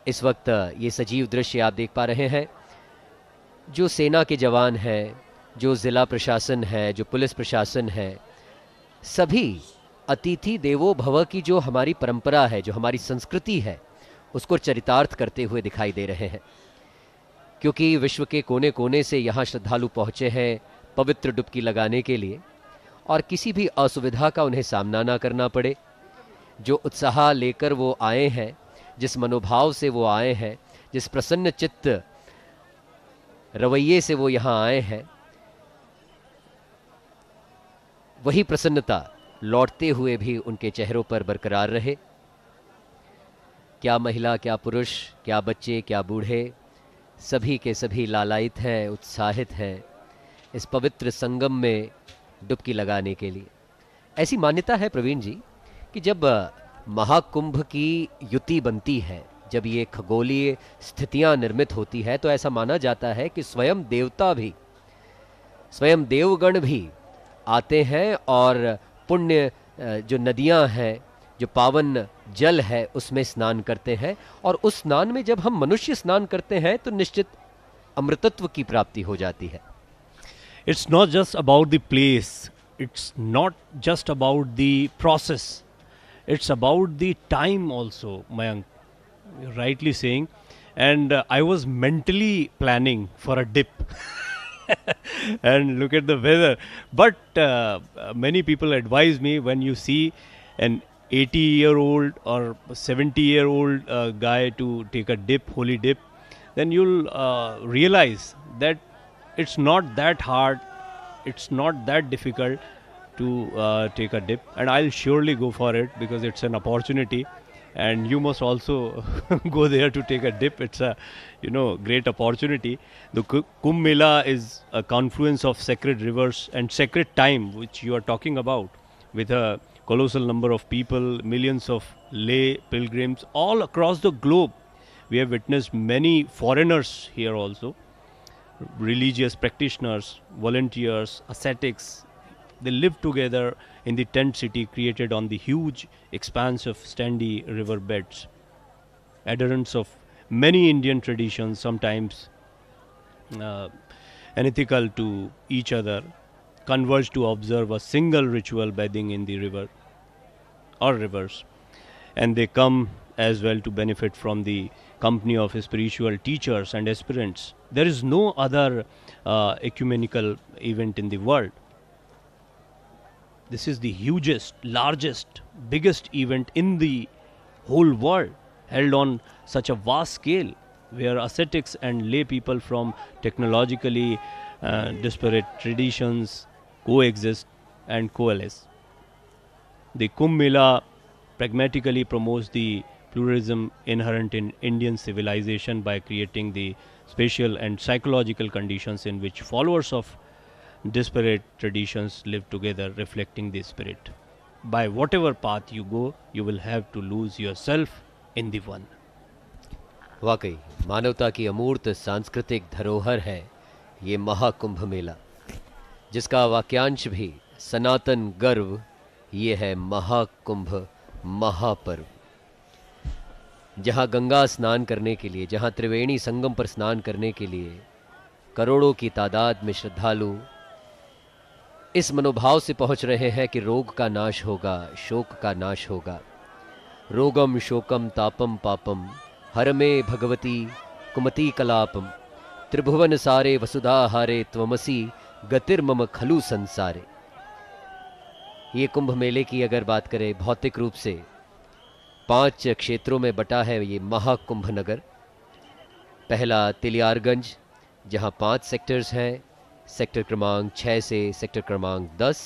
इस वक्त ये सजीव दृश्य आप देख पा रहे हैं। जो सेना के जवान हैं, जो ज़िला प्रशासन है, जो पुलिस प्रशासन है, सभी अतिथि देवो भव की जो हमारी परंपरा है, जो हमारी संस्कृति है, उसको चरितार्थ करते हुए दिखाई दे रहे हैं। क्योंकि विश्व के कोने कोने से यहाँ श्रद्धालु पहुँचे हैं पवित्र डुबकी लगाने के लिए, और किसी भी असुविधा का उन्हें सामना ना करना पड़े। जो उत्साह लेकर वो आए हैं, जिस मनोभाव से वो आए हैं, जिस प्रसन्न चित्त रवैये से वो यहाँ आए हैं, वही प्रसन्नता लौटते हुए भी उनके चेहरों पर बरकरार रहे। क्या महिला, क्या पुरुष, क्या बच्चे, क्या बूढ़े, सभी के सभी लालायित हैं, उत्साहित हैं इस पवित्र संगम में डुबकी लगाने के लिए। ऐसी मान्यता है प्रवीण जी कि जब महाकुंभ की युति बनती है, जब ये खगोलीय स्थितियां निर्मित होती है, तो ऐसा माना जाता है कि स्वयं देवता भी, स्वयं देवगण भी आते हैं और पुण्य जो नदियां हैं, जो पावन जल है, उसमें स्नान करते हैं। और उस स्नान में जब हम मनुष्य स्नान करते हैं तो निश्चित अमृतत्व की प्राप्ति हो जाती है। It's not just about the place, it's not just about the process, it's about the time also, Mayank, you're rightly saying. And I was mentally planning for a dip and look at the weather, but many people advise me, when you see an 80-year-old or 70-year-old guy to take a dip, holy dip, then you'll realize that it's not that hard, it's not that difficult to take a dip, and I'll surely go for it because it's an opportunity. and you must also go there to take a dip. It's a, great opportunity. The Kumbh Mela is a confluence of sacred rivers and sacred time, which you are talking about, with a colossal number of people, millions of lay pilgrims all across the globe. We have witnessed many foreigners here also, religious practitioners, volunteers, ascetics. They live together in the tent city created on the huge expanse of sandy river beds. Adherents of many Indian traditions, sometimes unethical to each other, converge to observe a single ritual bathing in the river or rivers. And they come as well to benefit from the company of spiritual teachers and aspirants. There is no other ecumenical event in the world. This is the hugest, largest, biggest event in the whole world, held on such a vast scale, where ascetics and lay people from technologically disparate traditions coexist and coalesce. The Kumbh Mela pragmatically promotes the pluralism inherent in Indian civilization by creating the spatial and psychological conditions in which followers of disparate traditions live together, reflecting the spirit. By whatever path you go, you will have to lose yourself in the one. वाकई मानवता की अमूर्त सांस्कृतिक धरोहर है ये महाकुंभ मेला, जिसका वाक्यांश भी सनातन गर्व ये है महाकुंभ महापर्व। जहां गंगा स्नान करने के लिए, जहां त्रिवेणी संगम पर स्नान करने के लिए करोड़ों की तादाद में श्रद्धालु इस मनोभाव से पहुंच रहे हैं कि रोग का नाश होगा, शोक का नाश होगा। रोगम शोकम तापम पापम हर में भगवती कुमति कलापम त्रिभुवन सारे वसुधा हारे त्वमसी गतिर्मम खलु संसारे। ये कुंभ मेले की अगर बात करें भौतिक रूप से 5 क्षेत्रों में बटा है ये महाकुंभ नगर। पहला तिलियारगंज, जहां 5 सेक्टर्स हैं, सेक्टर क्रमांक 6 से सेक्टर क्रमांक 10।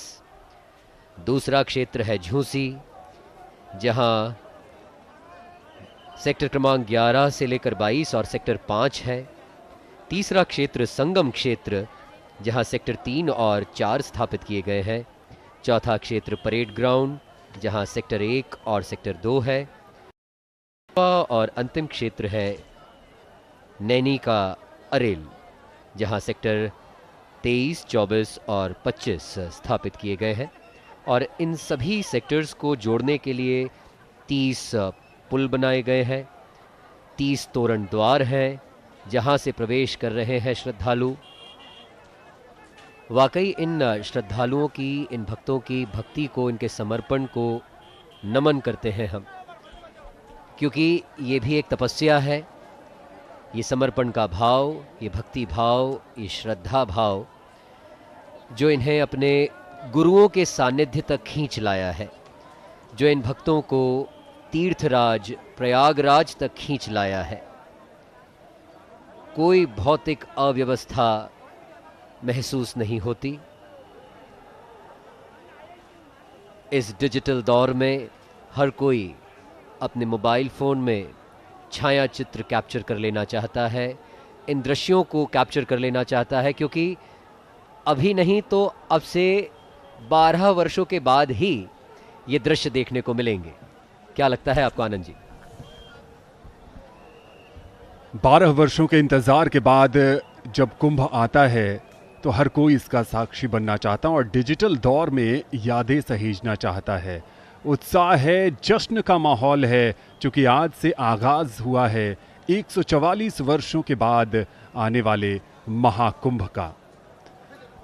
दूसरा क्षेत्र है झूसी, जहां सेक्टर क्रमांक 11 से लेकर 22 और सेक्टर 5 है। तीसरा क्षेत्र संगम क्षेत्र, जहां सेक्टर 3 और 4 स्थापित किए गए हैं। चौथा क्षेत्र परेड ग्राउंड, जहां सेक्टर 1 और सेक्टर 2 है। और अंतिम क्षेत्र है नैनी का अरेल, जहां सेक्टर 23, 24 और 25 स्थापित किए गए हैं। और इन सभी सेक्टर्स को जोड़ने के लिए 30 पुल बनाए गए हैं, 30 तोरण द्वार हैं, जहां से प्रवेश कर रहे हैं श्रद्धालु। वाकई इन श्रद्धालुओं की, इन भक्तों की भक्ति को, इनके समर्पण को नमन करते हैं हम, क्योंकि ये भी एक तपस्या है। ये समर्पण का भाव, ये भक्ति भाव, ये श्रद्धा भाव जो इन्हें अपने गुरुओं के सानिध्य तक खींच लाया है, जो इन भक्तों को तीर्थराज प्रयागराज तक खींच लाया है। कोई भौतिक अव्यवस्था महसूस नहीं होती। इस डिजिटल दौर में हर कोई अपने मोबाइल फ़ोन में छाया चित्र कैप्चर कर लेना चाहता है, इन दृश्यों को कैप्चर कर लेना चाहता है, क्योंकि अभी नहीं तो अब से 12 वर्षों के बाद ही ये दृश्य देखने को मिलेंगे। क्या लगता है आपको आनंद जी? 12 वर्षों के इंतजार के बाद जब कुंभ आता है तो हर कोई इसका साक्षी बनना चाहता है और डिजिटल दौर में यादें सहेजना चाहता है। उत्साह है, जश्न का माहौल है, क्योंकि आज से आगाज हुआ है 144 वर्षों के बाद आने वाले महाकुंभ का।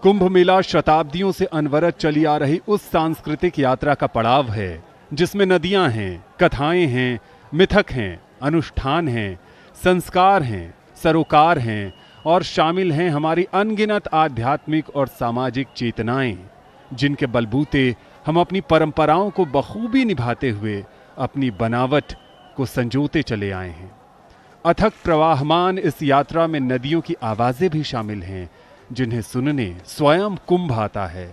कुंभ मेला शताब्दियों से अनवरत चली आ रही उस सांस्कृतिक यात्रा का पड़ाव है जिसमें नदियां हैं, कथाएं हैं, मिथक हैं, अनुष्ठान हैं, संस्कार हैं, सरोकार हैं और शामिल हैं हमारी अनगिनत आध्यात्मिक और सामाजिक चेतनाएं, जिनके बलबूते हम अपनी परंपराओं को बखूबी निभाते हुए अपनी बनावट को संजोते चले आए हैं। अथक प्रवाहमान इस यात्रा में नदियों की आवाजें भी शामिल हैं, जिन्हें सुनने स्वयं कुंभ आता है।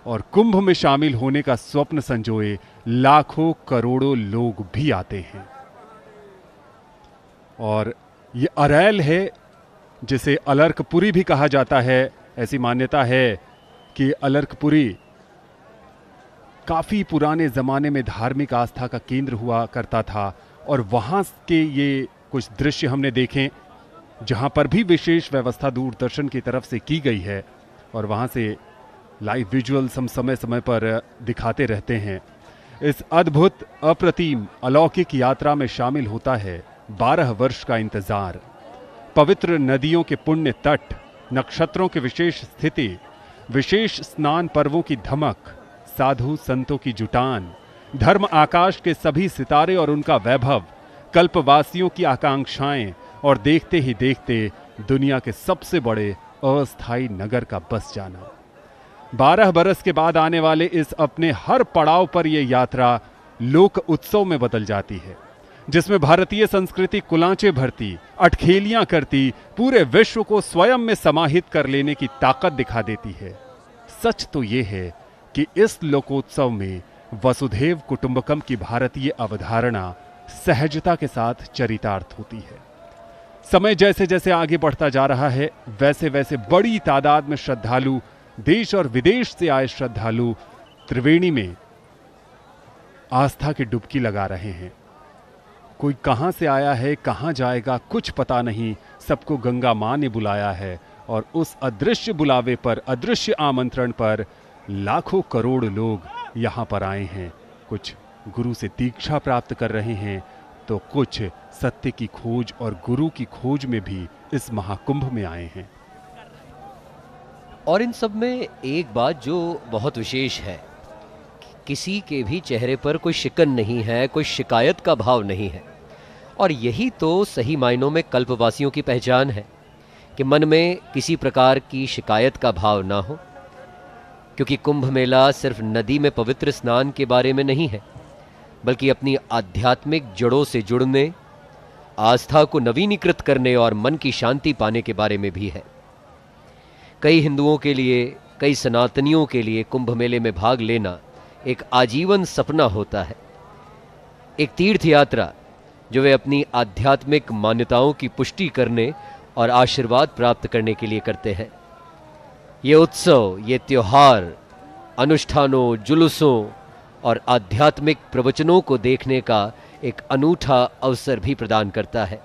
और कुंभ में शामिल होने का स्वप्न संजोए लाखों करोड़ों लोग भी आते हैं। और ये अरैल है जिसे अलर्कपुरी भी कहा जाता है। ऐसी मान्यता है कि अलर्कपुरी काफी पुराने जमाने में धार्मिक आस्था का केंद्र हुआ करता था और वहां के ये कुछ दृश्य हमने देखे जहां पर भी विशेष व्यवस्था दूरदर्शन की तरफ से की गई है और वहां से लाइव विजुअल्स हम समय समय पर दिखाते रहते हैं। इस अद्भुत अप्रतिम अलौकिक यात्रा में शामिल होता है 12 वर्ष का इंतजार। पवित्र नदियों के पुण्य तट, नक्षत्रों की विशेष स्थिति, विशेष स्नान पर्वों की धमक, साधु संतों की जुटान, धर्म आकाश के सभी सितारे और उनका वैभव, कल्पवासियों की आकांक्षाएं और देखते ही देखते दुनिया के सबसे बड़े अस्थायी नगर का बस जाना। 12 बरस के बाद आने वाले इस अपने हर पड़ाव पर यह यात्रा लोक उत्सव में बदल जाती है, जिसमें भारतीय संस्कृति कुलांचे भरती, अटखेलियां करती, पूरे विश्व को स्वयं में समाहित कर लेने की ताकत दिखा देती है। सच तो यह है कि इस लोकोत्सव में वसुधैव कुटुंबकम की भारतीय अवधारणा सहजता के साथ चरितार्थ होती है। समय जैसे जैसे आगे बढ़ता जा रहा है, वैसे वैसे बड़ी तादाद में श्रद्धालु, देश और विदेश से आए श्रद्धालु त्रिवेणी में आस्था की डुबकी लगा रहे हैं। कोई कहां से आया है, कहां जाएगा, कुछ पता नहीं। सबको गंगा मां ने बुलाया है और उस अदृश्य बुलावे पर, अदृश्य आमंत्रण पर लाखों करोड़ लोग यहां पर आए हैं। कुछ गुरु से दीक्षा प्राप्त कर रहे हैं तो कुछ सत्य की खोज और गुरु की खोज में भी इस महाकुंभ में आए हैं। और इन सब में एक बात जो बहुत विशेष है, किसी के भी चेहरे पर कोई शिकन नहीं है, कोई शिकायत का भाव नहीं है। और यही तो सही मायनों में कल्पवासियों की पहचान है कि मन में किसी प्रकार की शिकायत का भाव ना हो, क्योंकि कुंभ मेला सिर्फ नदी में पवित्र स्नान के बारे में नहीं है, बल्कि अपनी आध्यात्मिक जड़ों से जुड़ने, आस्था को नवीनीकृत करने और मन की शांति पाने के बारे में भी है। कई हिंदुओं के लिए, कई सनातनियों के लिए कुंभ मेले में भाग लेना एक आजीवन सपना होता है, एक तीर्थ यात्रा जो वे अपनी आध्यात्मिक मान्यताओं की पुष्टि करने और आशीर्वाद प्राप्त करने के लिए करते हैं। ये उत्सव, ये त्योहार अनुष्ठानों, जुलूसों और आध्यात्मिक प्रवचनों को देखने का एक अनूठा अवसर भी प्रदान करता है।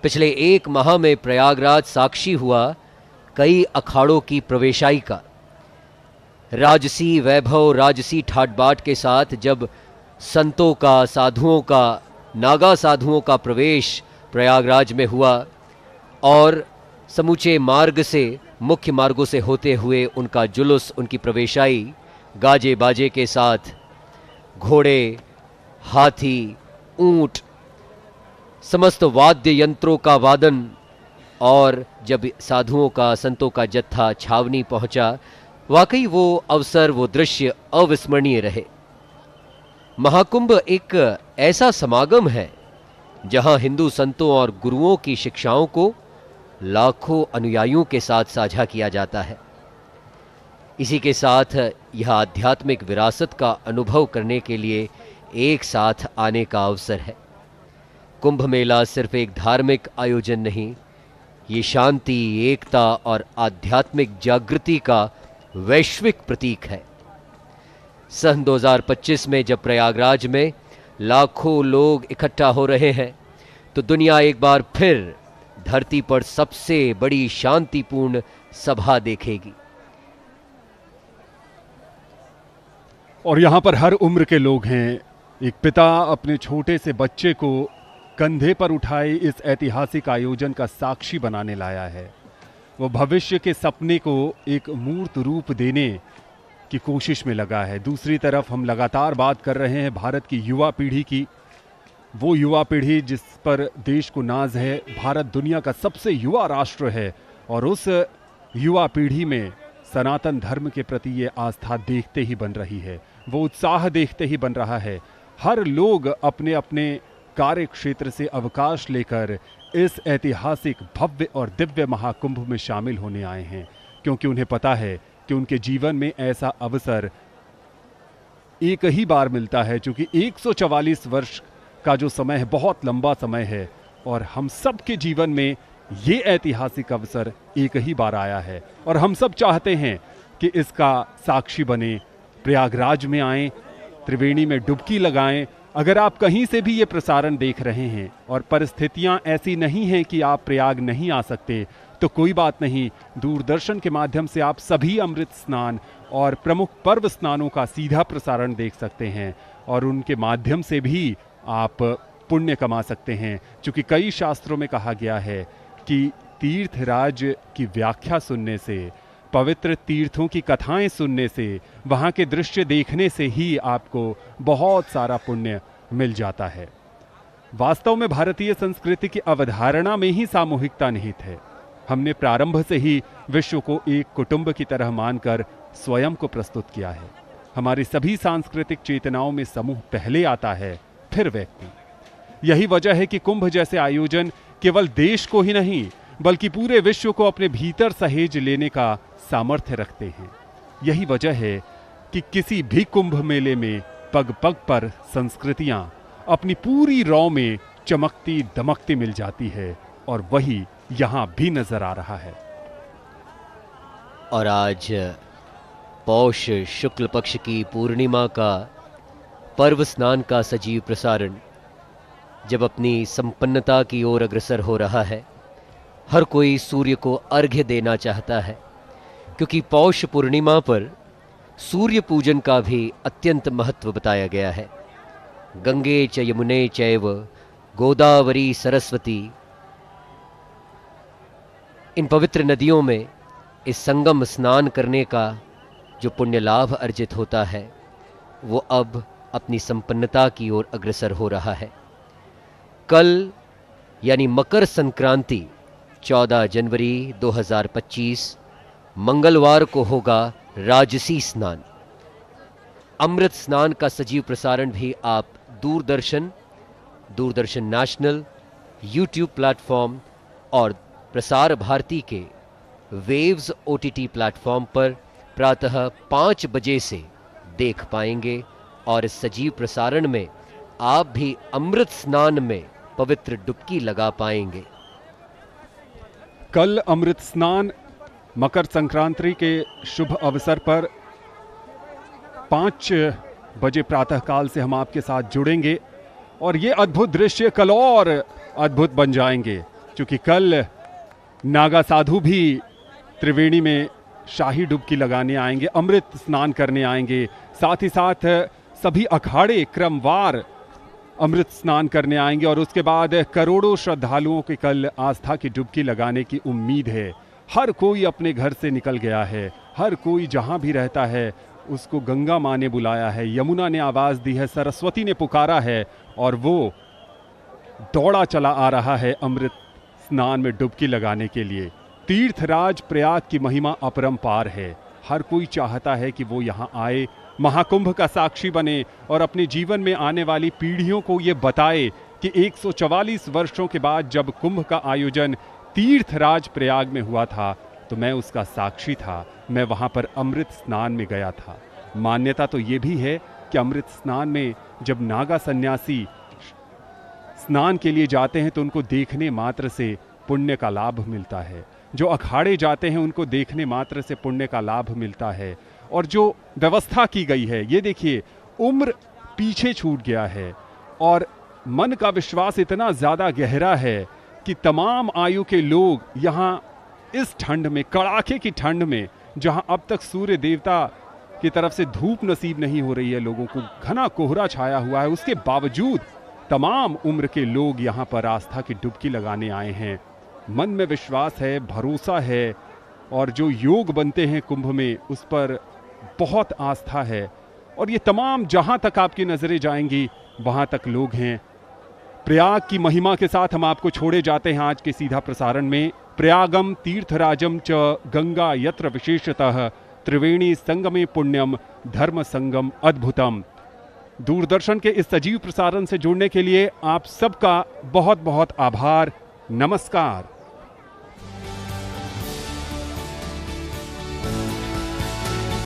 पिछले 1 माह में प्रयागराज साक्षी हुआ कई अखाड़ों की प्रवेशाई का। राजसी वैभव, राजसी ठाट बाट के साथ जब संतों का, साधुओं का, नागा साधुओं का प्रवेश प्रयागराज में हुआ और समूचे मार्ग से, मुख्य मार्गों से होते हुए उनका जुलूस, उनकी प्रवेशाई गाजे बाजे के साथ, घोड़े, हाथी, ऊंट, समस्त वाद्य यंत्रों का वादन, और जब साधुओं का, संतों का जत्था छावनी पहुंचा, वाकई वो अवसर, वो दृश्य अविस्मरणीय रहे। महाकुंभ एक ऐसा समागम है जहां हिंदू संतों और गुरुओं की शिक्षाओं को लाखों अनुयायियों के साथ साझा किया जाता है। इसी के साथ यह आध्यात्मिक विरासत का अनुभव करने के लिए एक साथ आने का अवसर है। कुंभ मेला सिर्फ एक धार्मिक आयोजन नहीं, ये शांति, एकता और आध्यात्मिक जागृति का वैश्विक प्रतीक है। सन 2025 में जब प्रयागराज में लाखों लोग इकट्ठा हो रहे हैं, तो दुनिया एक बार फिर धरती पर सबसे बड़ी शांतिपूर्ण सभा देखेगी। और यहां पर हर उम्र के लोग हैं। एक पिता अपने छोटे से बच्चे को कंधे पर उठाए इस ऐतिहासिक आयोजन का साक्षी बनाने लाया है। वो भविष्य के सपने को एक मूर्त रूप देने की कोशिश में लगा है। दूसरी तरफ हम लगातार बात कर रहे हैं भारत की युवा पीढ़ी की, वो युवा पीढ़ी जिस पर देश को नाज है। भारत दुनिया का सबसे युवा राष्ट्र है और उस युवा पीढ़ी में सनातन धर्म के प्रति ये आस्था देखते ही बन रही है, वो उत्साह देखते ही बन रहा है। हर लोग अपने अपने कार्य क्षेत्र से अवकाश लेकर इस ऐतिहासिक भव्य और दिव्य महाकुंभ में शामिल होने आए हैं, क्योंकि उन्हें पता है कि उनके जीवन में ऐसा अवसर एक ही बार मिलता है, क्योंकि 144 वर्ष का जो समय है बहुत लंबा समय है और हम सब के जीवन में ये ऐतिहासिक अवसर एक ही बार आया है और हम सब चाहते हैं कि इसका साक्षी बने, प्रयागराज में आएं, त्रिवेणी में डुबकी लगाएं। अगर आप कहीं से भी ये प्रसारण देख रहे हैं और परिस्थितियां ऐसी नहीं हैं कि आप प्रयाग नहीं आ सकते, तो कोई बात नहीं, दूरदर्शन के माध्यम से आप सभी अमृत स्नान और प्रमुख पर्व स्नानों का सीधा प्रसारण देख सकते हैं और उनके माध्यम से भी आप पुण्य कमा सकते हैं। क्योंकि कई शास्त्रों में कहा गया है कि तीर्थराज की व्याख्या सुनने से, पवित्र तीर्थों की कथाएं सुनने से, वहाँ के दृश्य देखने से ही आपको बहुत सारा पुण्य मिल जाता है। वास्तव में भारतीय संस्कृति की अवधारणा में ही सामूहिकता निहित है। हमने प्रारंभ से ही विश्व को एक कुटुंब की तरह मानकर स्वयं को प्रस्तुत किया है। हमारी सभी सांस्कृतिक चेतनाओं में समूह पहले आता है, फिर व्यक्ति। यही वजह है कि कुंभ जैसे आयोजन केवल देश को ही नहीं बल्कि पूरे विश्व को अपने भीतर सहेज लेने का सामर्थ्य रखते हैं। यही वजह है कि किसी भी कुंभ मेले में पग पग पर संस्कृतियां अपनी पूरी रौ में चमकती दमकती मिल जाती है और वही यहां भी नजर आ रहा है। और आज पौष शुक्ल पक्ष की पूर्णिमा का पर्व स्नान का सजीव प्रसारण जब अपनी संपन्नता की ओर अग्रसर हो रहा है, हर कोई सूर्य को अर्घ्य देना चाहता है, क्योंकि पौष पूर्णिमा पर सूर्य पूजन का भी अत्यंत महत्व बताया गया है। गंगे च यमुने चैव गोदावरी सरस्वती, इन पवित्र नदियों में इस संगम स्नान करने का जो पुण्य लाभ अर्जित होता है वो अब अपनी संपन्नता की ओर अग्रसर हो रहा है। कल यानी मकर संक्रांति 14 जनवरी 2025 मंगलवार को होगा राजसी स्नान। अमृत स्नान का सजीव प्रसारण भी आप दूरदर्शन नेशनल, यूट्यूब प्लेटफॉर्म और प्रसार भारती के वेव्स OTT प्लेटफॉर्म पर प्रातः 5 बजे से देख पाएंगे और इस सजीव प्रसारण में आप भी अमृत स्नान में पवित्र डुबकी लगा पाएंगे। कल अमृत स्नान मकर संक्रांति के शुभ अवसर पर 5 बजे प्रातःकाल से हम आपके साथ जुड़ेंगे और ये अद्भुत दृश्य कल और अद्भुत बन जाएंगे, क्योंकि कल नागा साधु भी त्रिवेणी में शाही डुबकी लगाने आएंगे, अमृत स्नान करने आएंगे। साथ ही साथ सभी अखाड़े क्रमवार अमृत स्नान करने आएंगे और उसके बाद करोड़ों श्रद्धालुओं के कल आस्था की डुबकी लगाने की उम्मीद है। हर कोई अपने घर से निकल गया है, हर कोई जहां भी रहता है उसको गंगा माँ ने बुलाया है, यमुना ने आवाज दी है, सरस्वती ने पुकारा है और वो दौड़ा चला आ रहा है अमृत स्नान में डुबकी लगाने के लिए। तीर्थराज प्रयाग की महिमा अपरंपार है। हर कोई चाहता है कि वो यहाँ आए, महाकुंभ का साक्षी बने और अपने जीवन में आने वाली पीढ़ियों को ये बताए कि 144 वर्षों के बाद जब कुंभ का आयोजन तीर्थराज प्रयाग में हुआ था तो मैं उसका साक्षी था, मैं वहाँ पर अमृत स्नान में गया था। मान्यता तो ये भी है कि अमृत स्नान में जब नागा सन्यासी स्नान के लिए जाते हैं तो उनको देखने मात्र से पुण्य का लाभ मिलता है। जो अखाड़े जाते हैं उनको देखने मात्र से पुण्य का लाभ मिलता है। और जो व्यवस्था की गई है, ये देखिए, उम्र पीछे छूट गया है और मन का विश्वास इतना ज़्यादा गहरा है कि तमाम आयु के लोग यहाँ इस ठंड में, कड़ाके की ठंड में, जहाँ अब तक सूर्य देवता की तरफ से धूप नसीब नहीं हो रही है, लोगों को घना कोहरा छाया हुआ है, उसके बावजूद तमाम उम्र के लोग यहाँ पर आस्था की डुबकी लगाने आए हैं। मन में विश्वास है, भरोसा है और जो योग बनते हैं कुंभ में उस पर बहुत आस्था है। और ये तमाम जहां तक आपकी नजरें जाएंगी वहां तक लोग हैं। प्रयाग की महिमा के साथ हम आपको छोड़े जाते हैं आज के सीधा प्रसारण में। प्रयागम तीर्थराजम च गंगा यत्र विशेषतः त्रिवेणी संगमे पुण्यम धर्म संगम अद्भुतम। दूरदर्शन के इस सजीव प्रसारण से जुड़ने के लिए आप सबका बहुत बहुत आभार। नमस्कार।